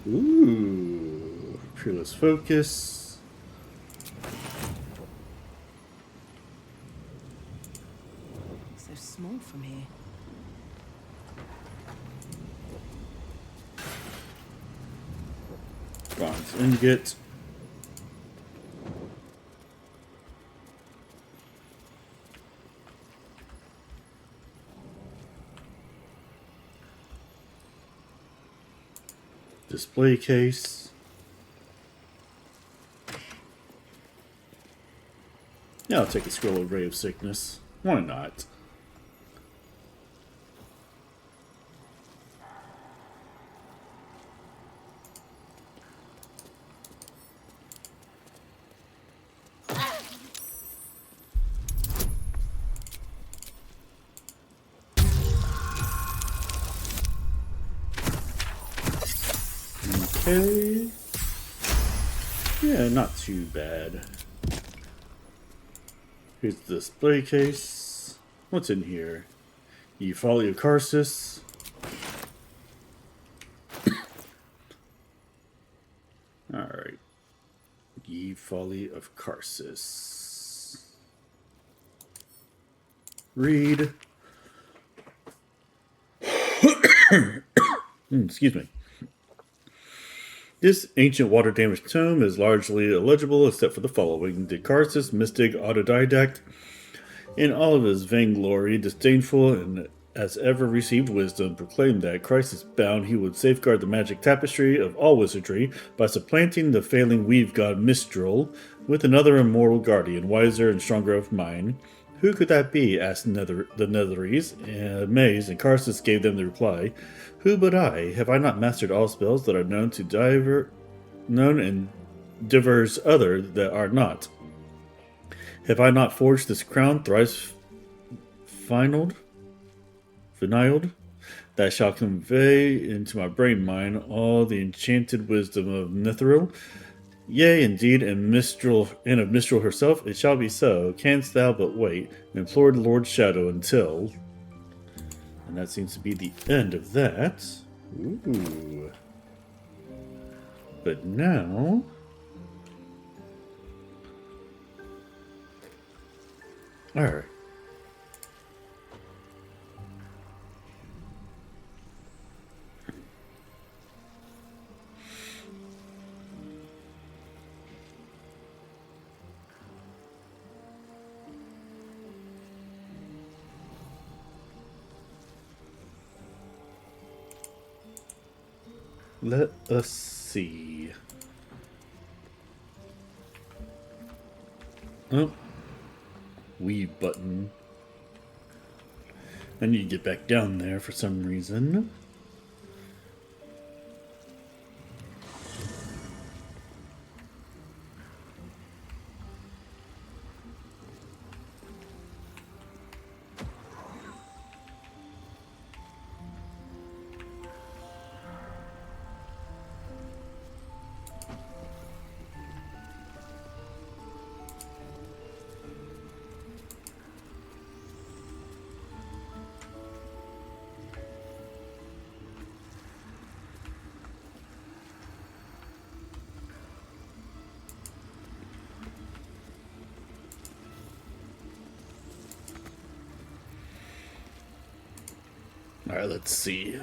Ooh, Peerless Focus. So small from here. Bronze ingot. Display case. Yeah, I'll take a scroll of Ray of Sickness. Why not? Okay. Yeah, not too bad. Here's the display case. What's in here? Ye Folly of Karsus. Alright. Ye Folly of Karsus. Read. Excuse me. This ancient water-damaged tome is largely illegible except for the following. The Karsus mystic autodidact, in all of his vainglory, disdainful and as ever received wisdom, proclaimed that, crisis bound, he would safeguard the magic tapestry of all wizardry by supplanting the failing weave god Mistral with another immortal guardian, wiser and stronger of mind. Who could that be? Asked the Netherese, amazed, and Karsus gave them the reply. Who but I? Have I not mastered all spells that are known and divers other that are not? Have I not forged this crown thrice finaled, that shall convey into my brain mine all the enchanted wisdom of Mithril? Yea, indeed, and of Mistral herself, it shall be so. Canst thou but wait, and implore Lord Shadow until... And that seems to be the end of that. Ooh. But now... Alright. Let us see. Oh. Weave button. I need to get back down there for some reason. Alright, let's see.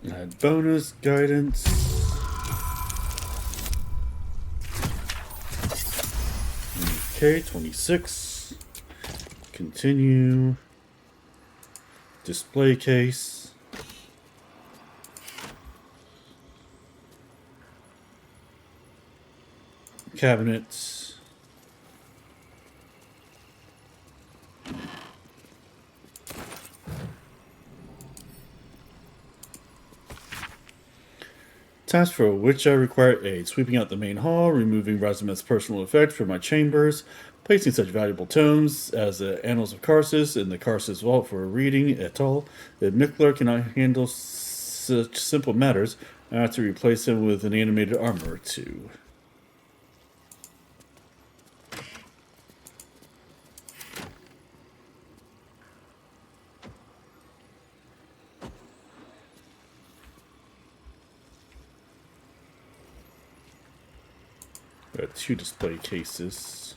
Add bonus guidance. Okay, 26. Continue. Display case. Cabinets. Task for which I require aid. Sweeping out the main hall, removing Razumeth's personal effects from my chambers, placing such valuable tomes as the Annals of Karsus in the Karsus Vault for reading, et al. If Miklar cannot handle such simple matters, I have to replace him with an animated armor or two. There are 2 display cases.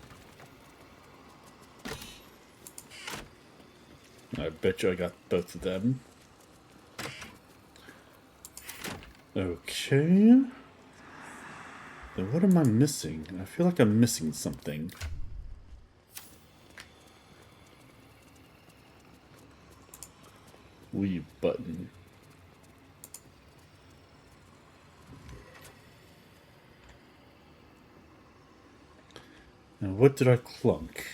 I bet you I got both of them. Okay. Then what am I missing? I feel like I'm missing something. Leave button. Now what did I clunk?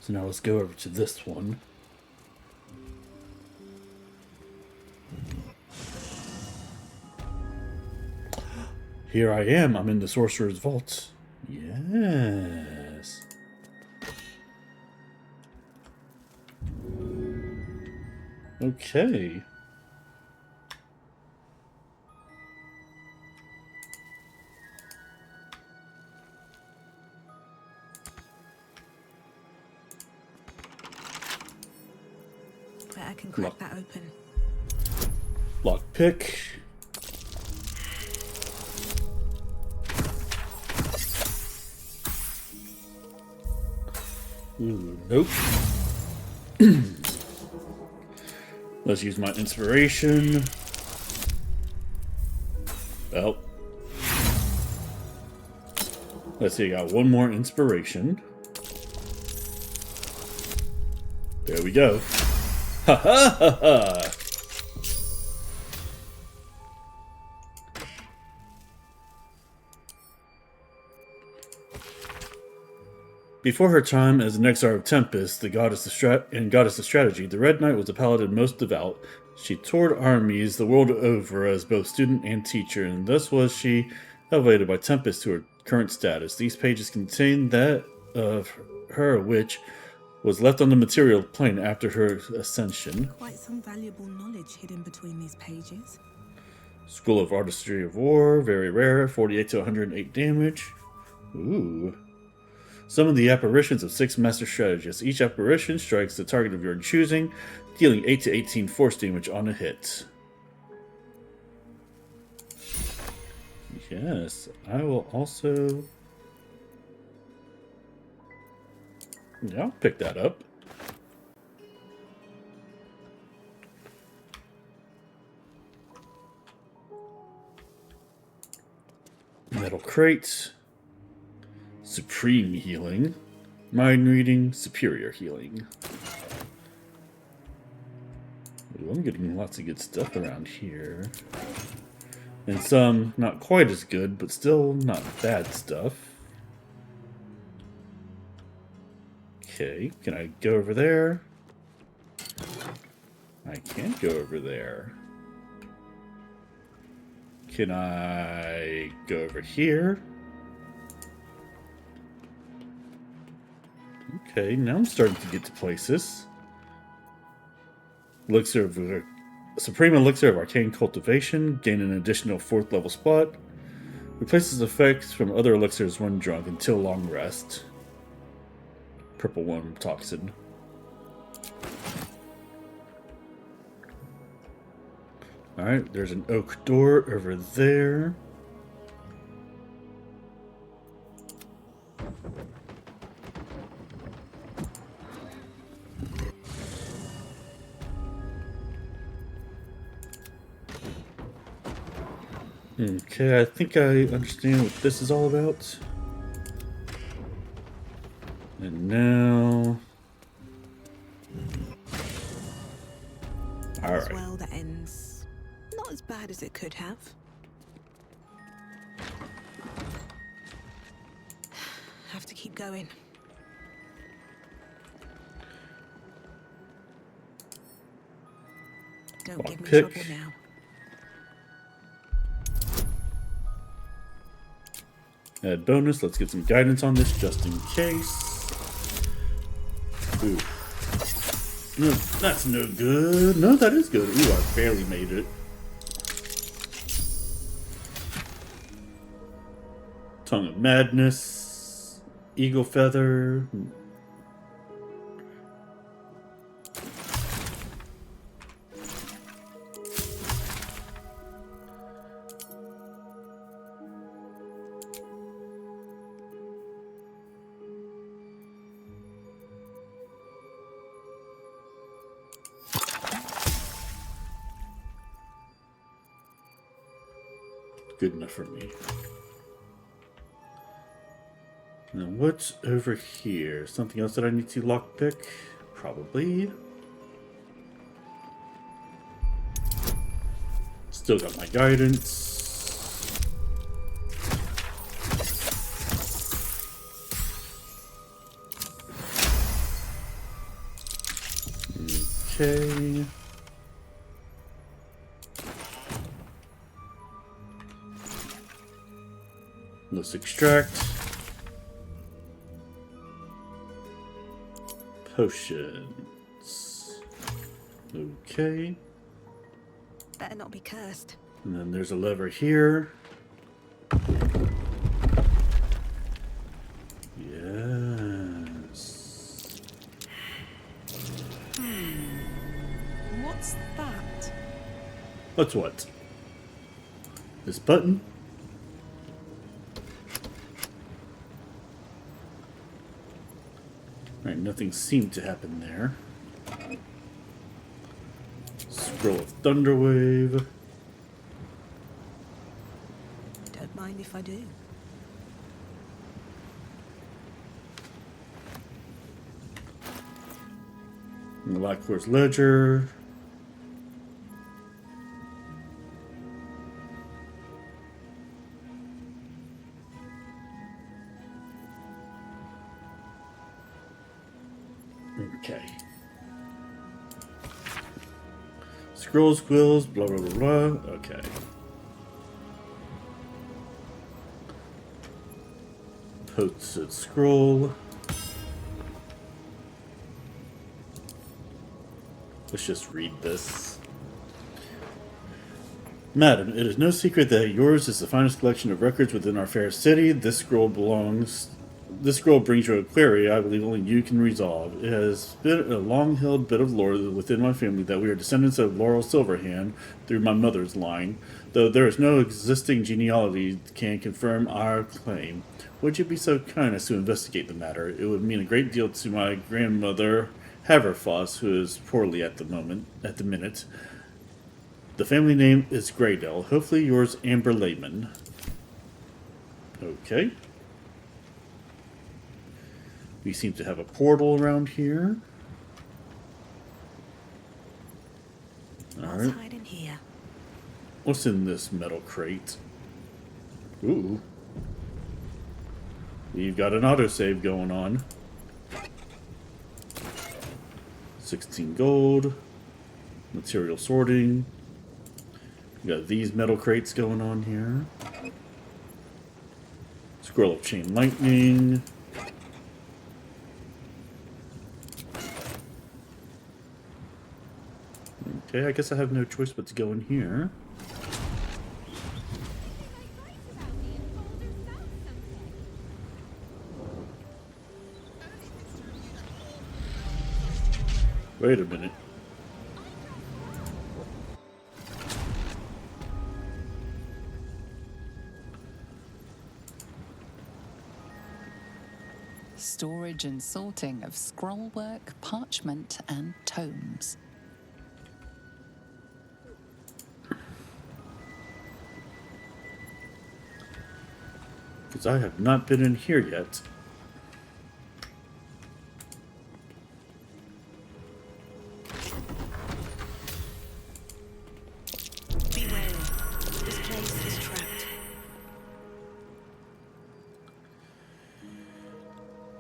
So now let's go over to this one. Here I am. I'm in the Sorcerer's Vault. Yes. Okay. I can crack that open. Lockpick. Ooh, nope. Let's use my inspiration. Well. Let's see, I got one more inspiration. There we go. Ha ha ha ha! Before her time as an Exar of Tempest, the goddess of strategy, the Red Knight was the paladin most devout. She toured armies the world over as both student and teacher, and thus was she elevated by Tempest to her current status. These pages contain that of her which was left on the material plane after her ascension. Quite some valuable knowledge hidden between these pages. School of Artistry of War, very rare, 48 to 108 damage. Ooh. Some of the apparitions of 6 master strategists. Each apparition strikes the target of your choosing, dealing 8 to 18 force damage on a hit. Yes, I will also... Yeah, I'll pick that up. Metal crate. Supreme healing. Mind reading. Superior healing. Ooh, I'm getting lots of good stuff around here. And some not quite as good, but still not bad stuff. Okay, can I go over there? I can't go over there. Can I go over here? Okay, now I'm starting to get to places. Elixir of Supreme Elixir of Arcane Cultivation. Gain an additional 4th level spot. Replaces effects from other elixirs when drunk until long rest. Purple one toxin. Alright, there's an oak door over there. Okay, I think I understand what this is all about. And now... Alright. Well, that ends not as bad as it could have. Have to keep going. Don't give me trouble now. Add bonus. Let's get some guidance on this just in case. Ooh. No, that's no good. No, that is good. Ooh, I barely made it. Tongue of Madness. Eagle Feather. Good enough for me. Now what's over here? Something else that I need to lockpick? Probably. Still got my guidance. Okay. Let's extract. Potions. Okay. Better not be cursed. And then there's a lever here. Yes. What's that? What's what? This button? Alright, nothing seemed to happen there. Scroll of Thunderwave. Don't mind if I do. Blackcore's Ledger. Okay. Scrolls, quills, blah blah blah blah. Okay. Posted scroll. Let's just read this. Madam, it is no secret that yours is the finest collection of records within our fair city. This scroll brings you a query I believe only you can resolve. It has been a long-held bit of lore within my family that we are descendants of Laurel Silverhand through my mother's line, though there is no existing genealogy can confirm our claim. Would you be so kind as to investigate the matter? It would mean a great deal to my grandmother Haverfoss, who is poorly at the minute. The family name is Greydale. Hopefully yours, Amber Layman. Okay. We seem to have a portal around here. Alright. What's hiding here? What's in this metal crate? Ooh. You've got an autosave going on. 16 gold. Material sorting. We got these metal crates going on here. Scroll of Chain Lightning. Okay, I guess I have no choice but to go in here. Wait a minute. Storage and sorting of scrollwork, parchment, and tomes. Because I have not been in here yet. Be wary. This place is trapped.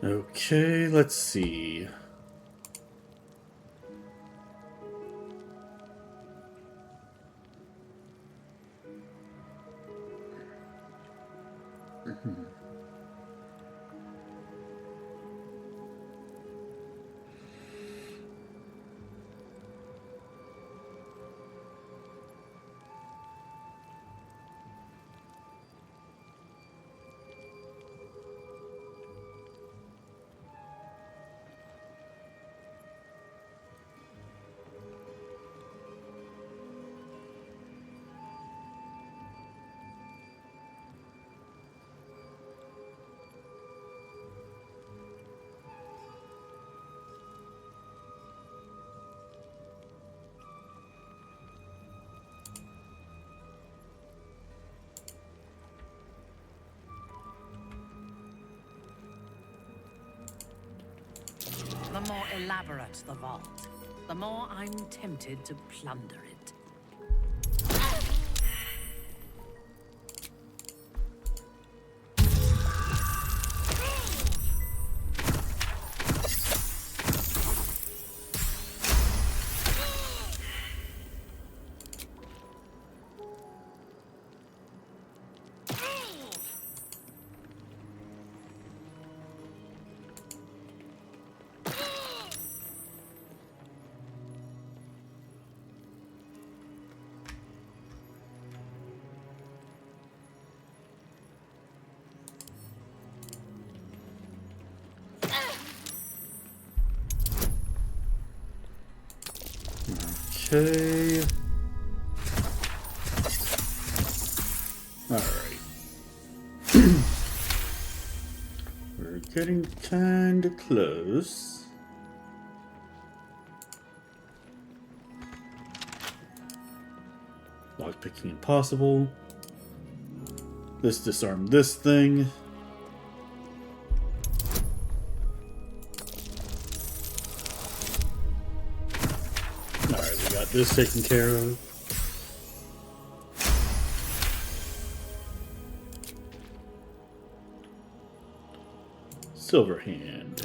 Okay, let's see. more elaborate the vault, the more I'm tempted to plunder it. Okay. Alright. We're getting kinda close. Lockpicking impossible. Let's disarm this thing. This taken care of. Silverhand.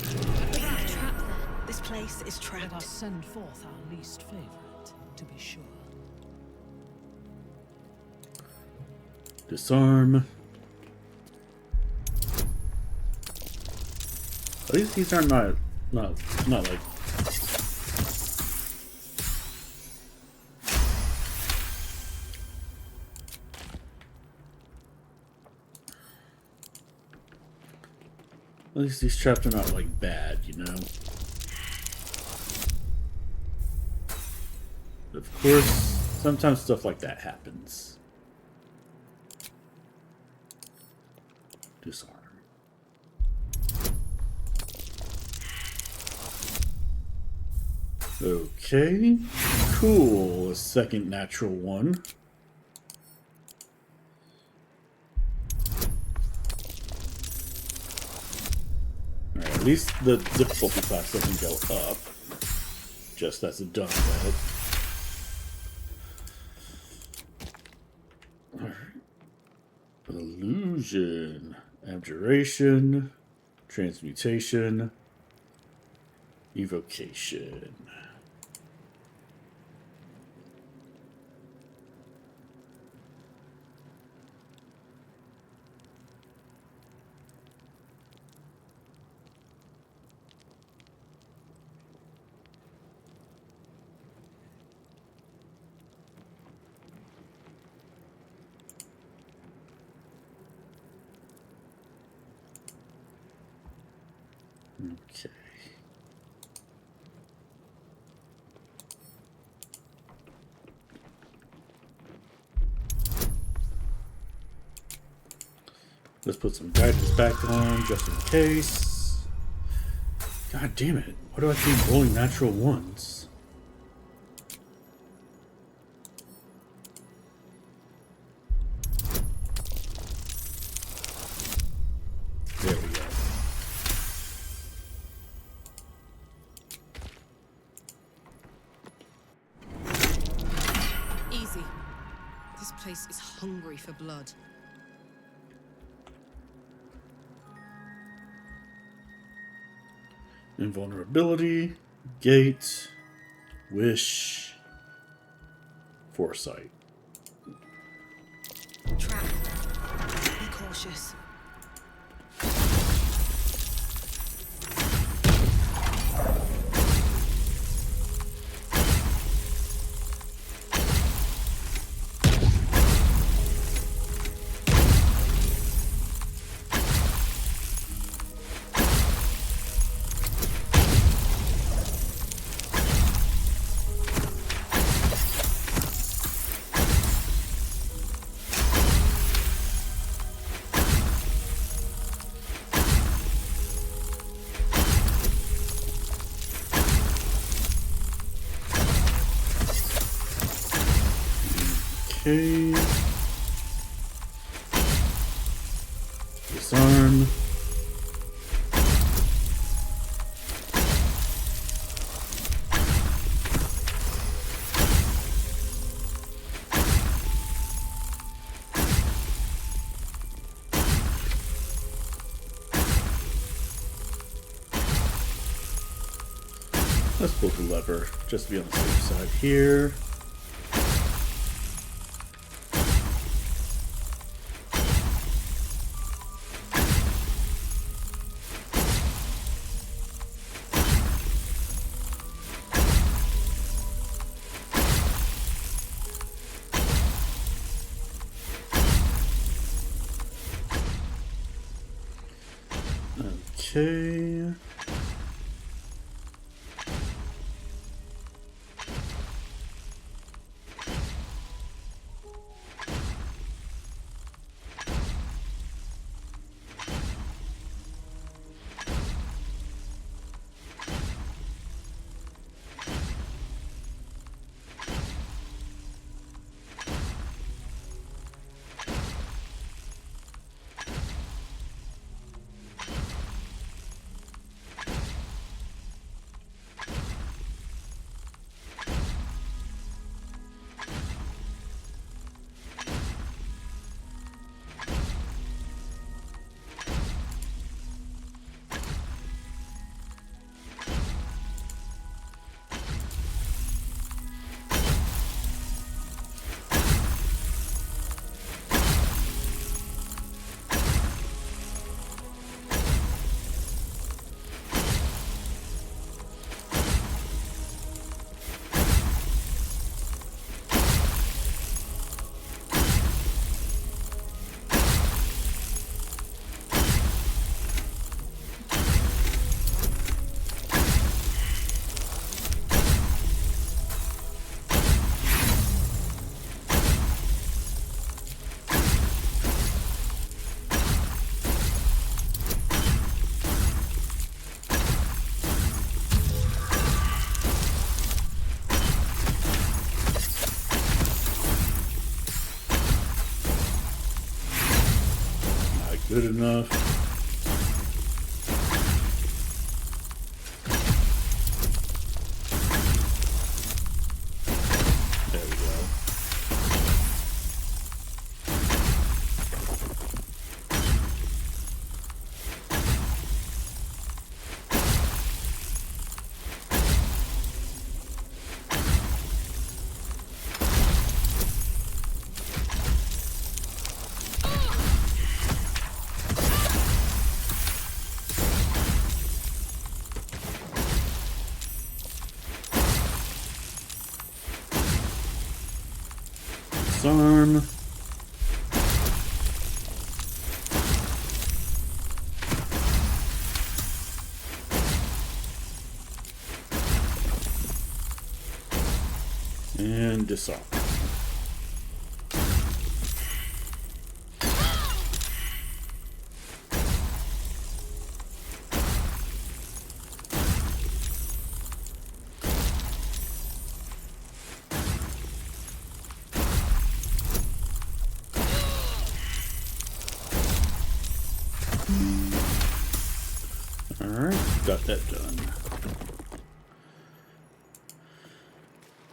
This place is trapped. Let us send forth our least favorite, to be sure. Disarm. At least these are not like. At least these traps are not like bad, you know. Of course, sometimes stuff like that happens. Disarm. Okay, cool. A second natural one. Alright, at least the difficulty class doesn't go up. Just as a done bed. Alright. Illusion. Abjuration. Transmutation. Evocation. Okay. Let's put some guidance back on just in case. God damn it. Why do I keep rolling natural ones? There we go. Easy. This place is hungry for blood. Invulnerability, gate, wish, foresight. Trap. Be cautious. Okay. Disarm. Let's pull the lever, just to be on the safe side here. Okay. Good enough. There we go. Arm. And disarm. Got that done.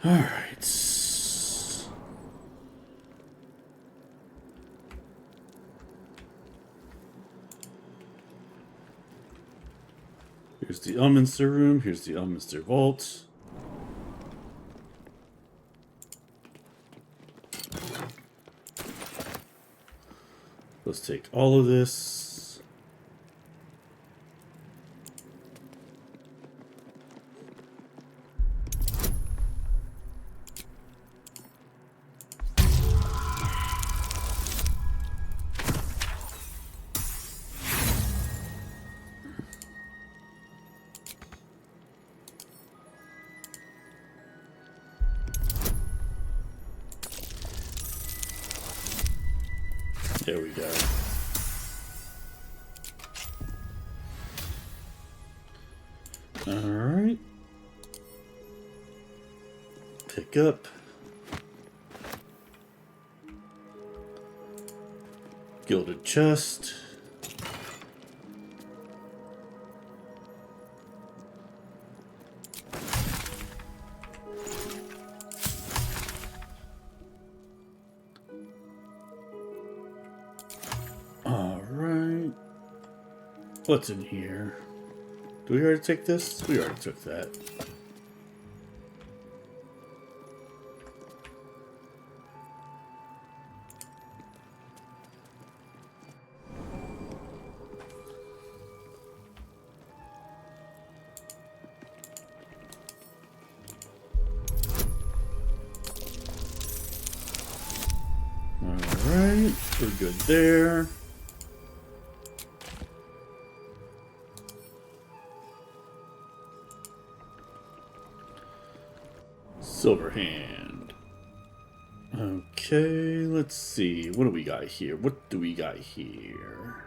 All right. Here's the Elminster room. Here's the Elminster vault. Let's take all of this. There we go. All right. Pick up. Gilded chest. What's in here? Do we already take this? We already took that. good there. Silverhand. Okay, let's see. What do we got here? What do we got here?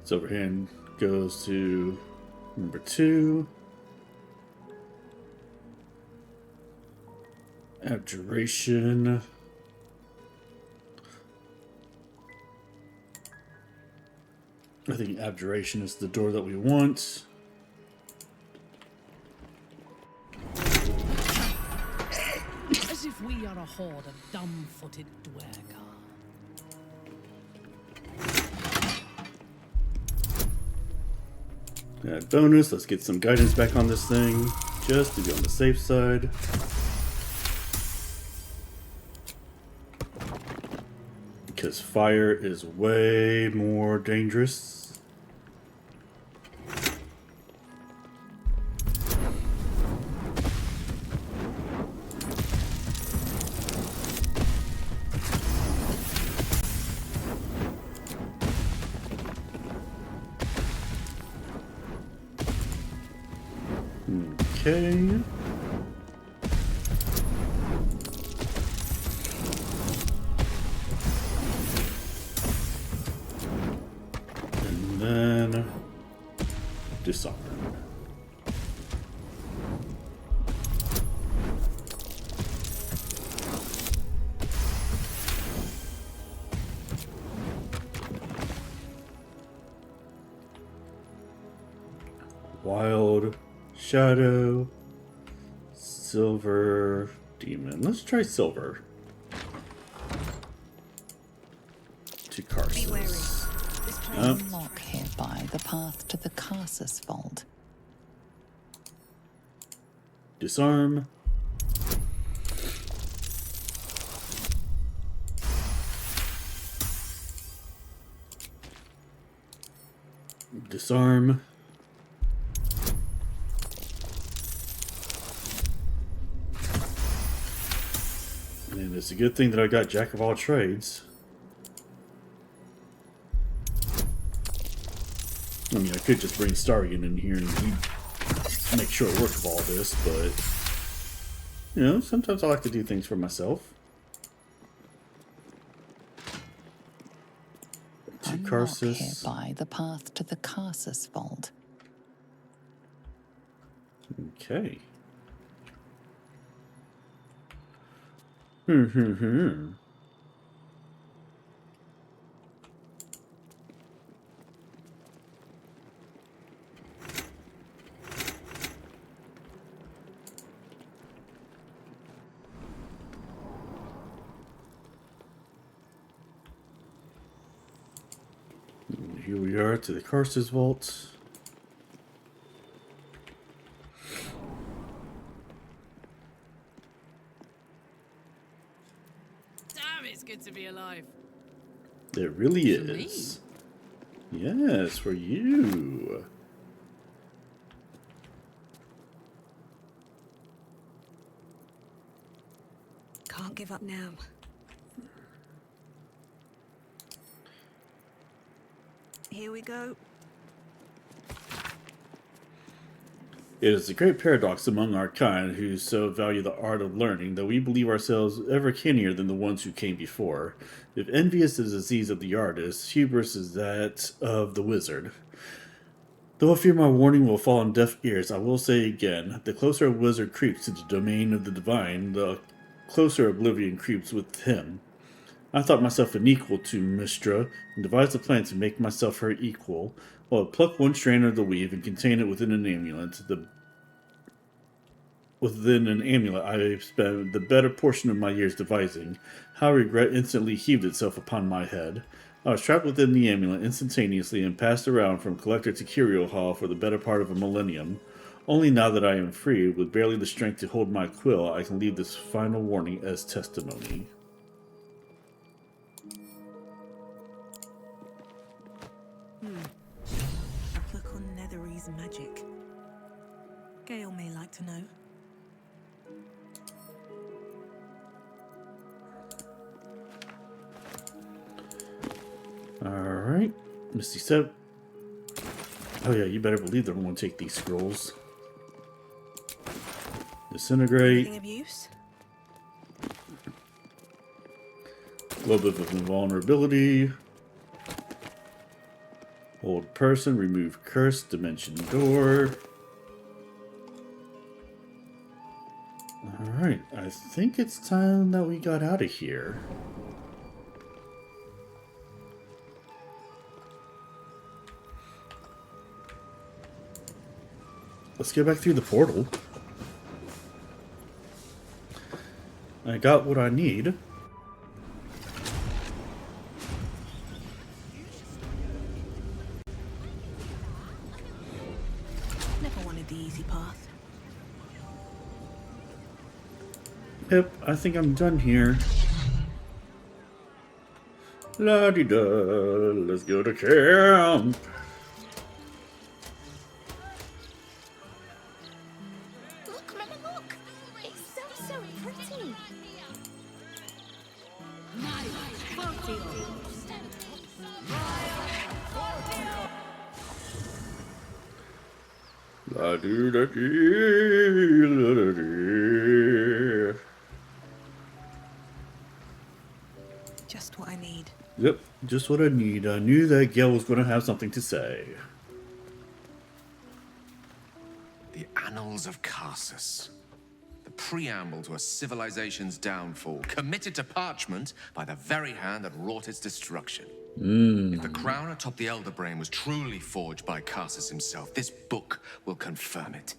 Silverhand goes to number 2. Abjuration. I think Abjuration is the door that we want. As if we are a horde of dumb-footed dwergar. Add bonus. Let's get some guidance back on this thing, just to be on the safe side. Because fire is way more dangerous. Okay. And then disarm. Wild Shadow, Silver, Demon. Let's try Silver. To Karsus. Unlock hereby the path to the Karsus vault. Disarm. Disarm. And it's a good thing that I got Jack of all trades. I mean, I could just bring Astarion in here and he'd make short work of all this, but you know, sometimes I like to do things for myself. To Karsus. Hereby the path to the Karsus vault. Okay. Here we are to the Karsus vault. Damn, it's good to be alive. It really For me? is. Yes, for you. Can't give up now. Here we go. It is a great paradox among our kind who so value the art of learning that we believe ourselves ever keener than the ones who came before. If envy is the disease of the artist, hubris is that of the wizard. Though I fear my warning will fall on deaf ears, I will say again, the closer a wizard creeps to the domain of the divine, the closer oblivion creeps with him. I thought myself an equal to Mystra, and devised a plan to make myself her equal. Well, I pluck one strand of the weave and contain it within an amulet. Within an amulet I spent the better portion of my years devising. How regret instantly heaved itself upon my head. I was trapped within the amulet instantaneously and passed around from collector to curio hall for the better part of a millennium. Only now that I am free, with barely the strength to hold my quill, I can leave this final warning as testimony. A look on Nethery's magic. Gale may like to know. Alright. Misty Step. Oh yeah, you better believe that I'm going to take these scrolls. Disintegrate. Anything of use? A little bit of invulnerability. Hold person, remove curse, dimension door. Alright, I think it's time that we got out of here. Let's get back through the portal. I got what I need. Never wanted the easy path. Yep, I think I'm done here. La-di-da, let's go to camp. Look, Mama, look! It's so pretty! La-di-da-di, Just what I need. Yep, just what I need. I knew that Gale was going to have something to say. The Annals of Karsus. The preamble to a civilization's downfall, committed to parchment by the very hand that wrought its destruction. If the crown atop the Elder Brain was truly forged by Karsus himself, this book will confirm it.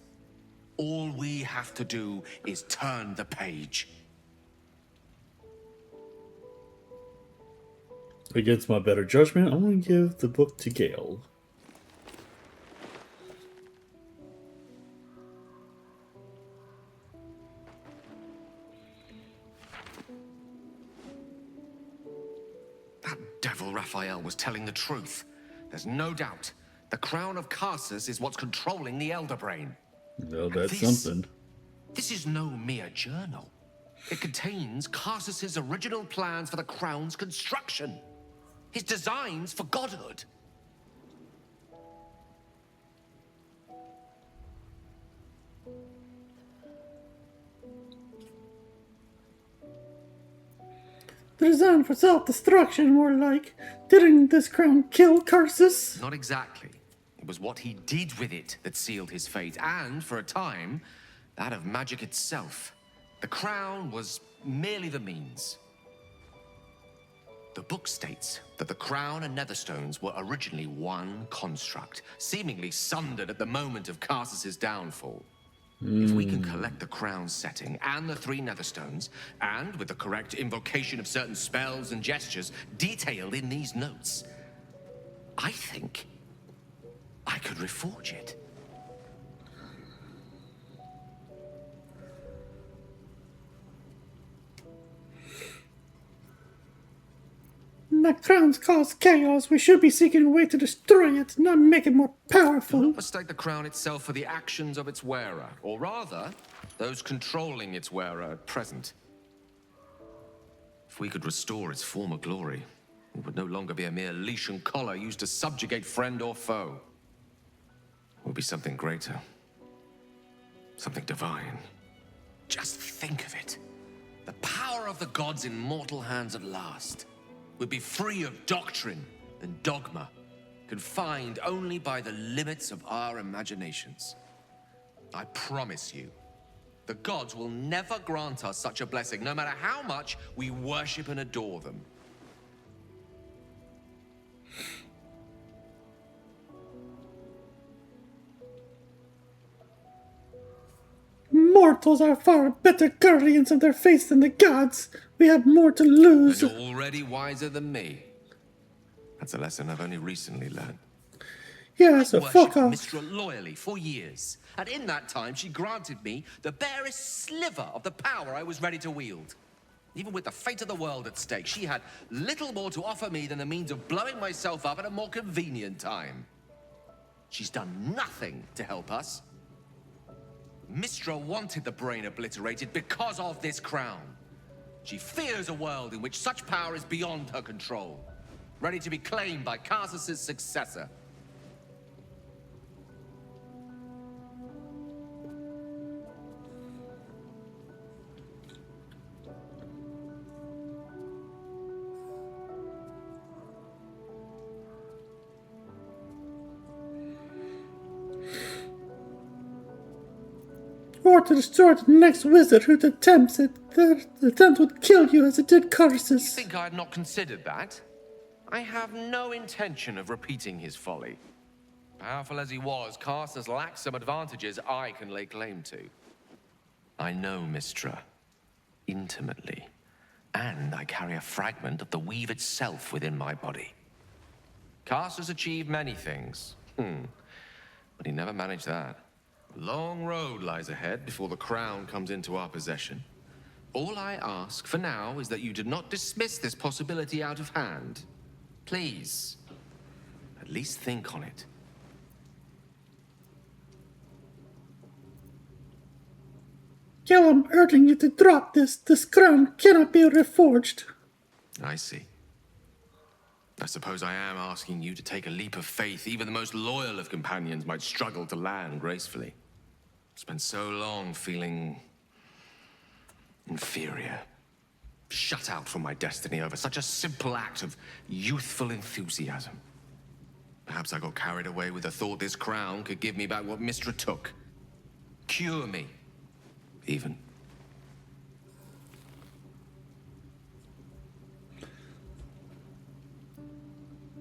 All we have to do is turn the page. Against my better judgment, I'm going to give the book to Gale. That devil Raphael was telling the truth. There's no doubt. The crown of Karsus is what's controlling the Elder Brain. Well, that's This- something. This is no mere journal. It contains Karsus's original plans for the crown's construction. His designs for godhood. The design for self-destruction, more like. Didn't this crown kill Karsus? Not exactly. It was what he did with it that sealed his fate, and, for a time, that of magic itself. The crown was merely the means. The book states that the crown and netherstones were originally one construct, seemingly sundered at the moment of Karsus's downfall. If we can collect the crown's setting and the 3 netherstones, and with the correct invocation of certain spells and gestures detailed in these notes, I think I could reforge it. That crown's caused chaos. We should be seeking a way to destroy it, not make it more Do powerful. not mistake the crown itself for the actions of its wearer, or rather, those controlling its wearer at present. If we could restore its former glory, it would no longer be a mere leash and collar used to subjugate friend or foe. It would be something greater. Something divine. Just think of it. The power of the gods in mortal hands at last. Would be free of doctrine and dogma, confined only by the limits of our imaginations. I promise you, the gods will never grant us such a blessing, no matter how much we worship and adore them. Mortals are far better guardians of their faith than the gods. We have more to lose. And you're already wiser than me. That's a lesson I've only recently learned. Yeah, so fuck Worshipped off. Mistra loyally for years, and in that time she granted me the barest sliver of the power I was ready to wield. Even with the fate of the world at stake, she had little more to offer me than the means of blowing myself up at a more convenient time. She's done nothing to help us. Mistra wanted the brain obliterated because of this crown. She fears a world in which such power is beyond her control. ready to be claimed by Karsus' successor. Or to destroy the next wizard who attempts it. The attempt would kill you as it did Karsus. You think I had not considered that? I have no intention of repeating his folly. Powerful as he was, Karsus lacks some advantages I can lay claim to. I know Mystra intimately, and I carry a fragment of the weave itself within my body. Karsus achieved many things, but he never managed that. A long road lies ahead before the crown comes into our possession. All I ask for now is that you do not dismiss this possibility out of hand. Please, at least think on it. Gale, I'm urging you to drop this. This crown cannot be reforged. I see. I suppose I am asking you to take a leap of faith even the most loyal of companions might struggle to land gracefully. Spent so long feeling inferior, shut out from my destiny over such a simple act of youthful enthusiasm. Perhaps I got carried away with the thought this crown could give me back what Mystra took. Cure me, even.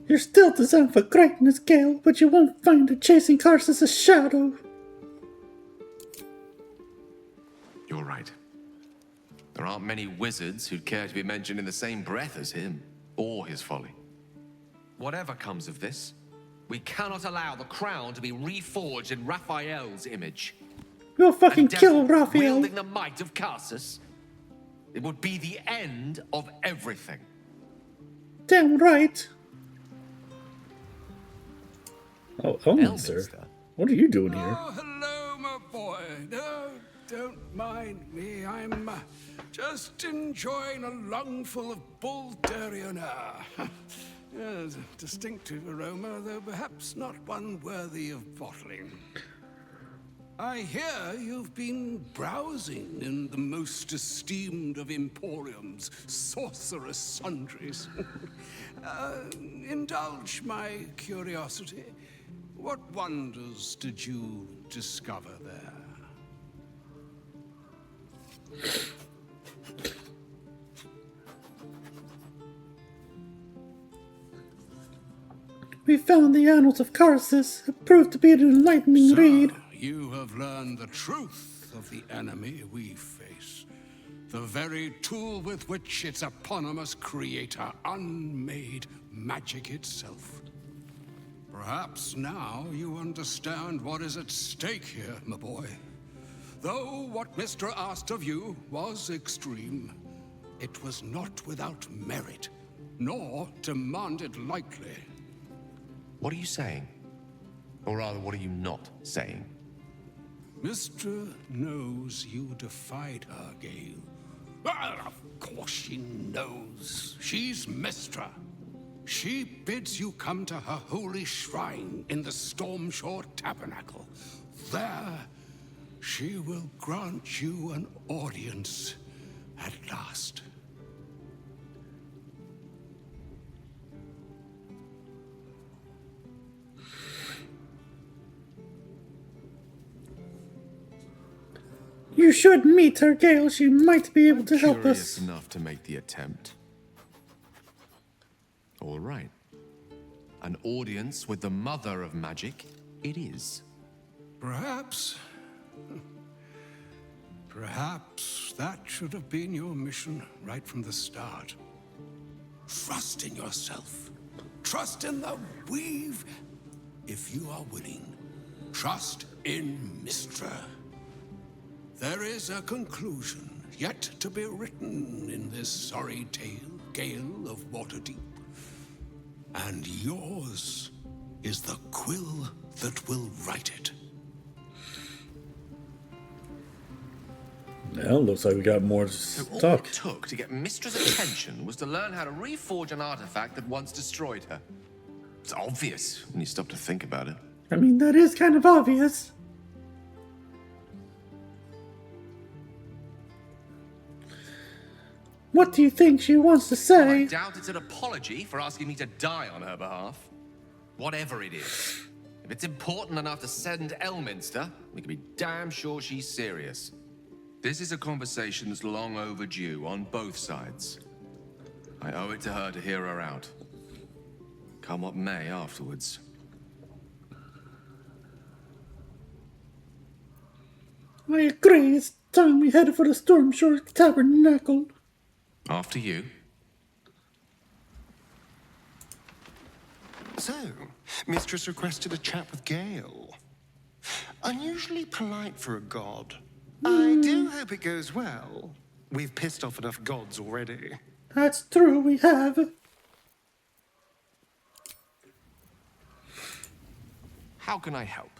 You're still designed for greatness, Gale, but you won't find it chasing Karsus' shadow. You're right. There aren't many wizards who'd care to be mentioned in the same breath as him, or his folly. Whatever comes of this, we cannot allow the crown to be reforged in Raphael's image. You'll fucking kill Raphael. Wielding the might of Karsus. It would be the end of everything. Damn right. Oh, sir. What are you doing here? Oh, hello, my boy. No, don't mind me. I'm just enjoying a lungful of Baldurian air. Yes, a distinctive aroma, though perhaps not one worthy of bottling. I hear you've been browsing in the most esteemed of emporiums, Sorcerous Sundries. Indulge my curiosity. What wonders did you discover there? We found the Annals of Karsus. It proved to be an enlightening read. You have learned the truth of the enemy we face. The very tool with which its eponymous creator unmade magic itself. Perhaps now you understand what is at stake here, my boy. Though what Mystra asked of you was extreme, it was not without merit, nor demanded lightly. What are you saying? Or rather, what are you not saying? Mystra knows you defied her, Gale. Well, of course she knows. She's Mystra. She bids you come to her holy shrine in the Stormshore Tabernacle. There, she will grant you an audience at last. You should meet her, Gale. She might be able to help us. Curious enough to make the attempt. All right. An audience with the mother of magic it is. Perhaps that should have been your mission right from the start. Trust in yourself. Trust in the weave. If you are willing, trust in Mystra. There is a conclusion yet to be written in this sorry tale, Gale of Waterdeep. And yours is the quill that will write it. Well, looks like we got more to So all talk. it took to get Mistra's attention was to learn how to reforge an artifact that once destroyed her. It's obvious when you stop to think about it. I mean, that is kind of obvious. What do you think she wants to I say? doubt it's an apology for asking me to die on her behalf. Whatever it is. If it's important enough to send Elminster, we can be damn sure she's serious. This is a conversation that's long overdue on both sides. I owe it to her to hear her out. Come what may afterwards. I agree. It's time we headed for the Stormshore Tabernacle. After you. So, Mistress requested a chat with Gale. Unusually polite for a god. I do hope it goes well. We've pissed off enough gods already. That's true, we have. How can I help?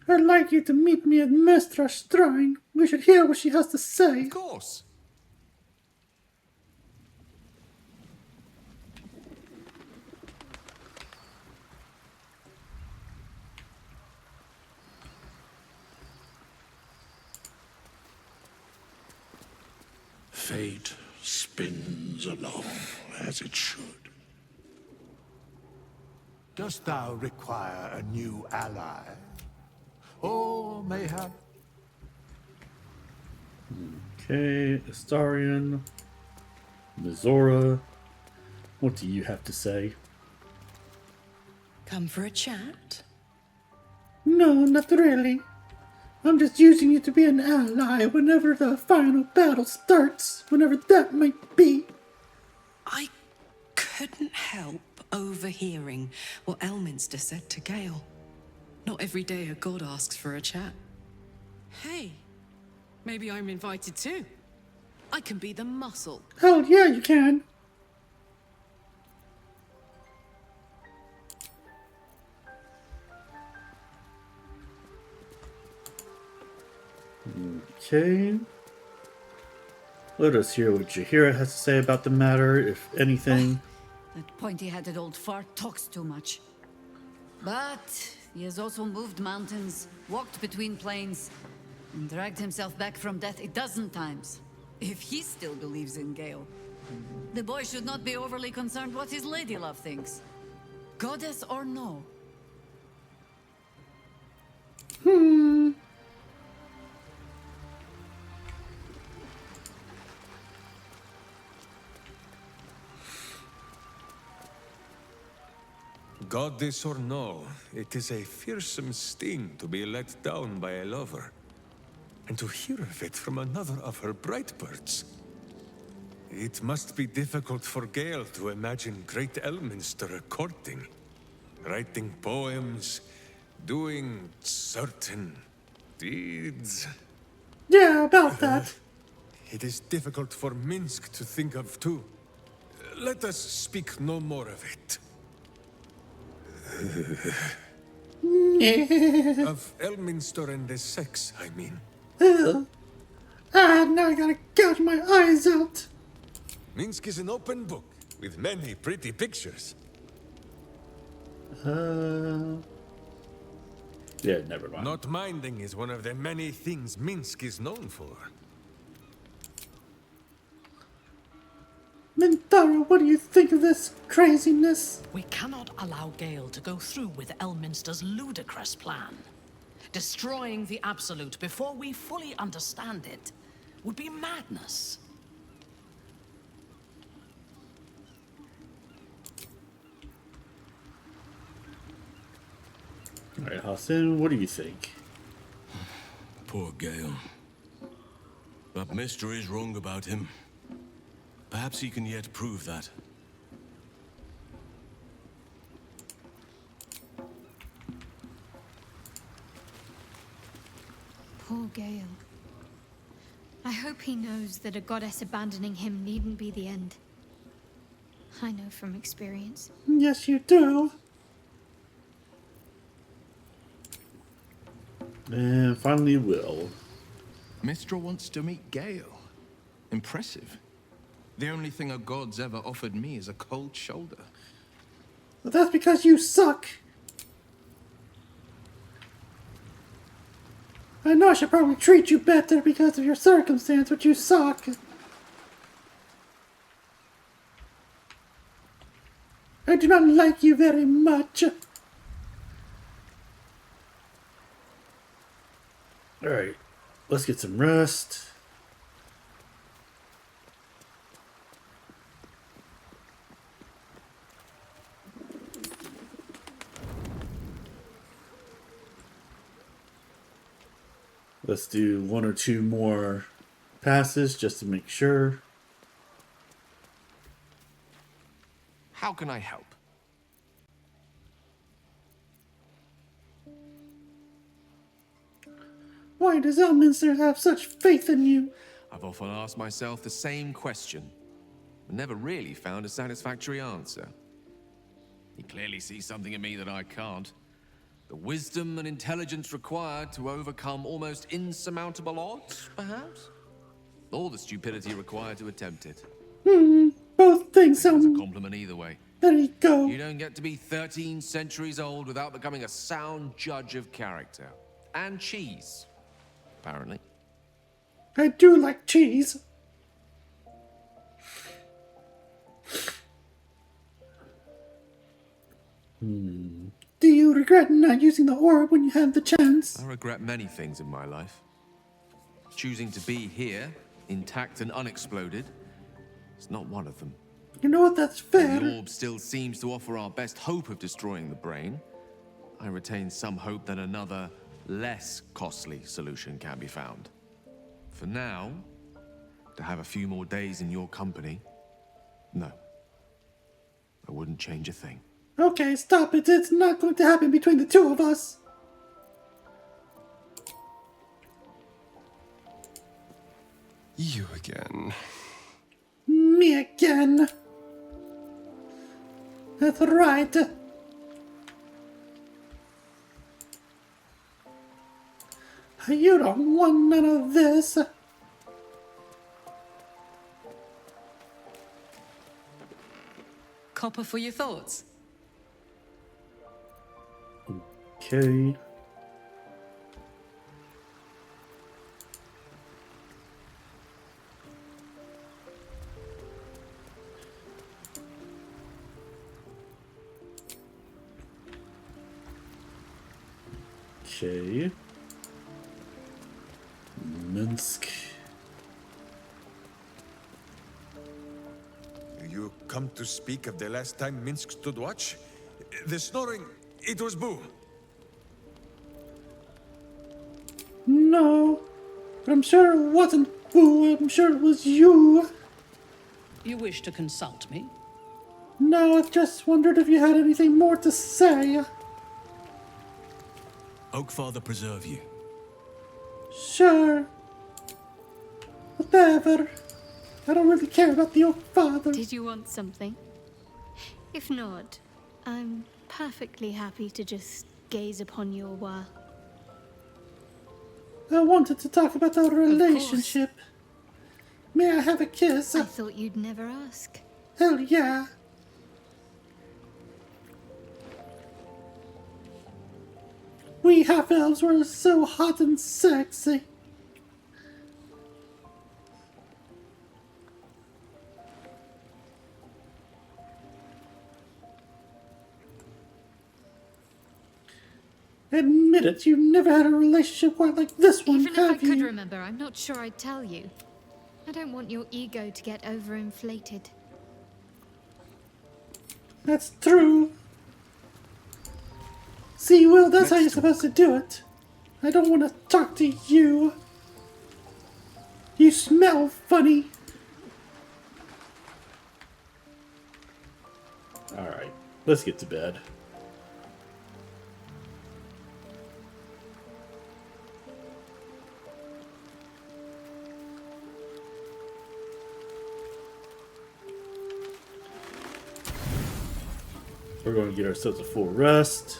I'd like you to meet me at Mistra's shrine. We should hear what she has to say. Of course. Fate spins along as it should. Dost thou require a new ally? Or mayhap... Okay, Astarion, Mizora, what do you have to say? Come for a chat? No, not really. I'm just using you to be an ally whenever the final battle starts, whenever that might be. I couldn't help overhearing what Elminster said to Gale. Not every day a god asks for a chat. Hey, maybe I'm invited too. I can be the muscle. Hell yeah, you can. Okay. Let us hear what Jaheira has to say about the matter, if anything. That pointy-headed old fart talks too much. But he has also moved mountains, walked between planes, and dragged himself back from death a dozen times. If he still believes in Gale, the boy should not be overly concerned what his ladylove thinks. Goddess or no. Goddess or no, it is a fearsome sting to be let down by a lover. And to hear of it from another of her bright birds. It must be difficult for Gale to imagine great Elminster courting, writing poems, doing certain deeds. Yeah, about that. It is difficult for Minsk to think of too. Let us speak no more of it. Of Elminster and the sex, I mean. Now I gotta gouge my eyes out. Minsk is an open book with many pretty pictures. Yeah, never mind. Not minding is one of the many things Minsk is known for. Minthara, what do you think of this craziness? We cannot allow Gale to go through with Elminster's ludicrous plan. Destroying the Absolute before we fully understand it would be madness. Alright, Halsin, what do you think? Poor Gale. But Mister is wrong about him. Perhaps he can yet prove that. Poor Gale. I hope he knows that a goddess abandoning him needn't be the end. I know from experience. Yes, you do. And finally, Wyll. Mistra wants to meet Gale. Impressive. The only thing a god's ever offered me is a cold shoulder. Well, that's because you suck. I know I should probably treat you better because of your circumstance, but you suck. I do not like you very much. Alright, let's get some rest. Let's do 1 or 2 more passes just to make sure. How can I help? Why does Elminster have such faith in you? I've often asked myself the same question, but never really found a satisfactory answer. He clearly sees something in me that I can't. The wisdom and intelligence required to overcome almost insurmountable odds, perhaps? Or the stupidity required to attempt it. Both things It's a sound... compliment either way. There you go. You don't get to be 13 centuries old without becoming a sound judge of character. And cheese, apparently. I do like cheese. Do you regret not using the orb when you had the chance? I regret many things in my life. Choosing to be here, intact and unexploded, is not one of them. You know what, that's fair. The orb still seems to offer our best hope of destroying the brain. I retain some hope that another, less costly solution can be found. For now, to have a few more days in your company, no. I wouldn't change a thing. Okay, stop it. It's not going to happen between the two of us. You again. Me again. That's right. You don't want none of this. Copper for your thoughts. Okay. Okay. Minsk. You come to speak of the last time Minsk stood watch? The snoring, it was Boo. No, I'm sure it wasn't Boo. I'm sure it was you. You wish to consult me? No, I just wondered if you had anything more to say. Oakfather preserve you. Sure. Whatever. I don't really care about the Oak Father. Did you want something? If not, I'm perfectly happy to just gaze upon you a while. I wanted to talk about our relationship. May I have a kiss? I thought you'd never ask. Hell yeah. We half-elves were so hot and sexy. Admit it, you've never had a relationship quite like this one, Even if I have could you? remember, I'm not sure I'd tell you. I don't want your ego to get overinflated. That's true. See, Will, that's how you're supposed to do it. I don't want to talk to you. You smell funny. Alright, let's get to bed. We're going to get ourselves a full rest.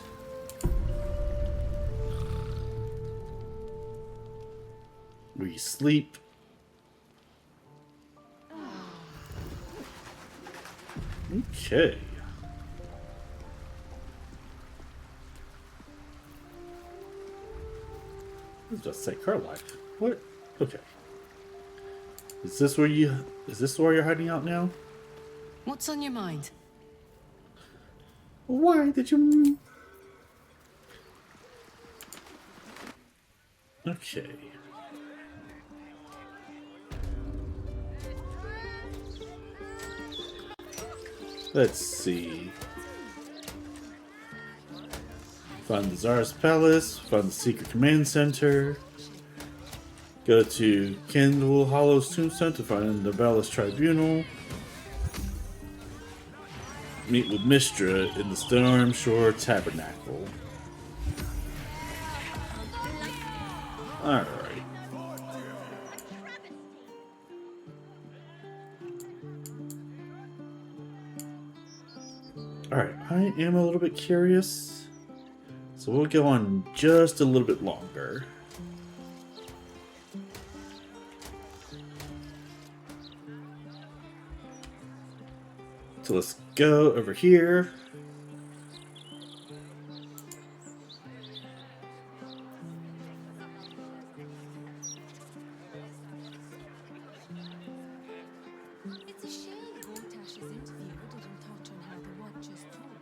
you sleep. Okay. I was about to say Karlach. What? Okay. Is this where you're hiding out now? What's on your mind? Why did you... Okay. Let's see. Find the Tsar's Palace, find the Secret Command Center. Go to Kendall Hollow's tombstone to find the Baldur Tribunal. Meet with Mystra in the Storm Shore Tabernacle. Alright. Alright, I am a little bit curious. So we'll go on just a little bit longer. So let's go over here. It's a shame Gortash's interview didn't touch on how the Watchers talk.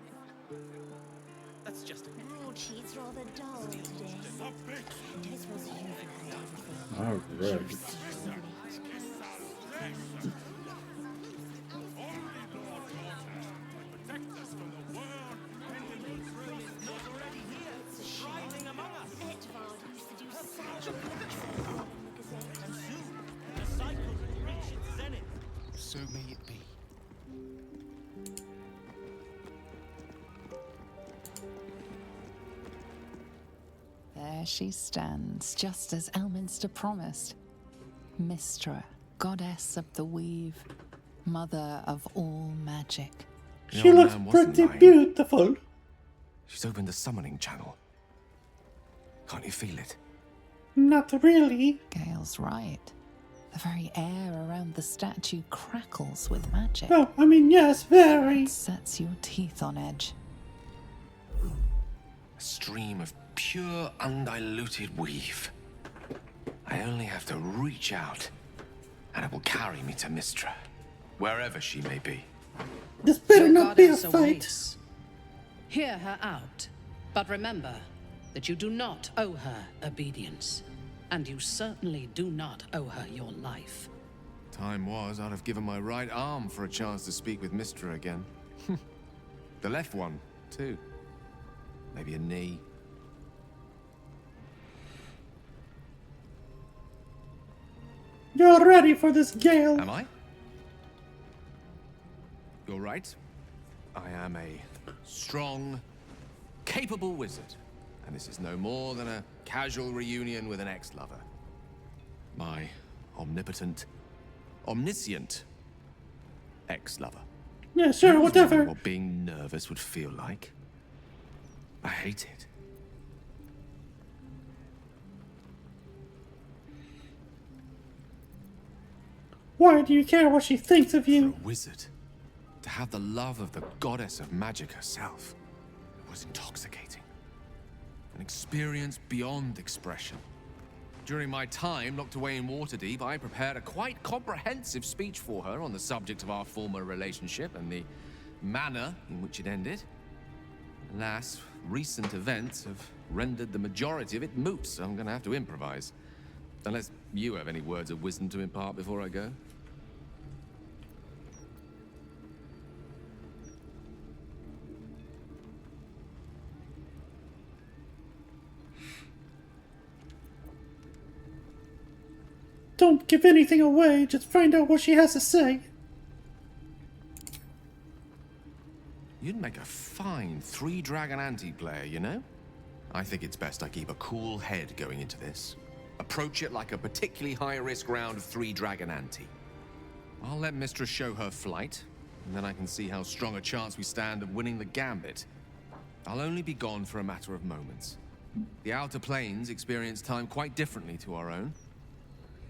That's just She's rather dull today. Don't suppose you've heard Alright. So may it be. There she stands, just as Elminster promised. Mystra, goddess of the weave, mother of all magic. She looks pretty beautiful. She's opened the summoning channel. Can't you feel it? Not really. Gale's right. The very air around the statue crackles with magic. Oh, I mean, yes, very. It sets your teeth on edge. A stream of pure, undiluted weave. I only have to reach out, and it will carry me to Mystra, wherever she may be. This better Your not be a goddess fight. awaits. Hear her out, but remember that you do not owe her obedience, and you certainly do not owe her your life. Time was, I'd have given my right arm for a chance to speak with Mystra again. The left one, too. Maybe a knee. You're ready for this, Gale. Am I? You're right. I am a strong, capable wizard. And this is no more than a casual reunion with an ex-lover. My omnipotent, omniscient ex-lover. Yeah, sure, Knows whatever. what being nervous would feel like. I hate it. Why do you care what she thinks of you? A wizard. To have the love of the goddess of magic herself was intoxicating. An experience beyond expression. During my time locked away in Waterdeep, I prepared a quite comprehensive speech for her on the subject of our former relationship and the manner in which it ended. Alas, recent events have rendered the majority of it moot, so I'm gonna have to improvise. Unless you have any words of wisdom to impart before I go. Don't give anything away, just find out what she has to say. You'd make a fine three-dragon anti-player, you know? I think it's best I keep a cool head going into this. Approach it like a particularly high-risk round of three-dragon ante. I'll let Mistress show her flight, and then I can see how strong a chance we stand of winning the gambit. I'll only be gone for a matter of moments. The Outer Planes experience time quite differently to our own.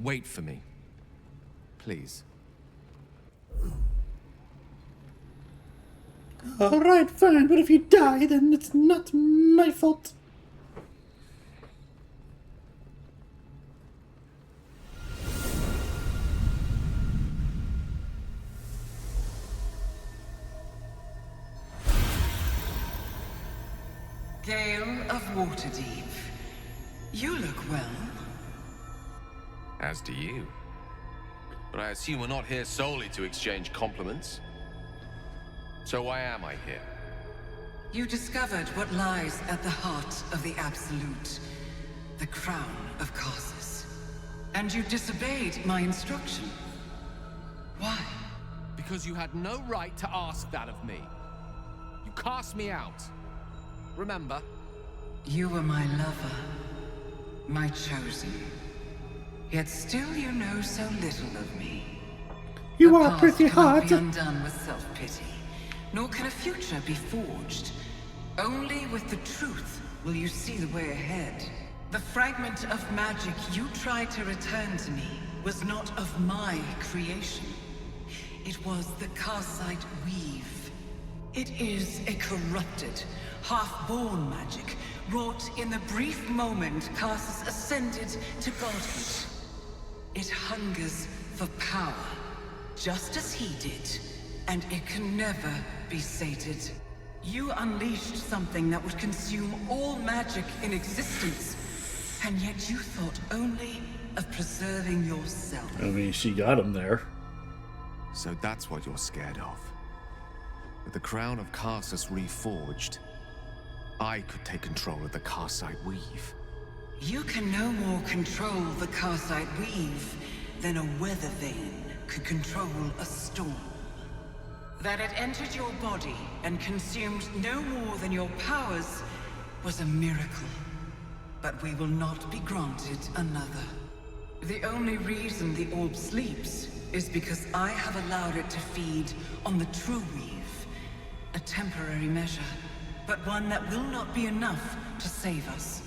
Wait for me. Please. Alright, fine, but if you die, then it's not my fault. Gale of Waterdeep. You look well. As do you. But I assume we're not here solely to exchange compliments. So why am I here? You discovered what lies at the heart of the Absolute, the crown of Karsus. And you disobeyed my instruction. Why? Because you had no right to ask that of me. You cast me out. Remember? You were my lover, my chosen. Yet still you know so little of me. You The are past pretty cannot hot. be undone with self-pity, nor can a future be forged. Only with the truth will you see the way ahead. The fragment of magic you tried to return to me was not of my creation. It was the Karsite weave. It is a corrupted, half-born magic, wrought in the brief moment Karsus ascended to godhood. It hungers for power, just as he did, and it can never be sated. You unleashed something that would consume all magic in existence, and yet you thought only of preserving yourself. I mean, she got him there. So that's what you're scared of. With the crown of Karsus reforged, I could take control of the Karsite weave. You can no more control the Karsite weave than a weather vane could control a storm. That it entered your body and consumed no more than your powers was a miracle. But we will not be granted another. The only reason the orb sleeps is because I have allowed it to feed on the true weave. A temporary measure, but one that will not be enough to save us.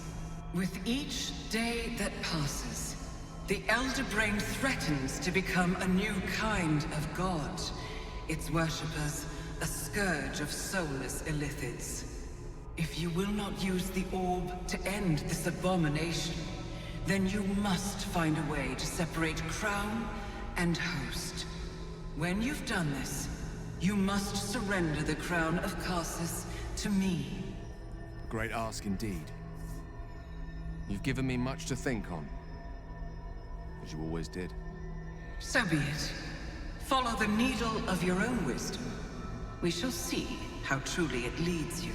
With each day that passes, the Elder Brain threatens to become a new kind of god. Its worshippers, a scourge of soulless illithids. If you will not use the orb to end this abomination, then you must find a way to separate crown and host. When you've done this, you must surrender the crown of Karsus to me. A great ask indeed. You've given me much to think on, as you always did. So be it. Follow the needle of your own wisdom. We shall see how truly it leads you.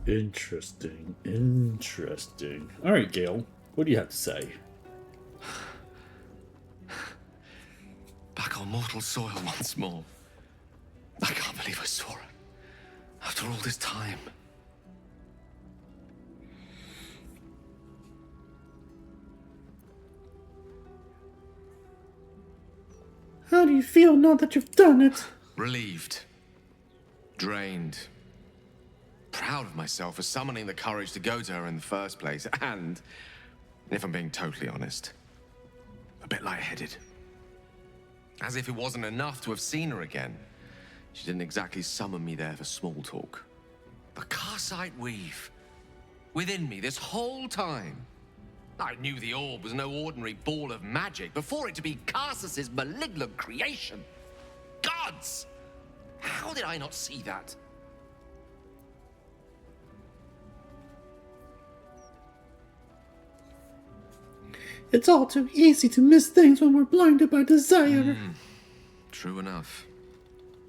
Interesting. Interesting. All right, Gale. What do you have to say? Back on mortal soil once more. I can't believe I saw it. After all this time. How do you feel now that you've done it? Relieved. Drained. Proud of myself for summoning the courage to go to her in the first place. And, if I'm being totally honest, a bit lightheaded. As if it wasn't enough to have seen her again. She didn't exactly summon me there for small talk. The Karsite weave. Within me this whole time. I knew the orb was no ordinary ball of magic before it to be Karsus's malignant creation. Gods! How did I not see that? It's all too easy to miss things when we're blinded by desire. True enough.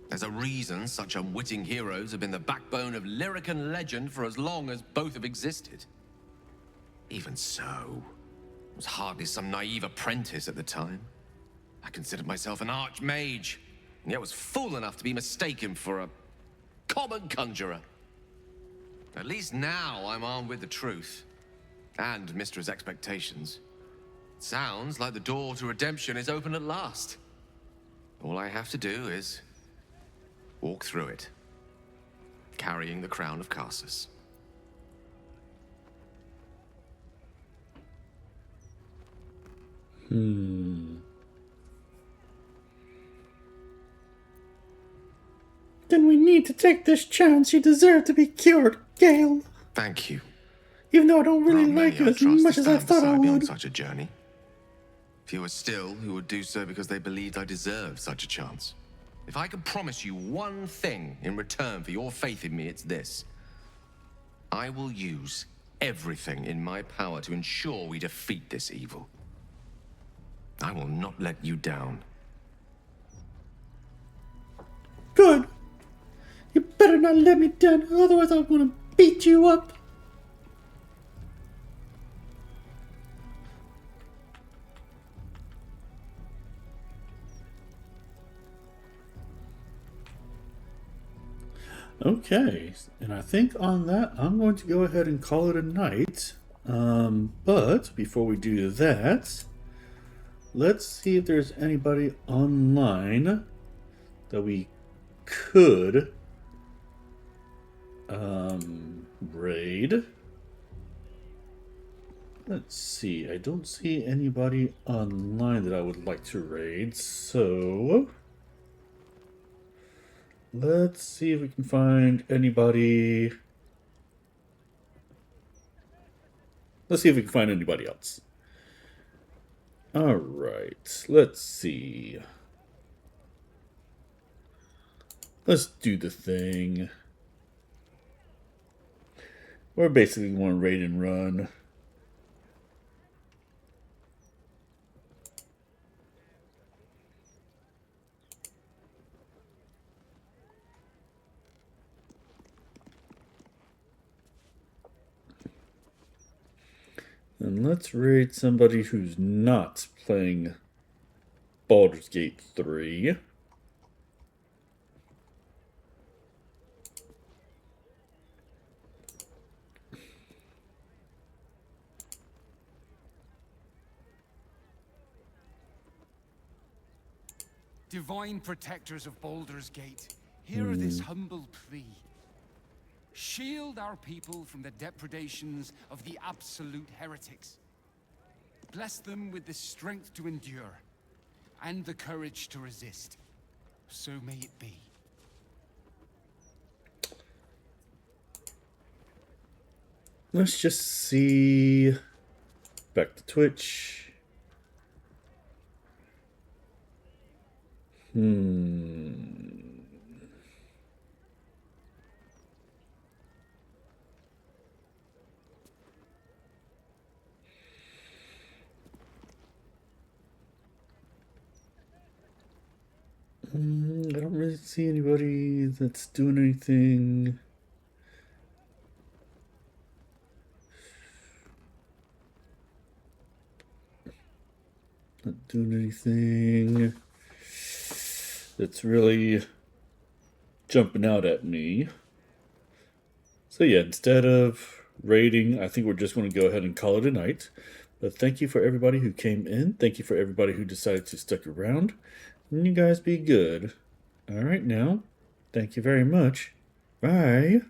There's a reason such unwitting heroes have been the backbone of Lorroakan legend for as long as both have existed. Even so, I was hardly some naive apprentice at the time. I considered myself an archmage, and yet was fool enough to be mistaken for a common conjurer. At least now I'm armed with the truth, and Mistra's expectations. Sounds like the door to redemption is open at last. All I have to do is walk through it, carrying the crown of Karsus. Then we need to take this chance. You deserve to be cured, Gale. Thank you. Even though I don't really like you as much as I thought I would. On such a journey. Fewer still who would do so because they believed I deserved such a chance. If I could promise you one thing in return for your faith in me, it's this. I will use everything in my power to ensure we defeat this evil. I will not let you down. Good. You better not let me down, otherwise I'm gonna beat you up. Okay, and I think on that, I'm going to go ahead and call it a night. But before we do that, let's see if there's anybody online that we could raid. Let's see, I don't see anybody online that I would like to raid, so let's see if we can find anybody. Let's see if we can find anybody else. Alright, let's see. Let's do the thing. We're basically going to raid and run. And let's raid somebody who's not playing Baldur's Gate 3. Divine protectors of Baldur's Gate, hear this humble plea. Shield our people from the depredations of the absolute heretics. Bless them with the strength to endure and the courage to resist. So may it be. Let's just see. Back to Twitch. I don't really see anybody that's doing anything. Not doing anything that's really jumping out at me. So yeah, instead of raiding, I think we're just going to go ahead and call it a night. But thank you for everybody who came in. Thank you for everybody who decided to stick around. And you guys be good. All right now. Thank you very much. Bye.